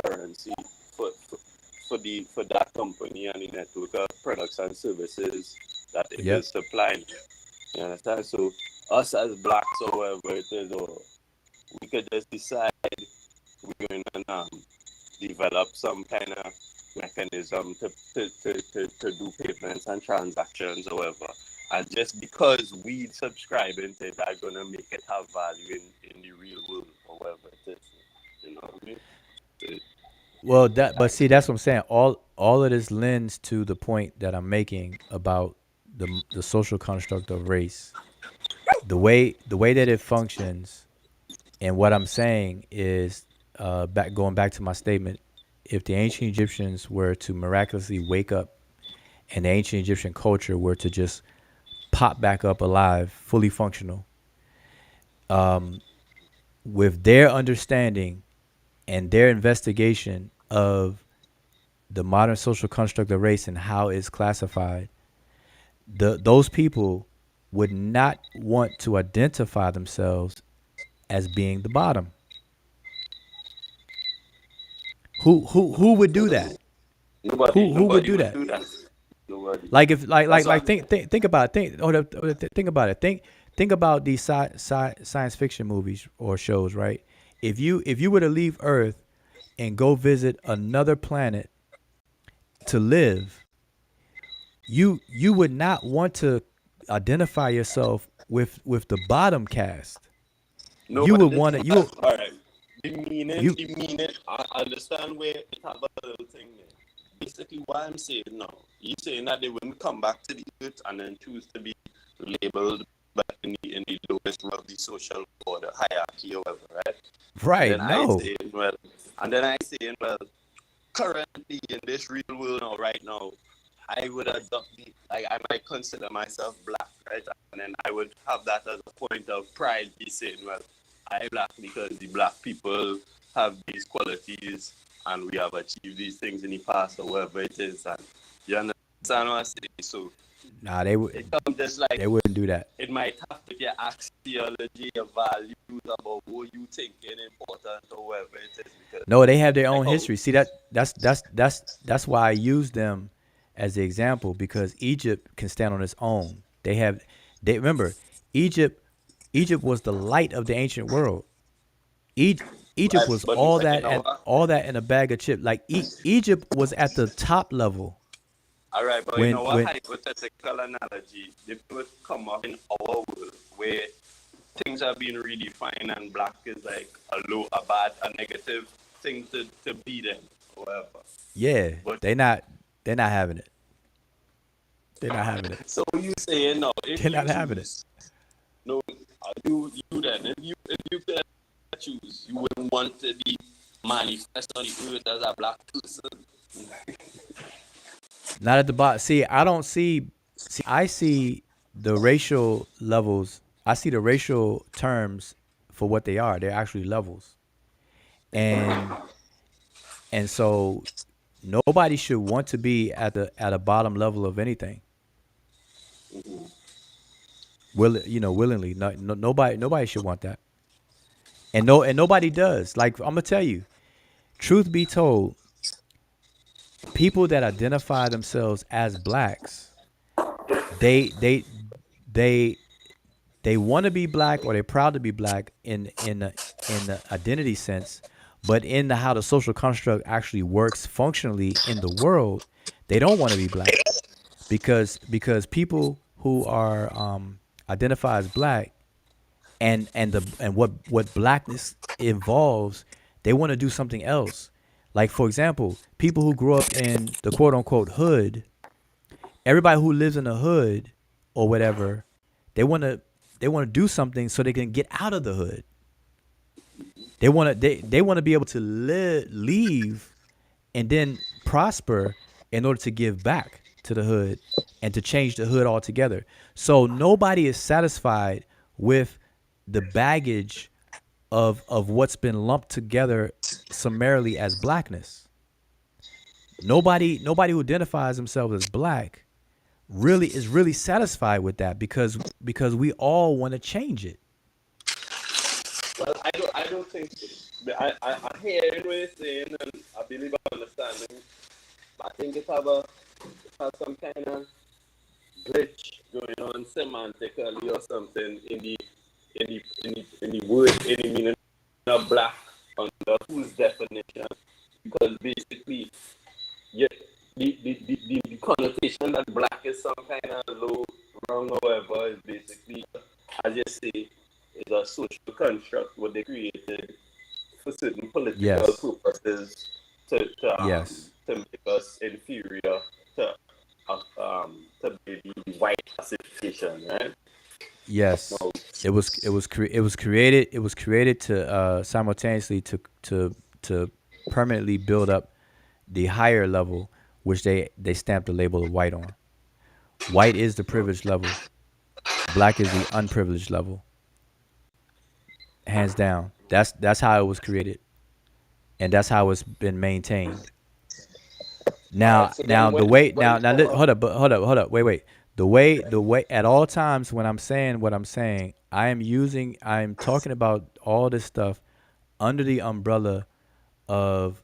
currency for for that company and the network of products and services that it Yep. is supplying. You understand? So us as blacks or whatever it is, or we could just decide we're going to develop some kind of mechanism to do payments and transactions or whatever. And just because we subscribe into it, are going to make it have value in the real world or whatever it is. You know what I mean? So, Well, but see, that's what I'm saying. All of this lends to the point that I'm making about the social construct of race. The way that it functions, and what I'm saying is, going back to my statement, if the ancient Egyptians were to miraculously wake up, and the ancient Egyptian culture were to just pop back up alive, fully functional, with their understanding and their investigation of the modern social construct of race and how it's classified, those people would not want to identify themselves as being the bottom. Who would do that? Who would nobody do would that? do that. Nobody. Like if That's why think about it. Think about it. Think about these science fiction movies or shows, right? If you were to leave Earth and go visit another planet to live, you would not want to identify yourself with the bottom caste. You would nobody. want to All you right. you The meaning. I understand where it have a little thing there. Basically, what I'm saying now, you're saying that they wouldn't come back to the earth and then choose to be labeled back in the lowest of the social order hierarchy or whatever, right? And right. then I No. say, well, and then I say, well, currently in this real world now, right now, I would adopt I might consider myself black, right? And then I would have that as a point of pride, be saying, well, I black because the black people have these qualities and we have achieved these things in the past or whatever it is. And you understand? understand what I say? So Nah, they would. it comes just like They wouldn't do that. it might have with your axiology, your values about what you think is important or whatever it is. Because No, they have their own like, history. See that's why I use them as the example, because Egypt can stand on its own. They remember Egypt. Egypt was the light of the ancient world. Egypt was but all you that know and what? all that in a bag of chips. Like Egypt was at the top level All right, but you when know what? when Hypothetical analogy, they would come up in our world where things are being redefined and black is like a low, a bad, a negative thing to be them or whatever. yeah, But they're not having it. They're not having it. so you say no, They're if you not having it. choose, no, you then if you could choose, you wouldn't want to be manifest on the earth as a black person. Not at the bottom. See, I don't see. See, I see the racial levels. I see the racial terms for what they are. They're actually levels, and so nobody should want to be at a bottom level of anything. Willingly. Nobody should want that, and nobody does. Like I'm gonna tell you, truth be told, people that identify themselves as blacks, they they they they want to be black, or they're proud to be black in the identity sense, but in the how the social construct actually works functionally in the world, they don't want to be black, because people who are identify as black, and what blackness involves, they want to do something else. Like, for example, people who grew up in the quote unquote hood, everybody who lives in the hood or whatever, they want to do something so they can get out of the hood. They want to be able to leave and then prosper in order to give back to the hood and to change the hood altogether. So nobody is satisfied with the baggage of what's been lumped together summarily as blackness. Nobody who identifies themselves as black is really satisfied with that, because we all want to change it. Well, I don't think so. I hear what you're saying, and I believe I understand. I think it have some kind of glitch going on semantically or something in the word, in the meaning of black under whose definition, because basically, yeah, the connotation that black is some kind of low, wrong, or whatever is basically, as you say, is a social construct what they created for certain political Yes. purposes Yes. to make us inferior to the white classification, right? Yes. So, It was created to simultaneously to permanently build up the higher level, which they stamped the label of white on. White is the privileged level. Black is the unprivileged level. Hands down. That's how it was created, and that's how it's been maintained. Now, so now then the when way when hold up, wait. The way at all times when I'm saying what I'm saying, I'm talking about all this stuff under the umbrella of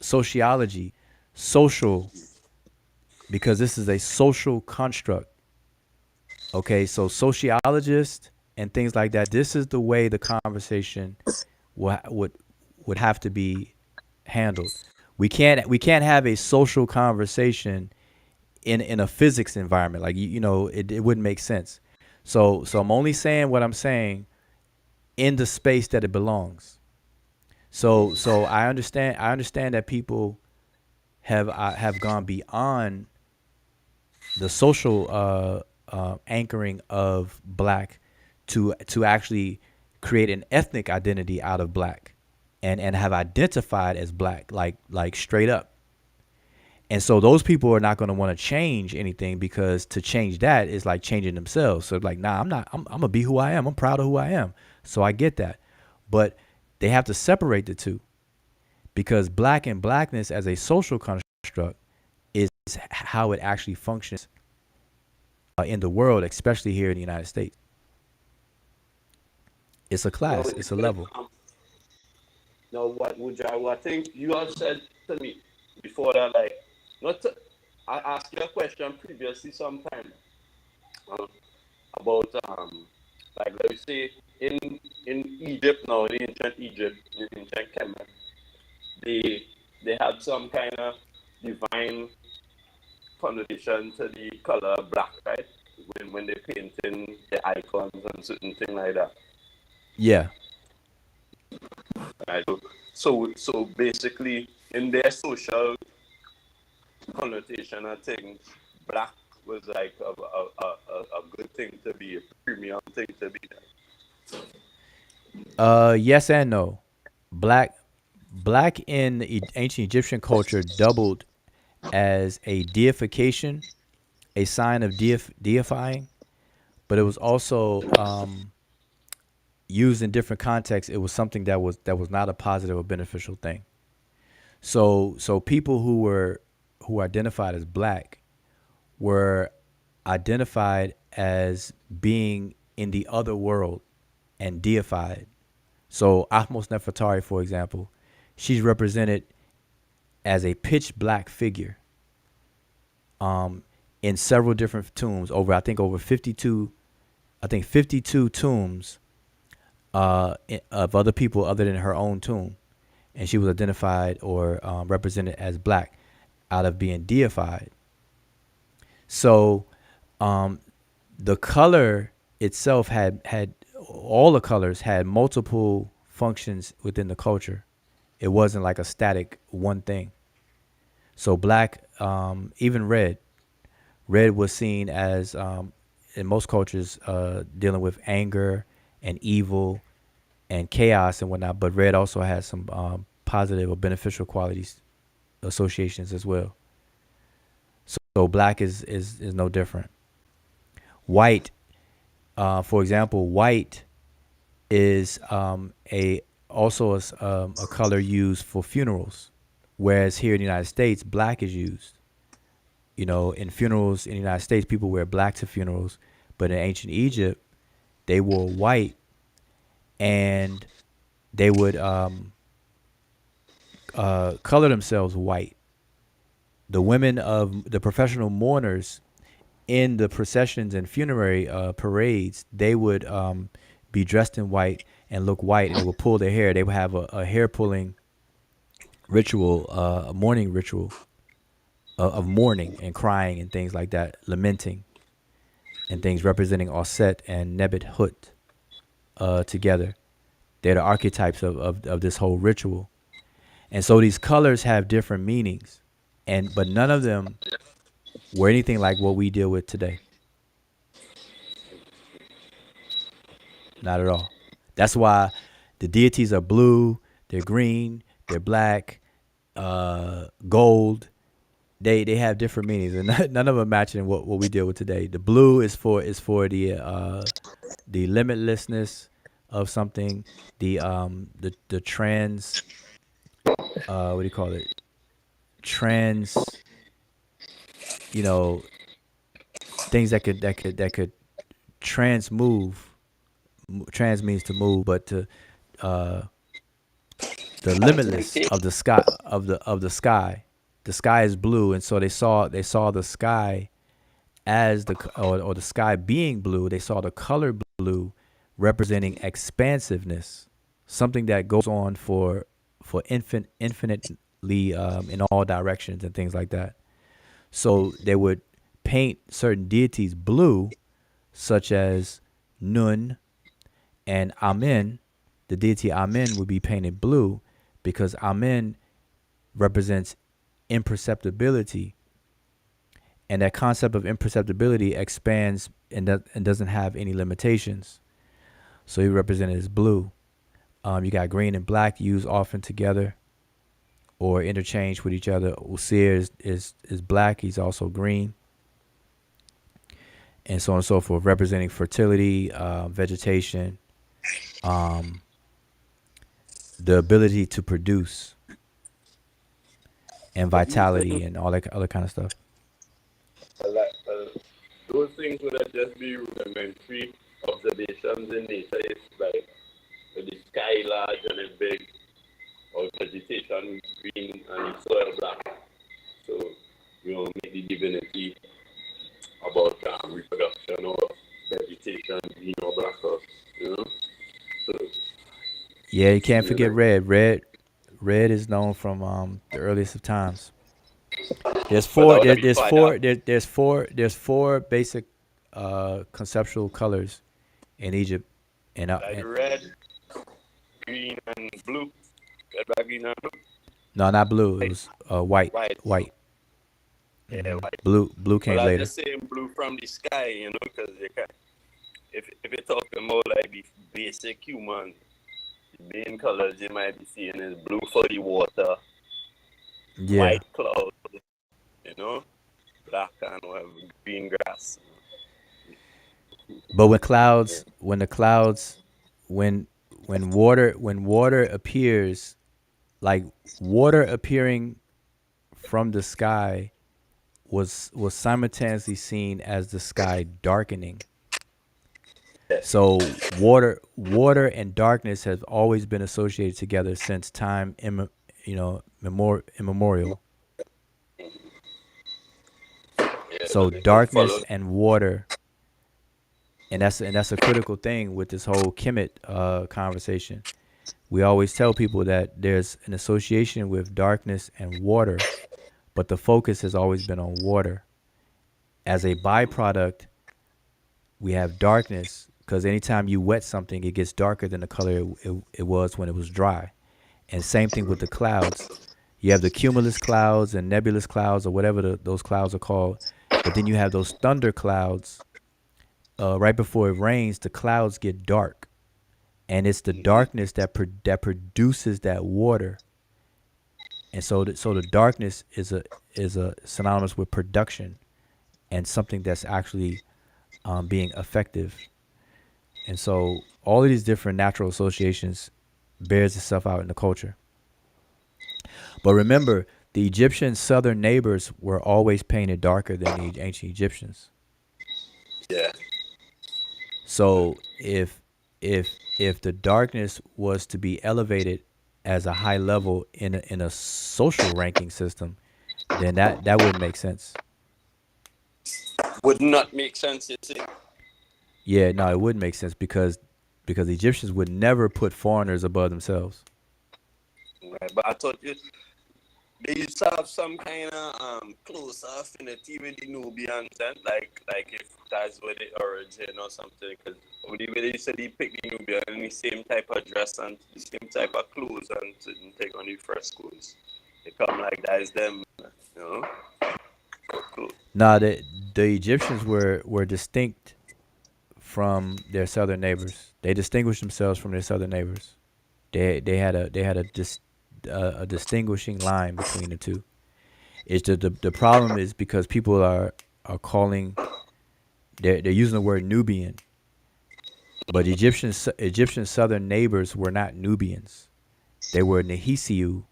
sociology, social, because this is a social construct. Okay, so sociologists and things like that, this is the way the conversation would have to be handled. We can't have a social conversation in a physics environment. Like it wouldn't make sense. So I'm only saying what I'm saying in the space that it belongs. So I understand that people have gone beyond the social anchoring of black to actually create an ethnic identity out of black, and have identified as black, like straight up. And so those people are not going to want to change anything, because to change that is like changing themselves. So like, nah, I'm gonna be who I am. I'm proud of who I am. So I get that, but they have to separate the two, because black and blackness as a social construct is how it actually functions in the world, especially here in the United States. It's a No, class. it It's a did. level. Now, what would you? I think you have said to me before that, like, not. To, I asked you a question previously sometime um, about like let me say in Egypt now, in ancient Egypt, in ancient Kemet, they they had some kind of divine connotation to the color black, right? When they painting the icons and certain thing like that. Yeah. Right? So basically, in their social connotation, I think black was like a good thing to be, a premium thing to be. Yes and no. Black black in ancient Egyptian culture doubled as a deification, a sign of deifying, but it was also used in different contexts. It was something that was not a positive or beneficial thing. So people who identified as black were identified as being in the other world and deified. So Ahmos Nefertari, for example, she's represented as a pitch black figure in several different tombs. Over 52, 52 tombs of other people other than her own tomb, and she was identified or represented as black out of being deified. So the color itself had all the colors had multiple functions within the culture. It wasn't like a static one thing. So black, even red was seen as in most cultures dealing with anger and evil and chaos and whatnot. But red also has some positive or beneficial qualities associations as well. So black is no different. White, for example, white is a also a color used for funerals, whereas here in the United States, black is used. You know, in funerals in the United States, people wear black to funerals, but in ancient Egypt, they wore white, and they would color themselves white. The women of the professional mourners in the processions and funerary parades, they would be dressed in white and look white, and they would pull their hair. They would have a hair pulling ritual, a mourning ritual of mourning and crying and things like that, lamenting and things representing Osset and Nebet Hut together. They're the archetypes of this whole ritual. And so these colors have different meanings, but none of them were anything like what we deal with today. Not at all. That's why the deities are blue, they're green, they're black, gold. They have different meanings, and none of them matching what we deal with today. The blue is for the limitlessness of something. The trans what do you call it? Trans, you know, things that could trans move. Trans means to move, but to the limitless of the sky of the sky. The sky is blue, and so they saw the sky as or the sky being blue. They saw the color blue representing expansiveness, something that goes on for infinitely in all directions and things like that. So they would paint certain deities blue, such as Nun and Amen. The deity Amen would be painted blue because Amen represents imperceptibility, and that concept of imperceptibility expands and doesn't have any limitations. So he represented as blue. You got green and black used often together or interchanged with each other. Usir is black. He's also green, and so on and so forth, representing fertility, vegetation, the ability to produce. and But these vitality things, and all that other kind of stuff. those things would have just be rudimentary observations in nature. It's like the sky large and it's big, or vegetation green and the soil black. So, make the divinity about reproduction or vegetation green or black, or, So, Yeah, you can't you forget know, red. Red is known from the earliest of times. There's but that four. would There, be there's fired four. up. There, there's four. There's four basic conceptual colors in Egypt, Like red, green, and blue. Red, black, green, and blue. no, not blue. It White. was white. White. White. Yeah, white. Blue Well, came I'm later. just saying blue from the sky, because you can, if you're talking about like the basic human, the main colors you might be seeing is blue for the water, Yeah, white cloud, black and whatever, green grass. but Yeah. when water appears, like water appearing from the sky was simultaneously seen as the sky darkening. So water and darkness have always been associated together since time immemorial. Yeah, So it darkness follows. and water, and that's a critical thing with this whole Kemet conversation. We always tell people that there's an association with darkness and water, but the focus has always been on water. As a byproduct, we have darkness because anytime you wet something, it gets darker than the color it was when it was dry. And same thing with the clouds. You have the cumulus clouds and nebulous clouds, or whatever those clouds are called. But then you have those thunder clouds. Right before it rains, the clouds get dark, and it's the darkness that produces that water. And so the darkness is a synonymous with production and something that's actually being effective. And so all of these different natural associations bears itself out in the culture. But remember, the Egyptian southern neighbors were always painted darker than the ancient Egyptians. Yeah. So if the darkness was to be elevated as a high level in a social ranking system, then that wouldn't make sense. Would not make sense, you see. Yeah, no, it wouldn't make sense because the Egyptians would never put foreigners above themselves. Right, but I thought they used to have some kind of close affinity with the Nubians, and like if that's where the origin or something. Because they said they picked the Nubian in the same type of dress and the same type of clothes and didn't take on the frescoes. They come like that is them, you know. Cool. Now the Egyptians were distinct from their southern neighbors. They distinguished themselves from their southern neighbors. They had a distinguishing line between the two. It's the problem is because people are calling they're using the word Nubian, but Egyptian southern neighbors were not Nubians. They were Nehisiu.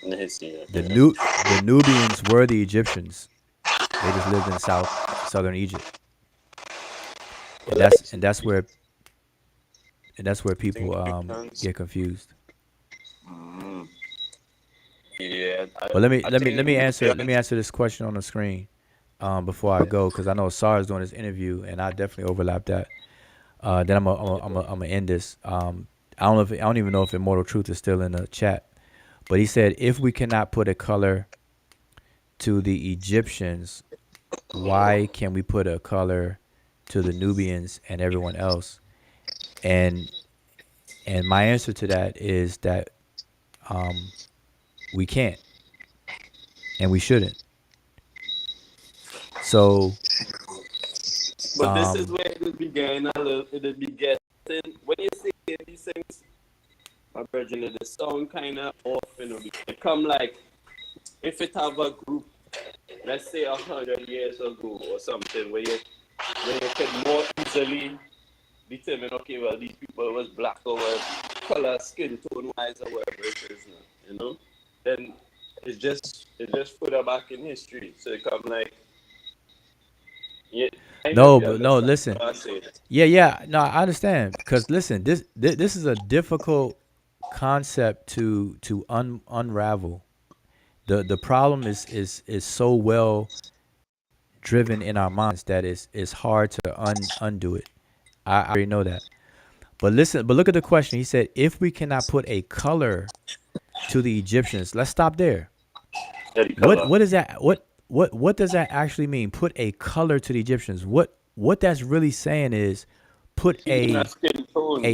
The Nubians were the Egyptians. They just lived in southern Egypt, and that's where people get confused. Mm. Yeah, But let me I let me think let me answer let me Nubians. answer this question on the screen before I go because I know Sar is doing this interview and I definitely overlap that. Then I'm gonna end this. I don't even know if Immortal Truth is still in the chat, but he said if we cannot put a color to the Egyptians, why can we put a color to the Nubians and everyone else? And my answer to that is that we can't and we shouldn't. So But this is where it will be getting a little. It will be getting when you say these things. My virgin, the sound kind of off. It come like if it have a group, let's say 100 years ago or something, where you can more easily determine, okay, well, these people was black or was color, skin tone wise or whatever it is, then it's just put her back in history. So it come like, yeah, I know No, you but no, understand listen. what I'm saying. Yeah. No, I understand because listen, this is a difficult concept to unravel. The problem is so well driven in our minds that it's hard to undo it. I already know that. But listen, but look at the question. He said, if we cannot put a color to the Egyptians, let's stop there. Yeah, the What color. what is that? What does that actually mean? Put a color to the Egyptians. What that's really saying is put Even a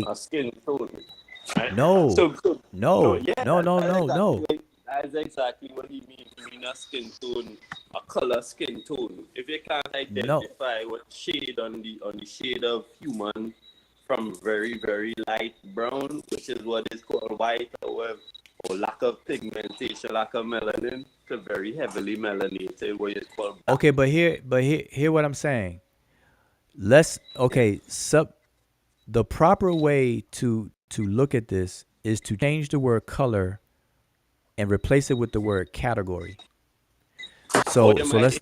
a skin tone, right? no, No, no, yeah, no, no, that's no, exactly no. what, that's exactly what he means. He mean a skin tone, a color skin tone. If you can't No. identify what shade on the shade of human from very very light brown, which is what is called white, or lack of pigmentation, lack of melanin, to very heavily melanated, what is called black. Okay, but here what I'm saying. The proper way to look at this is to change the word color and replace it with the word category. Or So you so might, let's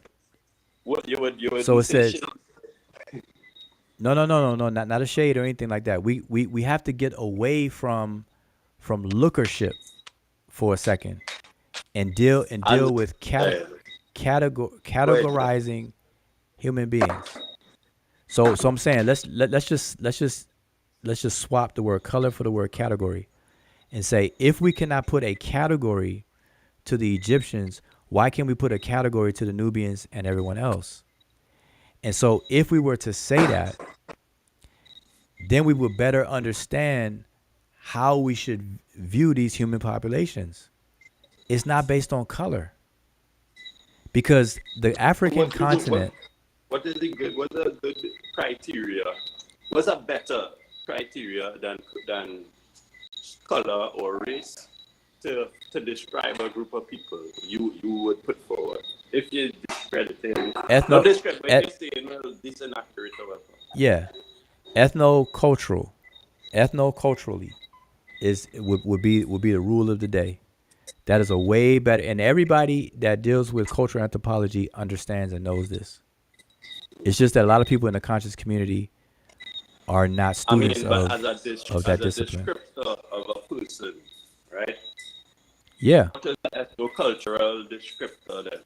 what you so would it say says shade. no, not a shade or anything like that. We have to get away from lookership for a second and And deal with go ahead. categorizing human beings. So I'm saying let's just swap the word color for the word category and say if we cannot put a category to the Egyptians, why can't we put a category to the Nubians and everyone else? And so if we were to say that, then we would better understand how we should view these human populations. It's not based on color because the African What you do? continent, What is the good? What's a good criteria? What's a better criteria than color or race to describe a group of people you would put forward if you're discrediting, not ethno, discredit, but et, you're saying, well, this is inaccurate, however. yeah, ethnocultural, ethnoculturally would be the rule of the day. That is a way better, and everybody that deals with cultural anthropology understands and knows this. It's just that a lot of people in the conscious community are not I students mean, but of as that a discipline. descriptor of a person, right? Yeah, What is the ethnocultural descriptor then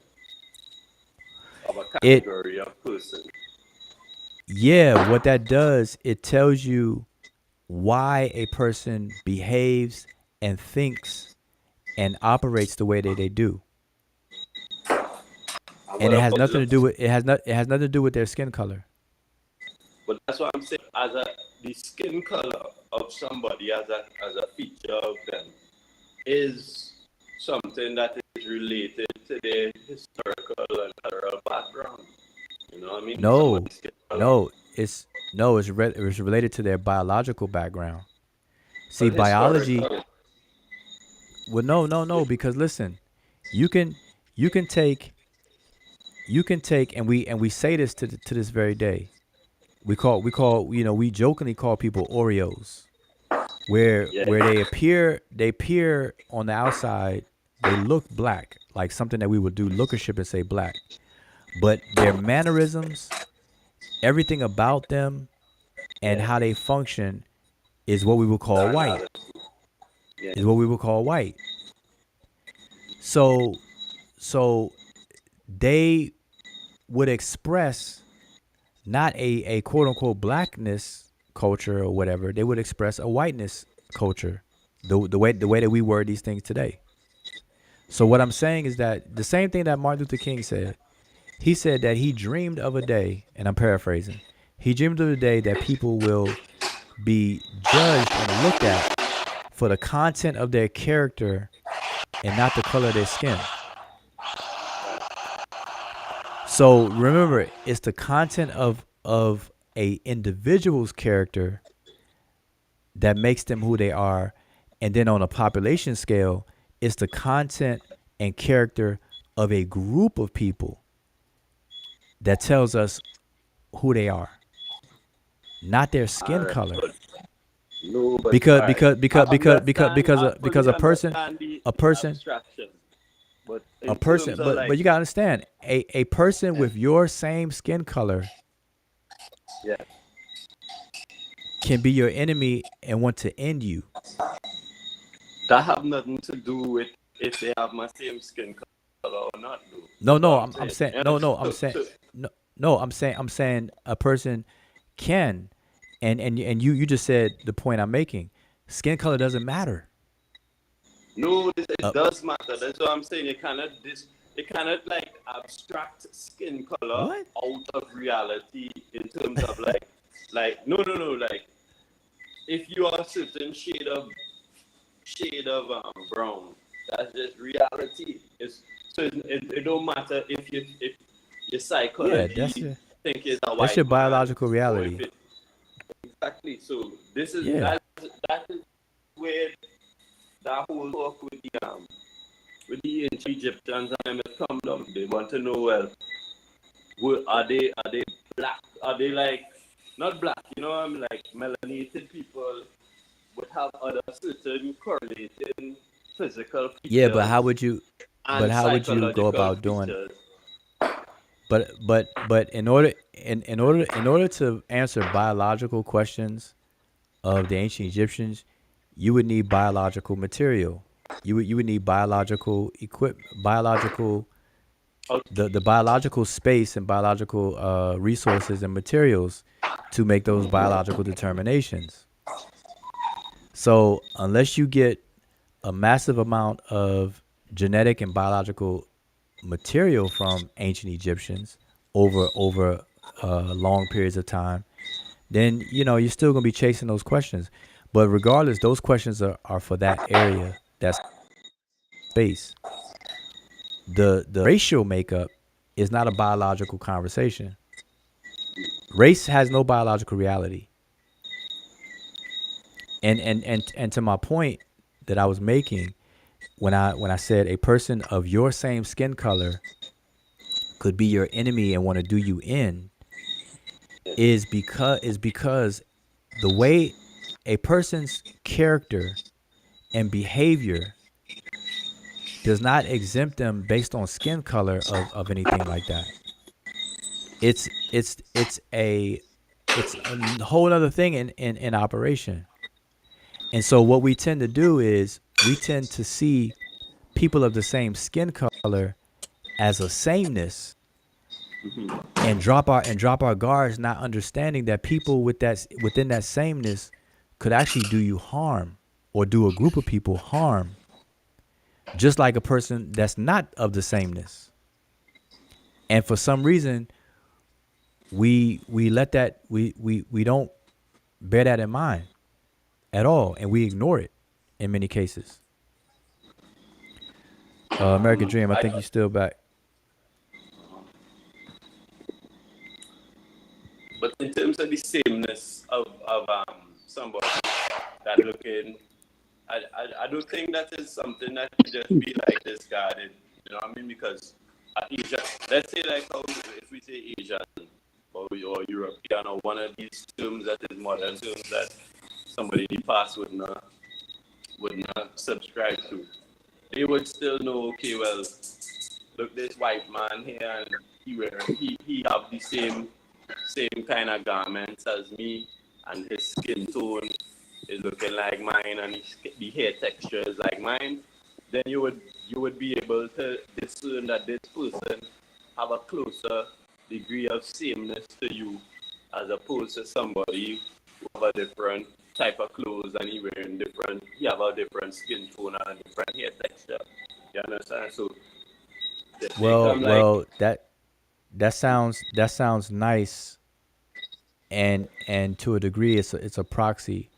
of a it category of person? yeah, what that does, it tells you why a person behaves and thinks and operates the way that they do. And And what it has about nothing to do with it has nothing to do with their skin color. But that's what I'm saying. The skin color of somebody as a feature of them is something that is related to their historical and cultural background. You know what I mean? No, Somebody's skin color. no, it's related to their biological background. See, But biology. historical. Well, no, because listen, you can you can take and we say this to this very day. We jokingly call people Oreos, Yeah. where they appear on the outside, they look black, like something that we would do lookership and say black, but their mannerisms, everything about them, and Yeah. how they function is what we would call white. Analogies. Yeah. Is what we would call white. So so they would express not a quote unquote blackness culture or whatever. They would express a whiteness culture, the way that we word these things today. So what I'm saying is that the same thing that Martin Luther King said. He said that he dreamed of a day, and I'm paraphrasing. He dreamed of a day that people will be judged and looked at for the content of their character and not the color of their skin. So remember, it's the content of a individual's character that makes them who they are, and then on a population scale, it's the content and character of a group of people that tells us who they are, not their All skin right. color. But no, but Because all right. because I because because because understand. because I a because fully a person understand a the person abstraction. But A in person, terms of but you gotta understand, a person yeah, with your same skin color yeah, can be your enemy and want to end you. that have nothing to do with if they have my same skin color or not, though. No, That's what no, I'm I'm saying. saying You no, understand? no, I'm saying no, no, I'm saying a person can, and you just said the point I'm making. Skin color doesn't matter. No, Uh, it does matter. That's what I'm saying. You cannot like abstract skin color what? out of reality in terms of no, like if you are a certain shade of brown, that's just reality. It don't matter if your Yeah, psychology think it's a that's white your man biological or if reality. it exactly. So this is Yeah, that is where that whole talk with the ancient Egyptians and them has come down. They want to know, well, are they black? Are they like not black? You know, I'm like melanated people would have other certain correlating physical yeah, features but and how would you go psychological about doing? features. But in order to answer biological questions of the ancient Egyptians, you would need biological material. You would need biological Okay. the biological space and biological resources and materials to make those biological determinations. So unless you get a massive amount of genetic and biological material from ancient Egyptians over long periods of time, then you're still gonna be chasing those questions. But regardless, those questions are for that area, that space. The racial makeup is not a biological conversation. Race has no biological reality. And to my point that I was making when I said a person of your same skin color could be your enemy and want to do you in is because the way a person's character and behavior does not exempt them based on skin color of anything like that. It's a whole other thing in operation. And so what we tend to do is we tend to see people of the same skin color as a sameness and drop our guards, not understanding that people within that sameness could actually do you harm or do a group of people harm, just like a person that's not of the sameness. And for some reason, we let that we don't bear that in mind at all, and we ignore it in many cases. American Dream, I think you still back. But in terms of the sameness of somebody that looking, I don't think that is something that should just be like discarded. You know what I mean? Because Asia, let's say like how if we say Asian or European or one of these terms that is modern terms that somebody in the past would not subscribe to, they would still know. Okay, well, look, this white man here, and he have the same kind of garments as me, and his skin tone is looking like mine, and the hair texture is like mine. Then you would be able to discern that this person have a closer degree of sameness to you, as opposed to somebody who have a different type of clothes and he have a different skin tone and a different hair texture. You understand? So they Well, come like well, that sounds nice, and to a degree, it's a proxy.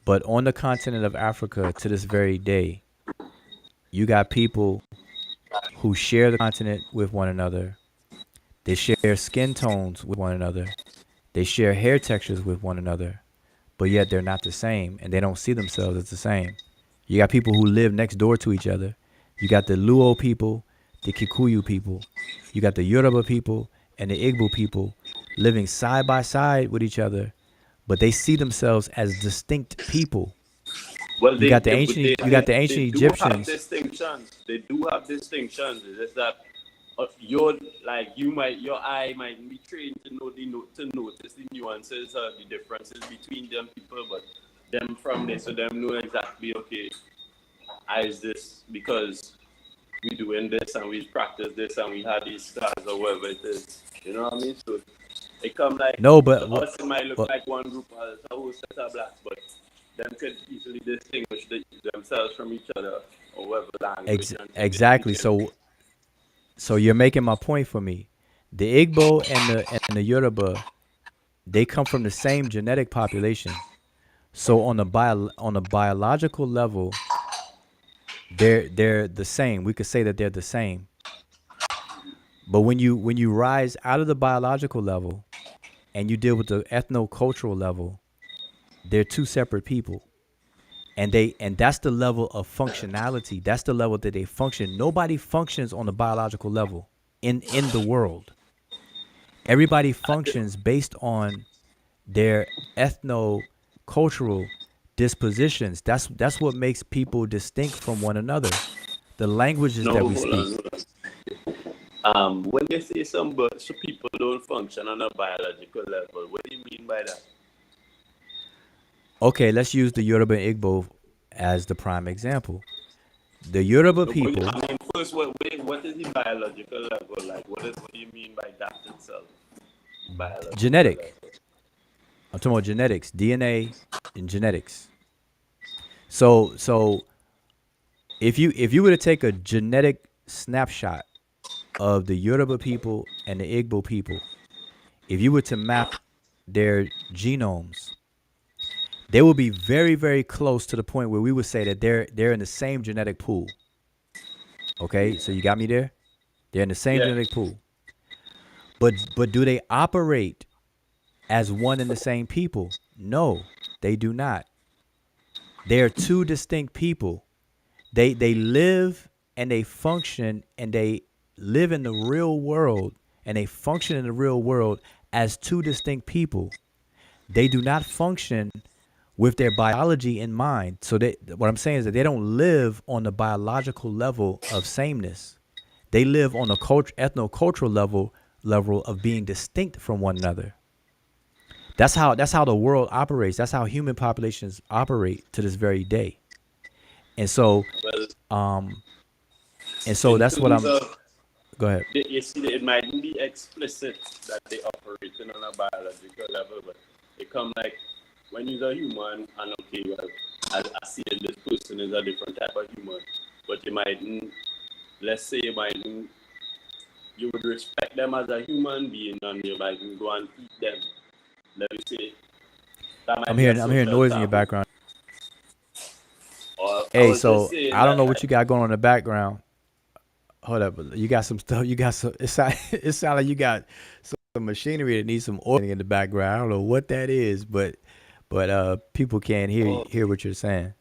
But on the continent of Africa, to this very day, you got people who share the continent with one another. They share skin tones with one another. They share hair textures with one another, but yet they're not the same, and they don't see themselves as the same. You got people who live next door to each other. You got the Luo people, the Kikuyu people. You got the Yoruba people and the Igbo people living side by side with each other, but they see themselves as distinct people. Well, You got the ancient they do have Egyptians. distinctions. They do have distinctions. It's just that your your eye might be trained to notice the nuances, the differences between them people, but them from there, so them know exactly, okay, I is this because we doing this and we practice this and we have these stars or whatever it is. You know what I mean? So it come like No, but to us it might look like one group as a whole set of blacks, but them could easily distinguish themselves from each other or whatever language. Exactly. So you're making my point for me. The Igbo and the Yoruba, they come from the same genetic population. So on a biological level, they're the same. We could say that they're the same. But when you rise out of the biological level and you deal with the ethno-cultural level, they're two separate people. And that's the level of functionality. That's the level that they function. Nobody functions on the biological level in the world. Everybody functions based on their ethno-cultural dispositions. That's what makes people distinct from one another. The languages that we speak. When they say some people don't function on a biological level, what do you mean by that? Okay, let's use the Yoruba and Igbo as the prime example. The Yoruba people. I mean, first, what is the biological level like? What do you mean by that itself? Genetic. Level. I'm talking about genetics, DNA and genetics. So if you were to take a genetic snapshot of the Yoruba people and the Igbo people, if you were to map their genomes, they will be very, very close to the point where we would say that they're in the same genetic pool. Okay, so you got me there? They're in the same genetic pool. But do they operate as one and the same people? No, they do not. They are two distinct people. They live and they function and they live in the real world and they function in the real world as two distinct people. They do not function with their biology in mind. So what I'm saying is that they don't live on the biological level of sameness. They live on the ethno-cultural level of being distinct from one another. That's how the world operates. That's how human populations operate to this very day. And so, that's what I'm. Go ahead. You see, it mightn't be explicit that they operate on a biological level, but it come like when you're a human, and okay, well, I see that this person is a different type of human, but you mightn't. Let's say you would respect them as a human being, and you might go and eat them. Let me say. I'm hearing noise in your background. Hey, so I don't know what you got going on in the background. Hold up, you got some stuff. You got some. It sounds like you got some machinery that needs some oiling in the background. I don't know what that is, but people can't hear what you're saying.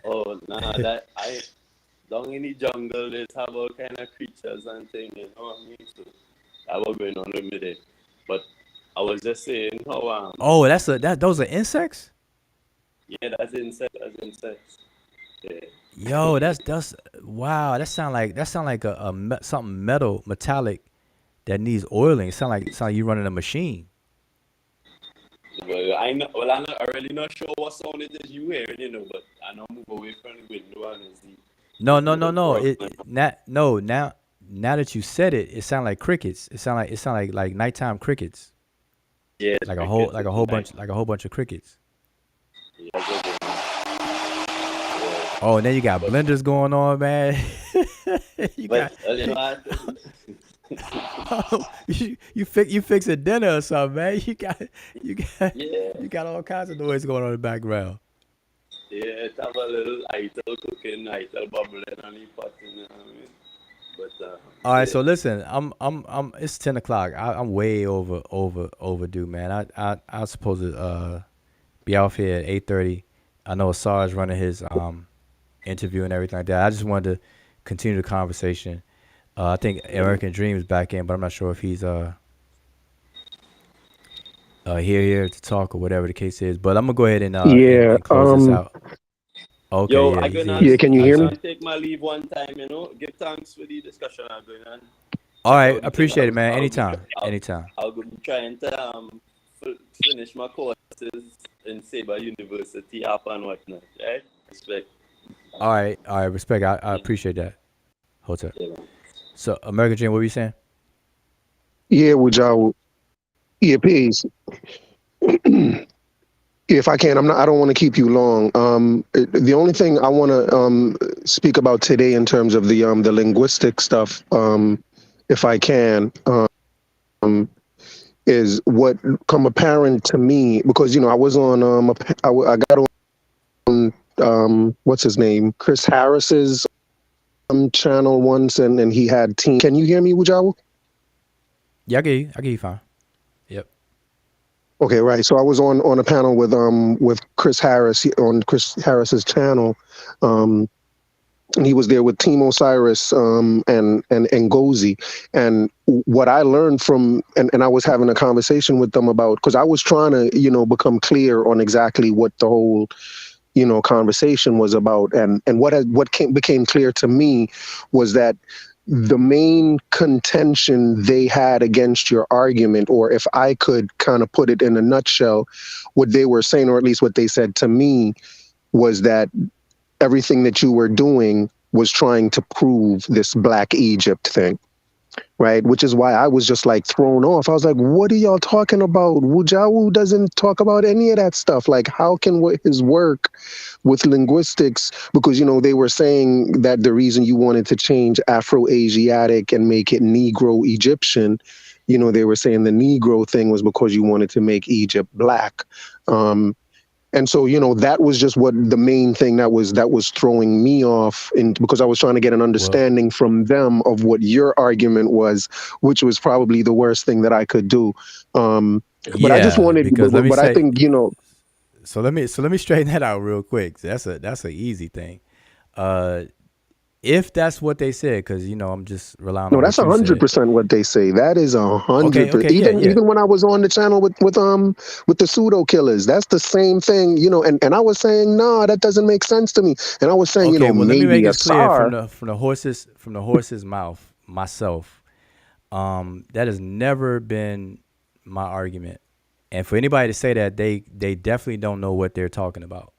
Oh nah, that I down in the jungle. There's have all kind of creatures and things. You know what I mean? So that was going on with me there. But I was just saying how Oh, those are insects? Yeah, that's insects. Yeah. Yo, that's wow. That sound like something metallic that needs oiling. It sound like you running a machine. Well, I'm not really not sure what sound it is you hearing, you know, but I know move away from the window and see. No. Now that you said it, it sound like crickets. It sound like nighttime crickets. Yeah, like a whole bunch of crickets. Yeah. Oh, and then you got blenders going on, man. You fix a dinner or something, man. You got all kinds of noise going on in the background. Yeah, it's have a little idle cooking, idle bubbling on the pot, you know what I mean? But all right, so listen, I'm it's 10 o'clock. I'm way overdue, man. I supposed to be off here at 8:30. I know Asar's running his interview and everything like that. I just wanted to continue the conversation. I think American Dream is back in, but I'm not sure if he's here to talk or whatever the case is. But I'm gonna go ahead and close this out. Okay, Yo, yeah, I'm gonna Yeah, can you hear me? take my leave one time. Give thanks for the discussion I'm going on. All right, So because appreciate it, man. I'll be Anytime, anytime. I'll be trying to finish my courses in Seba University up and whatnot. Right? Respect. All right, respect. I appreciate that. Hotep. Yeah, man. So, American Dream, what were you saying? Yeah, would y'all? Yeah, peace. If I can, I don't want to keep you long. The only thing I want to speak about today in terms of the linguistic stuff, if I can, is what come apparent to me because I was on I got on what's his name, Chris Harris's channel once, and he had team. Can you hear me, Wujawu? Yeah, I get you fine. Yep. Okay, right. So I was on a panel with Chris Harris on Chris Harris's channel, and he was there with Team Osiris and Ngozi. And what I learned from and I was having a conversation with them about because I was trying to become clear on exactly what the whole conversation was about, and became clear to me was that the main contention they had against your argument, or if I could kind of put it in a nutshell, what they were saying, or at least what they said to me, was that everything that you were doing was trying to prove this Black Egypt thing, right? Which is why I was just like thrown off. I was like, what are y'all talking about? Wujawu doesn't talk about any of that stuff. Like, how can his work with linguistics, because they were saying that the reason you wanted to change Afro-Asiatic and make it Negro Egyptian, they were saying the Negro thing was because you wanted to make Egypt Black. And so, that was just what the main thing that was throwing me off, because I was trying to get an understanding from them of what your argument was, which was probably the worst thing that I could do. But I just wanted, because let me say, I think, So let me straighten that out real quick. That's a easy thing. If that's what they said, because I'm just relying on. No, that's 100% what they say. That is 100%. Okay, even when I was on the channel with the pseudo killers, that's the same thing. And I was saying, no, that doesn't make sense to me. And I was saying, well, let me make maybe it clear Asar. from the horse's mouth myself. That has never been my argument. And for anybody to say that, they definitely don't know what they're talking about.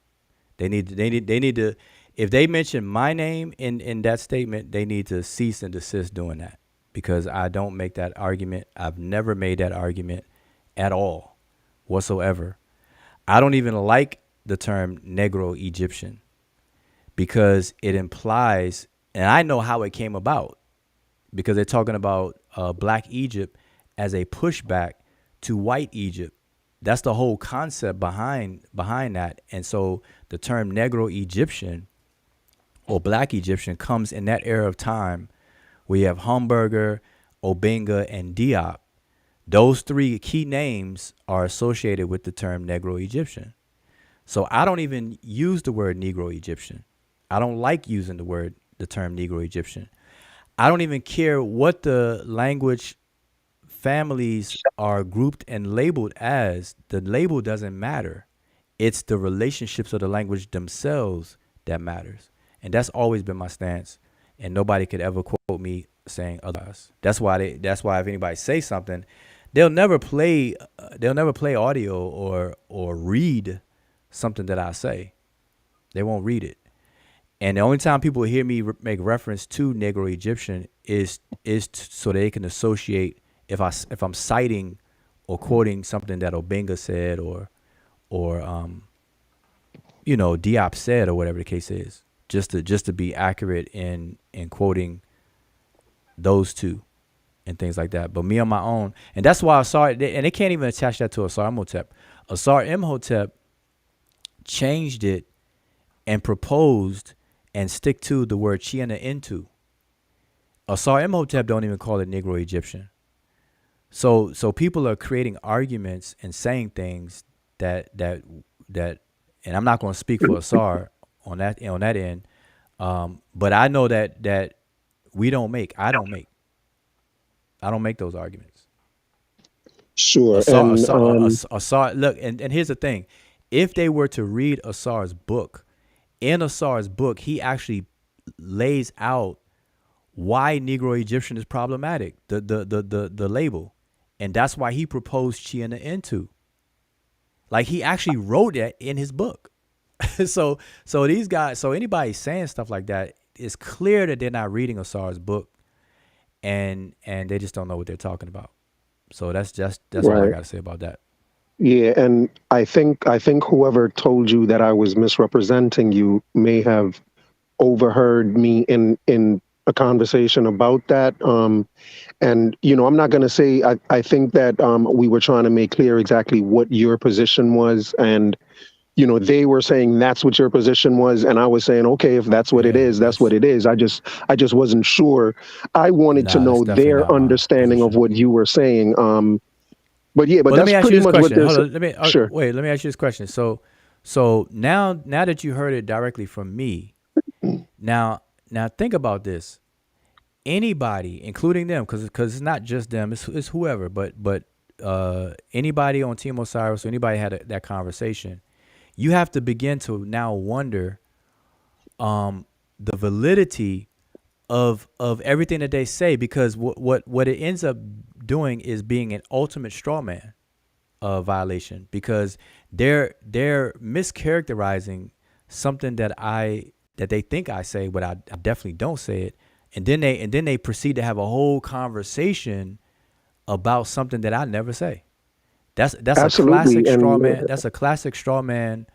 They need to, if they mention my name in that statement, they need to cease and desist doing that, because I don't make that argument. I've never made that argument at all whatsoever. I don't even like the term Negro Egyptian because it implies, and I know how it came about, because they're talking about Black Egypt as a pushback to white Egypt. That's the whole concept behind that. And so the term Negro Egyptian or Black Egyptian comes in that era of time where you have Hamburger, Obenga, and Diop. Those three key names are associated with the term Negro Egyptian. So I don't even use the word Negro Egyptian. I don't like using the term Negro Egyptian. I don't even care what the language families are grouped and labeled as. The label doesn't matter. It's the relationships of the language themselves that matters. And that's always been my stance. And nobody could ever quote me saying otherwise. That's why if anybody says something, they'll never play audio or read something that I say. They won't read it. And the only time people hear me make reference to Negro Egyptian is so they can associate if I'm citing or quoting something that Obenga said or Diop said, or whatever the case is, just to be accurate in quoting those two and things like that. But me on my own, and that's why Asar, and they can't even attach that to Asar Imhotep. Asar Imhotep changed it and proposed and stick to the word Chiana into. Asar Imhotep don't even call it Negro Egyptian. So people are creating arguments and saying things that and I'm not going to speak for Asar on that end, but I know that I don't make those arguments. Sure. Asar, look, and here's the thing: if they were to read Asar's book, in Asar's book, he actually lays out why Negro Egyptian is problematic, the label. And that's why he proposed Chiena into. Like, he actually wrote that in his book. so these guys, so anybody saying stuff like that, it's clear that they're not reading Asar's book, and they just don't know what they're talking about. So that's all I Right. got to say about that. Yeah, and I think whoever told you that I was misrepresenting you may have overheard me in a conversation about that. And I'm not going to say I think that we were trying to make clear exactly what your position was, and they were saying that's what your position was, and I was saying, okay, if that's what it Yeah, is, that's what it is. I just wasn't sure. I wanted to that's know definitely their not my understanding of position. what you were saying. But But let that's me ask you pretty this much what question. this. Hold on. Let me Sure. wait. Let me ask you this question. So now that you heard it directly from me, now think about this. Anybody, including them, because it's not just them, it's whoever. But anybody on Team Osiris, or anybody had that conversation, you have to begin to now wonder the validity of everything that they say, because what it ends up doing is being an ultimate straw man violation, because they're mischaracterizing something that they think I say, but I definitely don't say it, and then they proceed to have a whole conversation about something that I never say. That's a Absolutely, classic straw and man. That's a classic straw man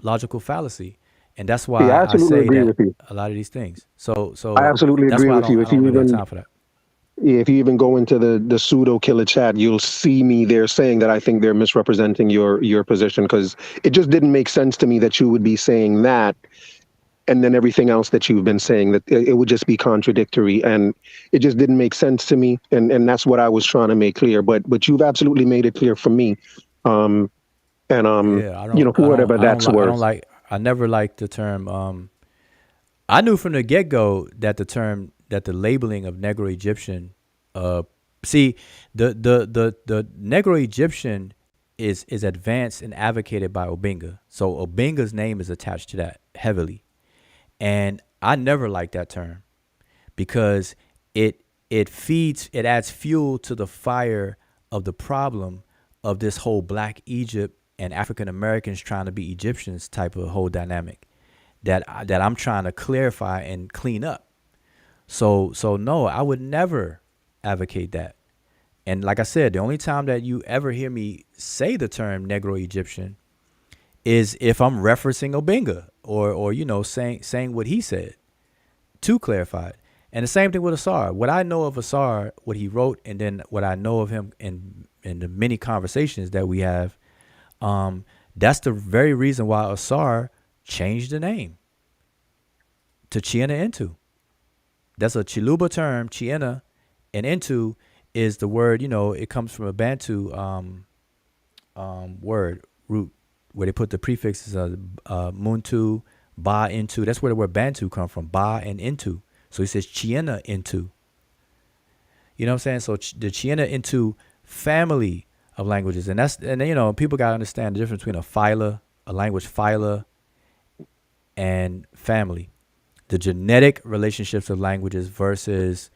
logical fallacy, and that's yeah, I why I absolutely say agree that with you. a lot of these things. I So absolutely that's agree why with you. I don't really have time for that. If you even go into the pseudo killer chat, you'll see me there saying that I think they're misrepresenting your position, because it just didn't make sense to me that you would be saying that, and then everything else that you've been saying, that it would just be contradictory, and it just didn't make sense to me, and that's what I was trying to make clear. But you've absolutely made it clear for me, um, and Yeah, for whatever that's I don't worth. like, I never liked the term. I knew from the get go that the labeling of Negro Egyptian, see, the Negro Egyptian is advanced and advocated by Obinga. So Obinga's name is attached to that heavily, and I never liked that term, because it adds fuel to the fire of the problem of this whole Black Egypt and African Americans trying to be Egyptians type of whole dynamic that I'm trying to clarify and clean up. So no, I would never advocate that. And like I said, the only time that you ever hear me say the term Negro Egyptian is if I'm referencing Obinga, or saying what he said to clarify it. And the same thing with Asar. What I know of Asar, what he wrote, and then what I know of him in the many conversations that we have, that's the very reason why Asar changed the name to Chiena Intu. That's a Chiluba term, Chiena, and Intu is the word, it comes from a Bantu word, root, where they put the prefixes of Muntu, Ba, Intu. That's where the word Bantu come from, Ba and Intu. So he says Chiena Intu. You know what I'm saying? So the Chiena Intu family of languages. And people got to understand the difference between a language phyla, and family. The genetic relationships of languages versus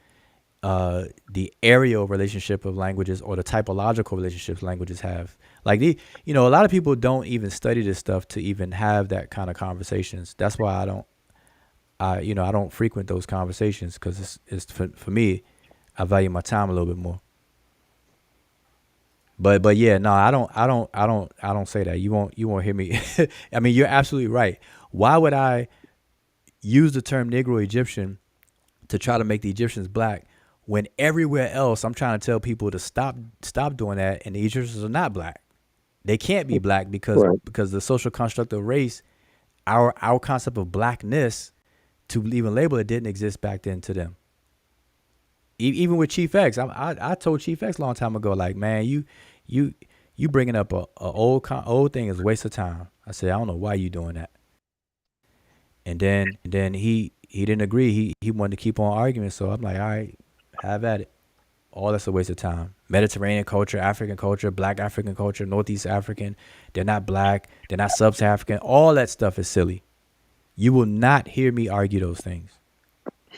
the areal relationship of languages, or the typological relationships languages have. Like a lot of people don't even study this stuff to even have that kind of conversations. That's why I don't frequent those conversations, because it's for me, I value my time a little bit more. But yeah, no, I don't say that. You won't hear me. I mean, you're absolutely right. Why would I use the term Negro Egyptian to try to make the Egyptians black, when everywhere else I'm trying to tell people to stop doing that, and the Egyptians are not black? They can't be black because the social construct of race, our concept of blackness, to even label it, didn't exist back then to them. Even with Chief X, I told Chief X a long time ago, like, man, you bringing up a old thing is a waste of time. I said, I don't know why you doing that. And then he didn't agree. He wanted to keep on arguing. So I'm like, all right, have at it. All that's a waste of time. Mediterranean culture, African culture, Black African culture, Northeast African. They're not Black. They're not Sub-Saharan. All that stuff is silly. You will not hear me argue those things.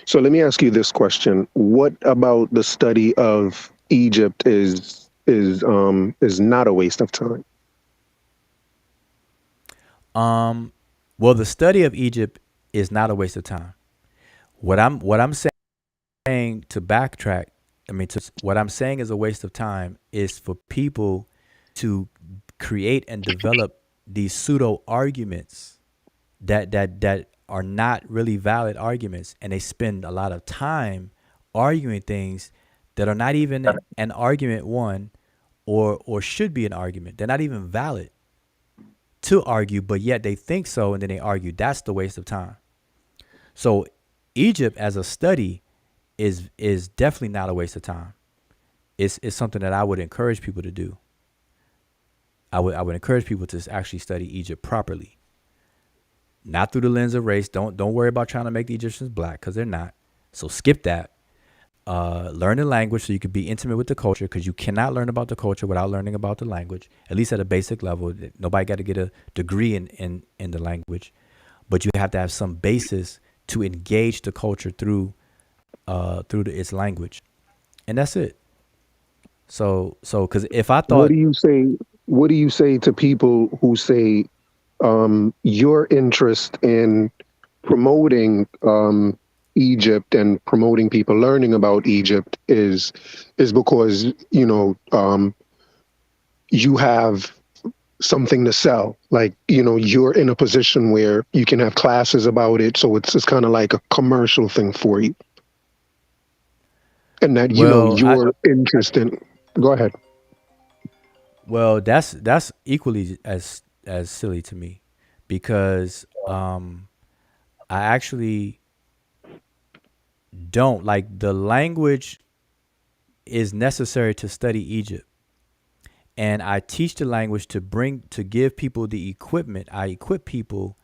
So let me ask you this question: what about the study of Egypt is not a waste of time? Well, the study of Egypt is not a waste of time. What I'm saying to backtrack, what I'm saying is a waste of time is for people to create and develop these pseudo arguments that are not really valid arguments, and they spend a lot of time arguing things that are not even an argument, one, or should be an argument. They're not even valid to argue, but yet they think so, and then they argue. That's the waste of time. So Egypt as a study is definitely not a waste of time. It's something that I would encourage people to do. I would encourage people to actually study Egypt properly, not through the lens of race. Don't worry about trying to make the Egyptians Black, because they're not. So skip that. Learn the language so you can be intimate with the culture, because you cannot learn about the culture without learning about the language, at least at a basic level. Nobody got to get a degree in the language, but you have to have some basis to engage the culture through its language, and that's it. So because if I thought, What do you say to people who say your interest in promoting Egypt and promoting people learning about Egypt is because you have something to sell, like you're in a position where you can have classes about it, so it's kind of like a commercial thing for you, and that your interest in. Go ahead. Well, that's equally as silly to me, because I actually don't like the language is necessary to study Egypt. And I teach the language to give people the equipment. I equip people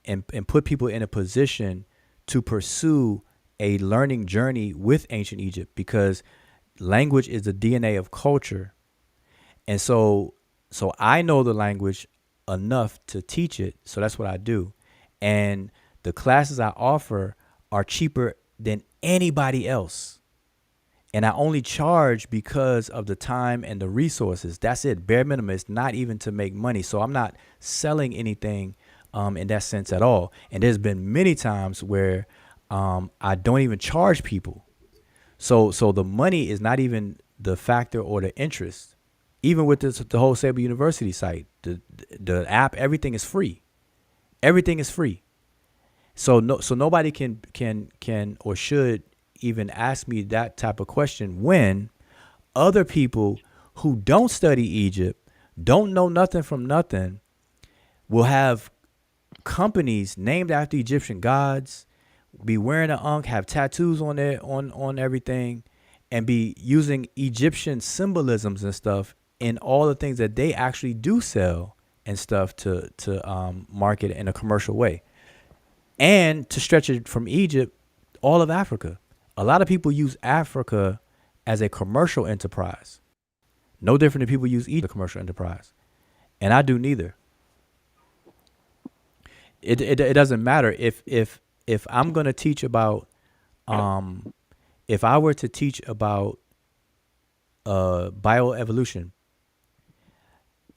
and put people in a position to pursue a learning journey with ancient Egypt, because language is the DNA of culture. And so I know the language enough to teach it. So that's what I do. And the classes I offer are cheaper than anybody else. And I only charge because of the time and the resources. That's it. Bare minimum. It's not even to make money. So I'm not selling anything in that sense at all. And there's been many times where I don't even charge people. So the money is not even the factor or the interest. Even with the whole Seba University site, the app, everything is free. Everything is free. So nobody can or should even ask me that type of question when other people who don't study Egypt, don't know nothing from nothing, will have companies named after Egyptian gods, be wearing an ankh, have tattoos on on everything, and be using Egyptian symbolisms and stuff in all the things that they actually do sell and stuff to market in a commercial way, and to stretch it from Egypt, all of Africa. A lot of people use Africa as a commercial enterprise. No different than people use Egypt as a commercial enterprise. And I do neither. It doesn't matter if I'm going to teach about, if I were to teach about bioevolution,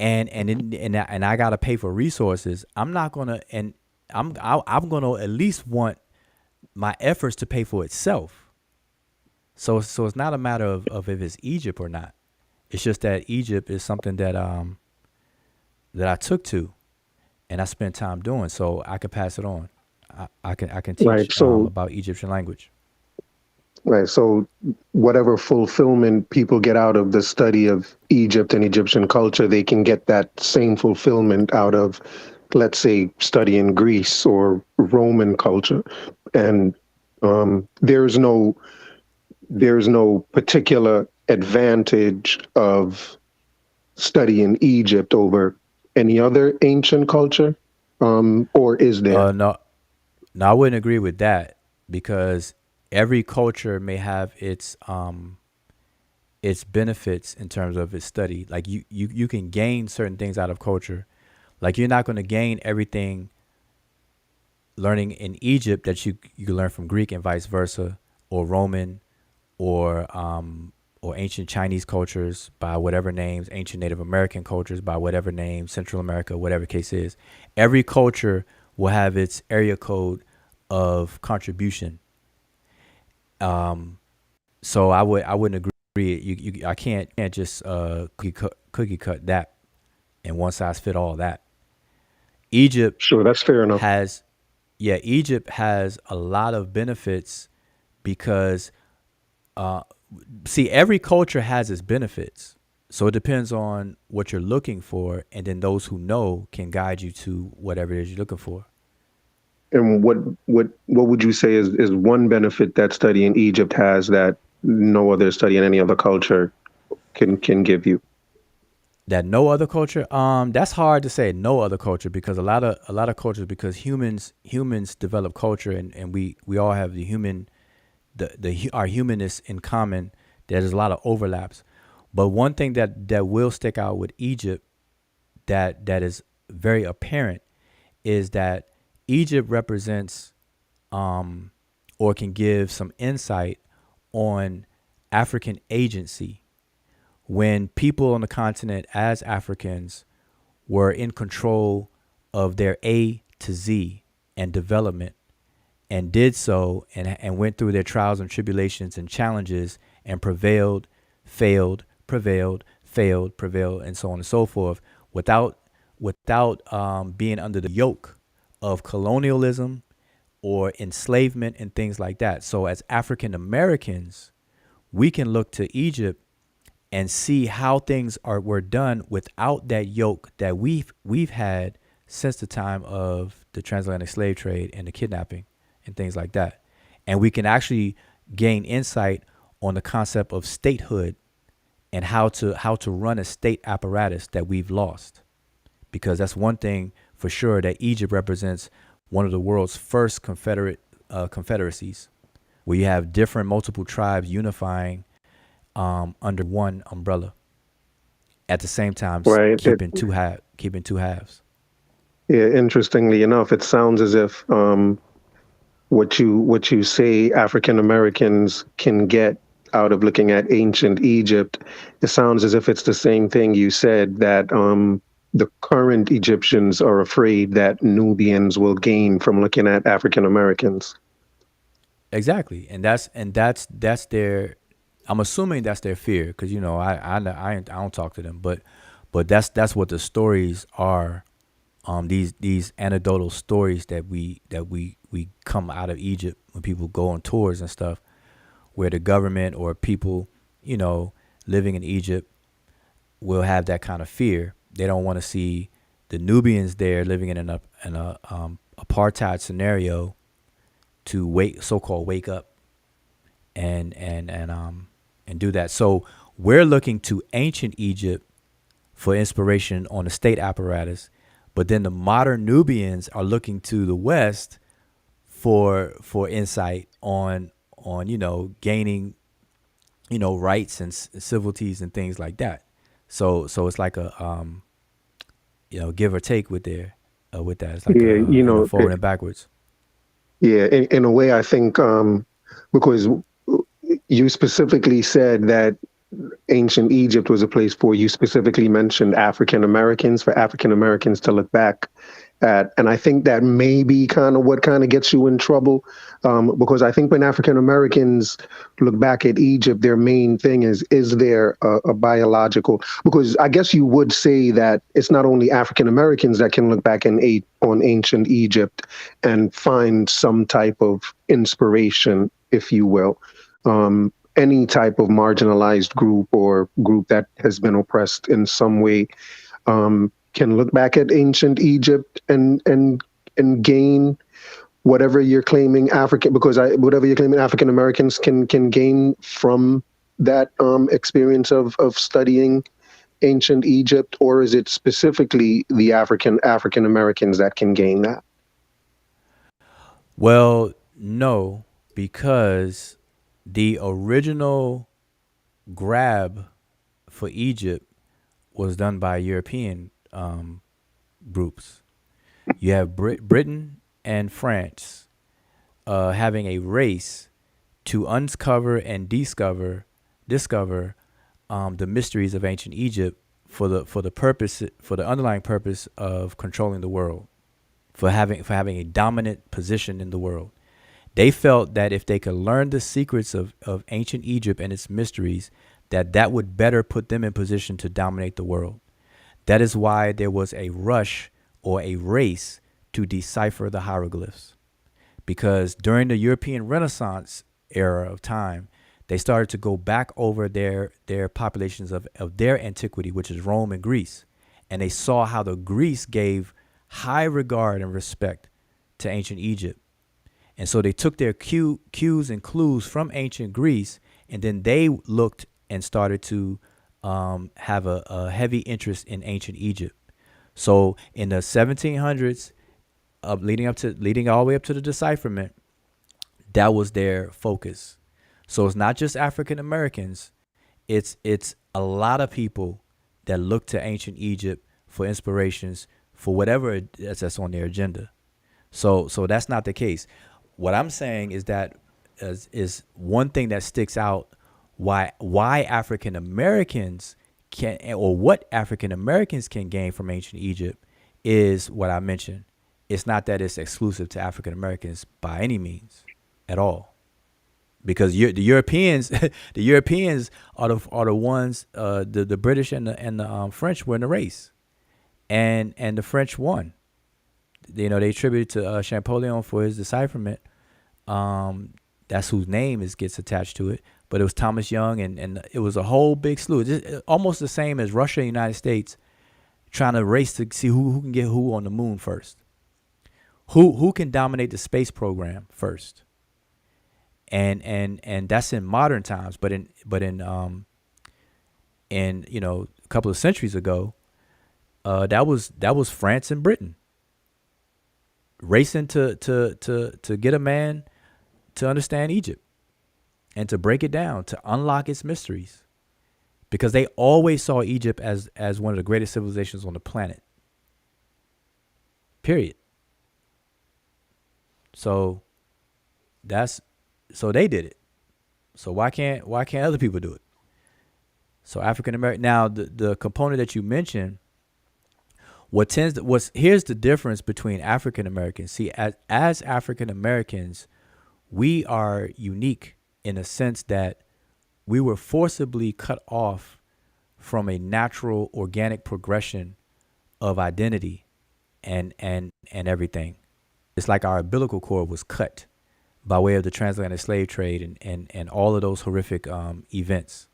and I got to pay for resources, I'm not going to, and I'm going to at least want my efforts to pay for itself. So it's not a matter of if it's Egypt or not. It's just that Egypt is something that I took to, and I spent time doing, so I could pass it on. I can teach about Egyptian language. Right. So whatever fulfillment people get out of the study of Egypt and Egyptian culture, they can get that same fulfillment out of, let's say, studying Greece or Roman culture. And there's no particular advantage of studying Egypt over any other ancient culture, or is there? No, I wouldn't agree with that, because every culture may have its its benefits in terms of its study. Like you can gain certain things out of culture. Like you're not going to gain everything learning in Egypt that you learn from Greek and vice versa, or Roman, or ancient Chinese cultures by whatever names, ancient Native American cultures by whatever names, Central America, whatever case is. Every culture will have its area code of contribution. So I wouldn't agree. I can't just cookie cut that and one size fit all that. Egypt Sure, that's fair enough. has Egypt has a lot of benefits because see, every culture has its benefits. So it depends on what you're looking for, and then those who know can guide you to whatever it is you're looking for. And what would you say is one benefit that study in Egypt has that no other study in any other culture can give you? That no other culture, that's hard to say. No other culture, because a lot of cultures, because humans develop culture, and we all have the human, our humanness in common. There's a lot of overlaps, but one thing that will stick out with Egypt that is very apparent is that Egypt represents or can give some insight on African agency when people on the continent as Africans were in control of their A to Z and development, and did so and went through their trials and tribulations and challenges and prevailed, failed, prevailed, failed, prevailed, and so on and so forth without being under the yoke of colonialism or enslavement and things like that. So as African Americans, we can look to Egypt and see how things were done without that yoke that we've had since the time of the transatlantic slave trade and the kidnapping and things like that. And we can actually gain insight on the concept of statehood and how to run a state apparatus that we've lost. Because that's one thing for sure, that Egypt represents one of the world's first confederacies, where you have different multiple tribes unifying under one umbrella at the same time, Right. keeping two halves. Yeah, interestingly enough, it sounds as if what you say African Americans can get out of looking at ancient Egypt, it sounds as if it's the same thing you said, that the current Egyptians are afraid that Nubians will gain from looking at African Americans. Exactly, and that's their. I'm assuming that's their fear, because I don't talk to them, but that's what the stories are. These anecdotal stories that we come out of Egypt when people go on tours and stuff, where the government or people living in Egypt will have that kind of fear. They don't want to see the Nubians there living in an apartheid scenario to so-called wake up and do that. So we're looking to ancient Egypt for inspiration on the state apparatus, but then the modern Nubians are looking to the West for insight on gaining rights and civilities and things like that. So it's like a give or take with that. It's like forward and backwards. Yeah, in a way, I think because you specifically said that ancient Egypt was a place you specifically mentioned African Americans, for African Americans to look back at. And I think that may be kind of what kind of gets you in trouble, because I think when African Americans look back at Egypt, their main thing is there a biological, because I guess you would say that it's not only African Americans that can look back on ancient Egypt and find some type of inspiration, if you will. Any type of marginalized group or group that has been oppressed in some way can look back at ancient Egypt and gain whatever you're claiming whatever you're claiming African Americans can gain from that experience of studying ancient Egypt, or is it specifically the African Americans that can gain that? Well, no, because the original grab for Egypt was done by European groups. You have Britain and France having a race to uncover and discover the mysteries of ancient Egypt for the underlying purpose of controlling the world, for having a dominant position in the world. They felt that if they could learn the secrets of ancient Egypt and its mysteries, that would better put them in position to dominate the world. That is why there was a rush or a race to decipher the hieroglyphs. Because during the European Renaissance era of time, they started to go back over their populations of their antiquity, which is Rome and Greece. And they saw how the Greece gave high regard and respect to ancient Egypt. And so they took their cues and clues from ancient Greece, and then they looked and started to have a heavy interest in ancient Egypt. So in the 1700s, leading all the way up to the decipherment, that was their focus. So it's not just African Americans; it's a lot of people that look to ancient Egypt for inspirations for whatever that's on their agenda. So that's not the case. What I'm saying is that is one thing that sticks out why African Americans can, or what African Americans can gain from ancient Egypt, is what I mentioned. It's not that it's exclusive to African Americans by any means at all, because the Europeans the Europeans are the ones, the British and the French were in the race, and the French won. They attributed to Champollion for his decipherment. That's whose name gets attached to it. But it was Thomas Young, and it was a whole big slew. Just almost the same as Russia and the United States trying to race to see who can get who on the moon first. Who can dominate the space program first. And that's in modern times, but in a couple of centuries ago, that was France and Britain racing to get a man to understand Egypt and to break it down, to unlock its mysteries, because they always saw Egypt as one of the greatest civilizations on the planet. Period. So they did it. So why can't other people do it? So African American. Now the component that you mentioned, here's the difference between African Americans. See, as African Americans, we are unique in a sense that we were forcibly cut off from a natural, organic progression of identity and everything. It's like our umbilical cord was cut by way of the transatlantic slave trade and all of those horrific events.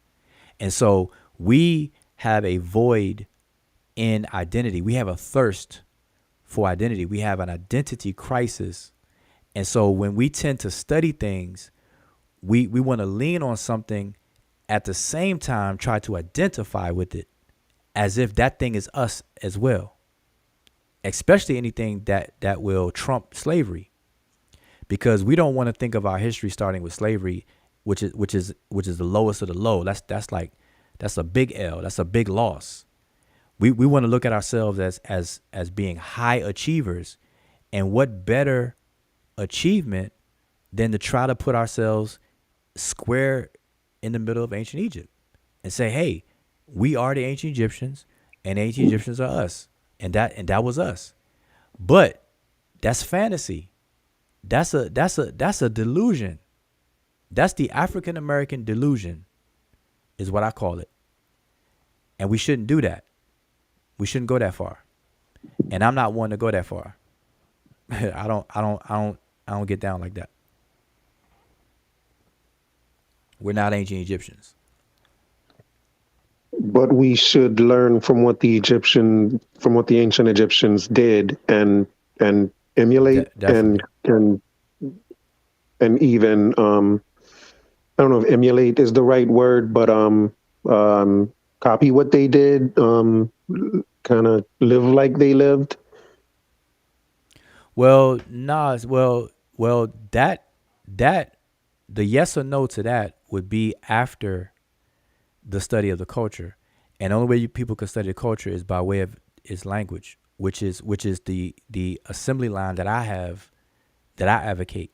And so we have a void in identity. We have a thirst for identity. We have an identity crisis. And so when we tend to study things, we want to lean on something, at the same time try to identify with it as if that thing is us as well, especially anything that will trump slavery, because we don't want to think of our history starting with slavery, which is the lowest of the low. That's a big L. That's a big loss. We want to look at ourselves as being high achievers, and what better achievement than to try to put ourselves square in the middle of ancient Egypt and say, hey, we are the ancient Egyptians and ancient Egyptians are us. And that was us. But that's fantasy. That's a delusion. That's the African American delusion, is what I call it. And we shouldn't do that. We shouldn't go that far. And I'm not one to go that far. I don't get down like that. We're not ancient Egyptians. But we should learn from what the ancient Egyptians did and emulate and even I don't know if emulate is the right word, but copy what they did, kind of live like they lived. Well, Nas, well, that the yes or no to that would be after the study of the culture, and the only way people can study the culture is by way of its language, which is the assembly line that I advocate.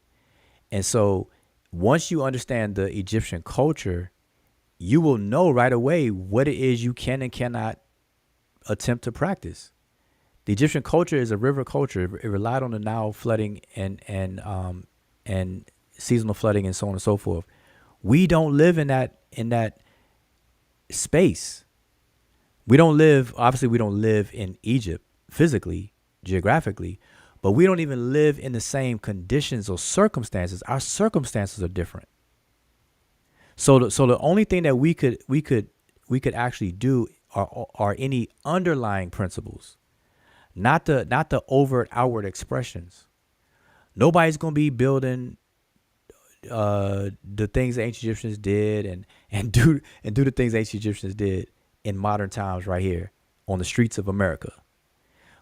And so once you understand the Egyptian culture, you will know right away what it is you can and cannot attempt to practice. The Egyptian culture is a river culture. It relied on the Nile flooding and seasonal flooding and so on and so forth. We don't live in that space. We don't live in Egypt physically, geographically, but we don't even live in the same conditions or circumstances. Our circumstances are different. So the only thing that we could actually do are any underlying principles, not the overt outward expressions. Nobody's gonna be building the things the ancient Egyptians did and do the things the ancient Egyptians did in modern times right here on the streets of America.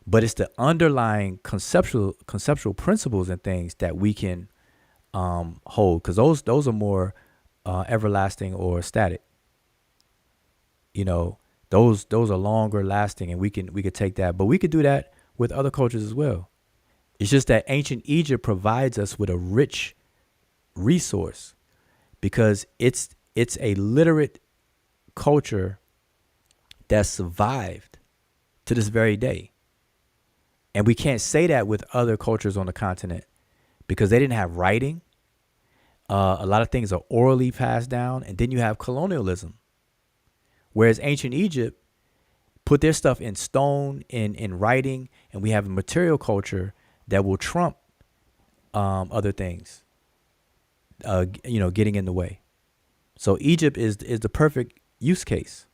But it's the underlying conceptual principles and things that we can hold, because those are more everlasting or static. You know, those are longer lasting, and we could take that, but we could do that with other cultures as well. It's just that ancient Egypt provides us with a rich resource because it's a literate culture that survived to this very day. And we can't say that with other cultures on the continent because they didn't have writing. A lot of things are orally passed down. And then you have colonialism. Whereas ancient Egypt put their stuff in stone, in writing, and we have a material culture that will trump other things, getting in the way. So Egypt is the perfect use case.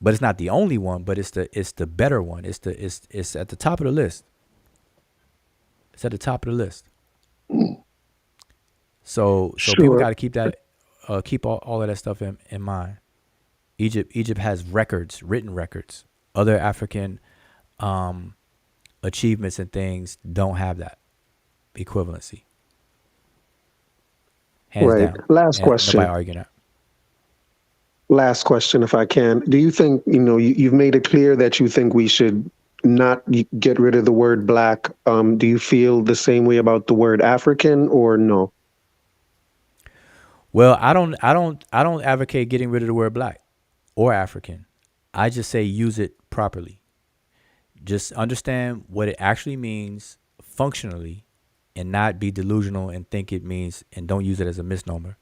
But it's not the only one, but it's the better one. It's at the top of the list. It's at the top of the list. So Sure. people got to keep all of that stuff in mind. Egypt has written records. Other African achievements and things don't have that equivalency. Hands Right. down. Last And question. nobody arguing that. Last question, if I can. Do you think, you've made it clear that you think we should not get rid of the word black? Do you feel the same way about the word African or no? Well, I don't advocate getting rid of the word black or African. I just say use it properly. Just understand what it actually means functionally and not be delusional and think it means, and don't use it as a misnomer.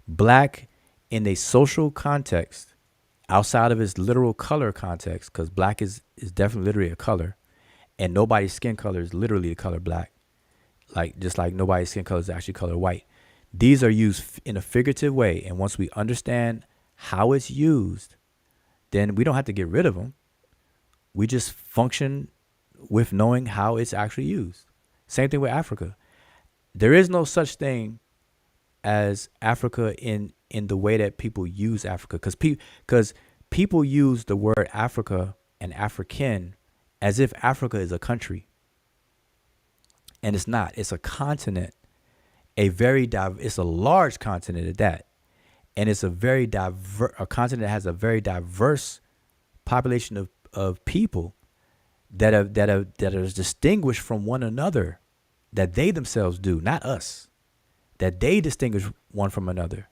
Black in a social context, outside of its literal color context, because black is definitely literally a color, and nobody's skin color is literally the color black. Just like nobody's skin color is actually color white. These are used in a figurative way, and once we understand how it's used, then we don't have to get rid of them. We just function with knowing how it's actually used. Same thing with Africa. There is no such thing as Africa in the way that people use Africa, because people use the word Africa and African as if Africa is a country, and it's not. It's a continent, it's a large continent at that, and it's a continent that has a very diverse population of people that are distinguished from one another, that they themselves do, not us, that they distinguish one from another.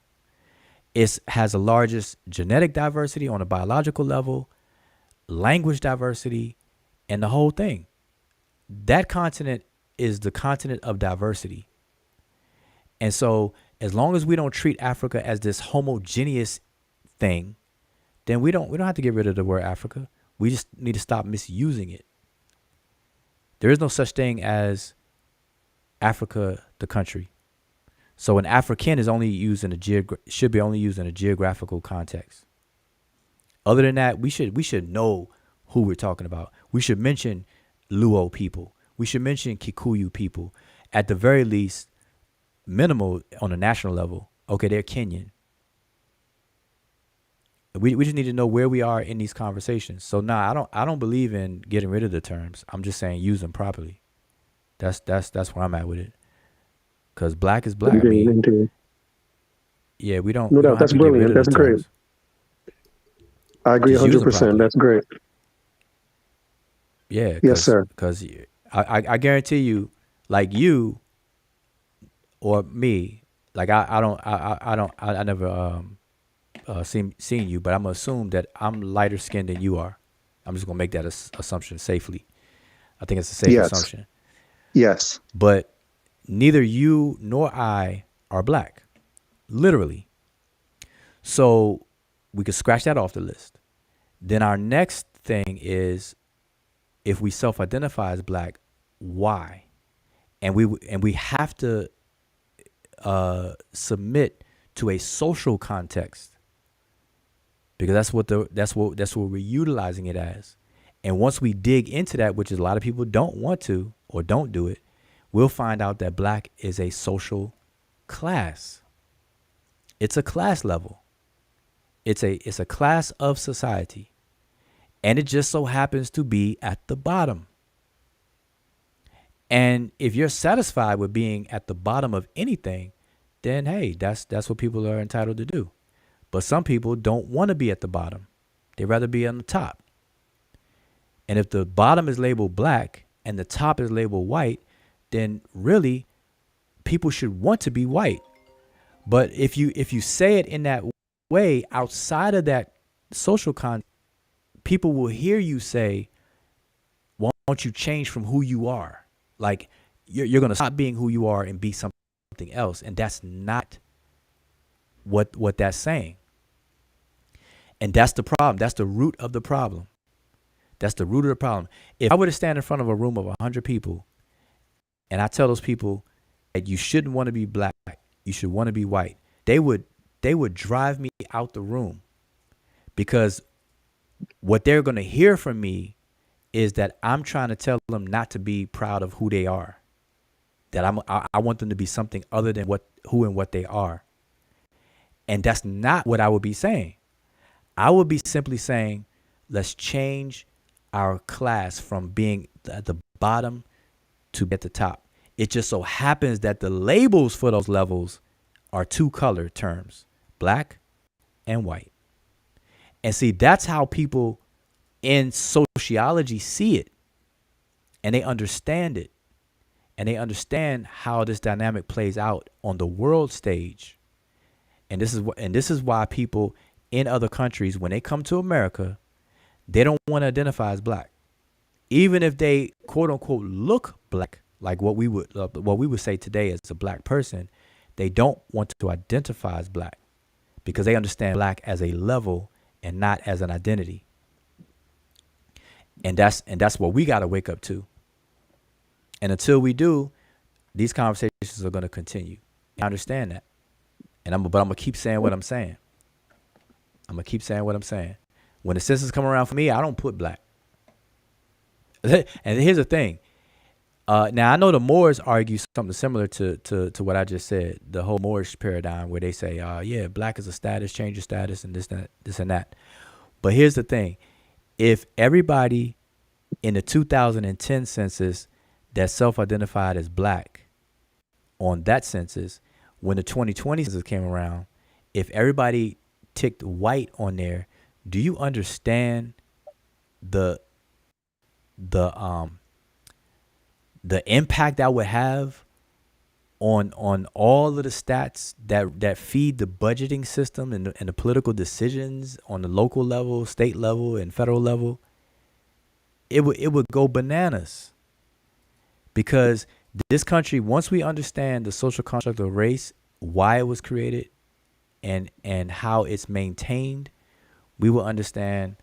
It has the largest genetic diversity on a biological level, language diversity, and the whole thing. That continent is the continent of diversity. And so as long as we don't treat Africa as this homogeneous thing, then we don't have to get rid of the word Africa. We just need to stop misusing it. There is no such thing as Africa, the country. So an African is only used should be only used in a geographical context. Other than that, we should know who we're talking about. We should mention Luo people. We should mention Kikuyu people. At the very least, minimal on a national level. Okay, they're Kenyan. We just need to know where we are in these conversations. So I don't believe in getting rid of the terms. I'm just saying use them properly. That's where I'm at with it. Because black is black. Indeed. Yeah, we don't. No we don't doubt. have That's to get rid brilliant. of That's the great. terms. I agree Just use them 100%. properly. That's great. Yeah, Yes, because sir. I guarantee you, like you or me, like I never seen you, but I'm gonna assume that I'm lighter skinned than you are. I'm just gonna make that assumption safely. I think it's a safe Yes. assumption. Yes. But neither you nor I are black, literally. So we could scratch that off the list. Then our next thing is, if we self-identify as black, why? And we have to submit to a social context, because that's what we're utilizing it as. And once we dig into that, which is a lot of people don't want to or don't do it, we'll find out that black is a social class. It's a class level. It's a class of society. And it just so happens to be at the bottom. And if you're satisfied with being at the bottom of anything, then hey, that's what people are entitled to do. But some people don't want to be at the bottom. They'd rather be on the top. And if the bottom is labeled black and the top is labeled white, then really people should want to be white. But if you say it in that way outside of that social context, people will hear you say, why don't you change from who you are? Like you're going to stop being who you are and be something else. And that's not what that's saying. And that's the problem. That's the root of the problem. That's the root of the problem. If I were to stand in front of a room of 100 people and I tell those people that you shouldn't want to be black, you should want to be white, they would drive me out the room, because what they're going to hear from me is that I'm trying to tell them not to be proud of who they are, that I want them to be something other than who and what they are. And that's not what I would be saying. I would be simply saying, let's change our class from being at the bottom to at the top. It just so happens that the labels for those levels are two color terms, black and white. And see, that's how people in sociology see it, and they understand it, and they understand how this dynamic plays out on the world stage. And this is why people in other countries, when they come to America, they don't want to identify as black, even if they quote unquote look black, like what we would say today as a black person. They don't want to identify as black because they understand black as a level and not as an identity. And that's what we got to wake up to. And until we do, these conversations are going to continue. I understand that. But I'm going to keep saying what I'm saying. When the census come around for me, I don't put black. And here's the thing. Now, I know the Moors argue something similar to what I just said, the whole Moorish paradigm, where they say, yeah, black is a status, change your status, and this and that. But here's the thing. If everybody in the 2010 census that self-identified as black on that census, when the 2020 census came around, if everybody ticked white on there, do you understand the impact that would have on all of the stats that feed the budgeting system and the political decisions on the local level, state level, and federal level? It would go bananas, because this country, once we understand the social construct of race, why it was created, and how it's maintained, we will understand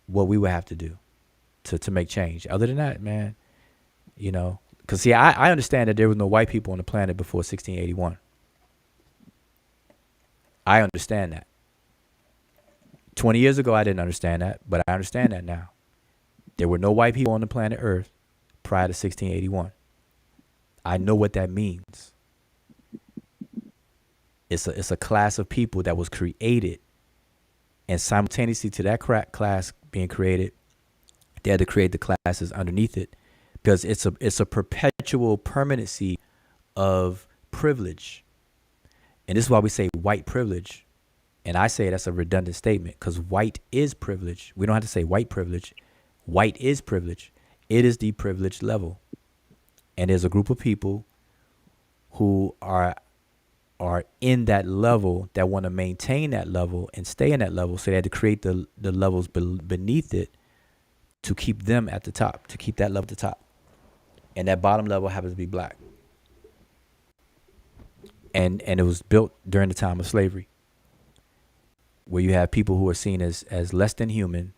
what we would have to do to make change. Other than that, man, because see, I understand that there was no white people on the planet before 1681. I understand that. 20 years ago, I didn't understand that, but I understand that now. There were no white people on the planet Earth prior to 1681. I know what that means. It's a class of people that was created, and simultaneously to that class being created, they had to create the classes underneath it, because it's a perpetual permanency of privilege. And this is why we say white privilege And I say that's a redundant statement because white is privilege. We don't have to say white privilege. White is privilege. It is the privileged level. And there's a group of people who are in that level that want to maintain that level and stay in that level. So they had to create the levels beneath it to keep them at the top, to keep that level at the top. And that bottom level happens to be black. And it was built during the time of slavery, where you have people who are seen as less than human,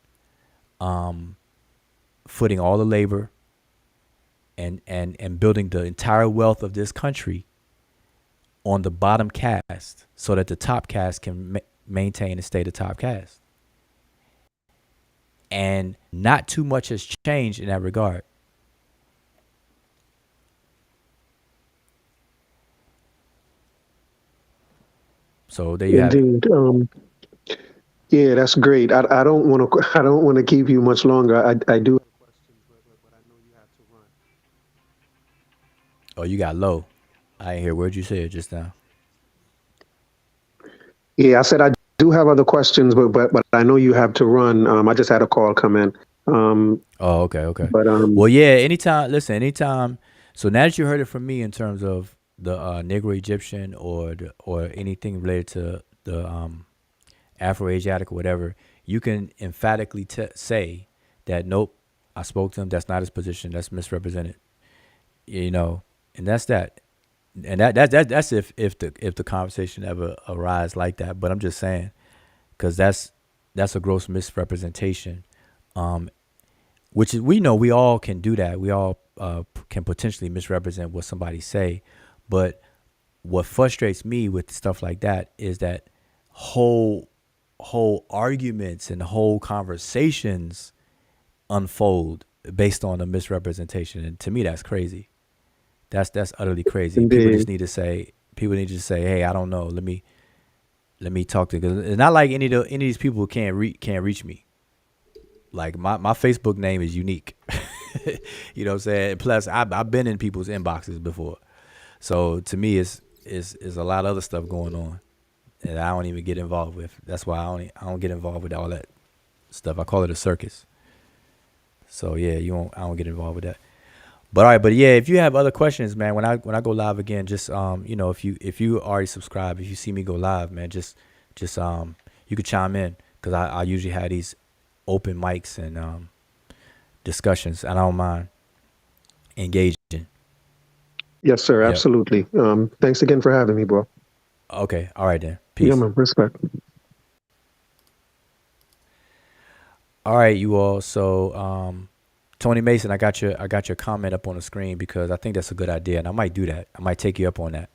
footing all the labor and building the entire wealth of this country on the bottom caste so that the top caste can maintain and stay the top caste. And not too much has changed in that regard. So there you have it. Indeed. Yeah, that's great. I don't want to I don't want to keep you much longer. I do have questions, but I know you have to run. Oh, you got low. I didn't hear word you said just now. Yeah, I said I do have other questions, but I know you have to run. I just had a call come in. Oh, okay. But Well, yeah. Anytime. So now that you heard it from me in terms of the Negro Egyptian or anything related to the Afro-Asiatic or whatever, you can emphatically say that nope, I spoke to him. That's not his position. That's misrepresented. And that's that. And that's if the conversation ever arise like that. But I'm just saying, because that's a gross misrepresentation, which is, we know we all can do that. We all can potentially misrepresent what somebody say. But what frustrates me with stuff like that is that whole arguments and whole conversations unfold based on a misrepresentation. And to me, that's crazy. That's utterly crazy. Indeed. People need to say, hey, I don't know. Let me talk to, because it's not like any of these people can't reach me. Like my Facebook name is unique. You know what I'm saying? Plus I've been in people's inboxes before. So to me it's a lot of other stuff going on that I don't even get involved with. That's why I don't get involved with all that stuff. I call it a circus. So yeah, I don't get involved with that. But all right, but yeah, if you have other questions, man, when I go live again, just if you already subscribe, if you see me go live, man, just you could chime in, because I usually have these open mics and discussions, and I don't mind engaging. yes, sir. Yep. Absolutely. Thanks again for having me, bro. Okay, all right then. Peace. Yeah, man. Respect. All right, you all. So Tony Mason, I got your comment up on the screen because I think that's a good idea, and I might do that. I might take you up on that.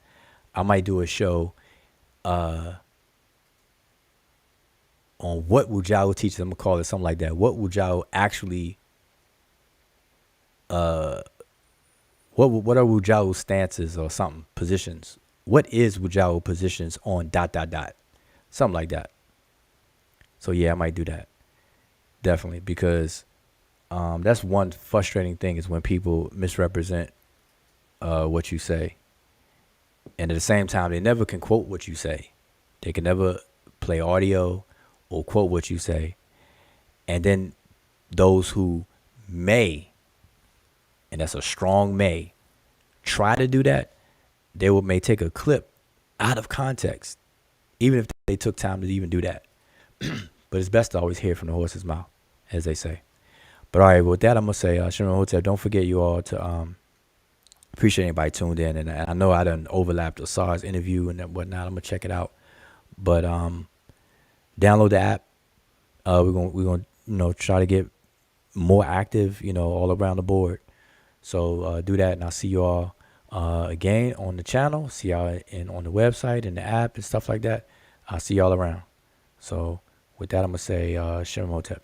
I might do a show on what Wujao teaches. I'm gonna call it something like that. What Wujao actually what are Wujao's stances or something, positions? What is Wujao positions on ... something like that. So yeah, I might do that, definitely, because that's one frustrating thing, is when people misrepresent what you say, and at the same time they never can quote what you say. They can never play audio or quote what you say. And then those who may, and that's a strong may, try to do that, they may take a clip out of context, even if they took time to even do that. But it's best to always hear from the horse's mouth, as they say. But all right, with that, I'm going to say, Shimon Hotel, don't forget you all to appreciate anybody tuned in. And I know I done overlapped Asar's interview and whatnot. I'm going to check it out. But download the app. We're gonna try to get more active, all around the board. So do that, and I'll see you all again on the channel. See y'all on the website and the app and stuff like that. I'll see y'all around. So with that, I'm gonna say Shem Hotep.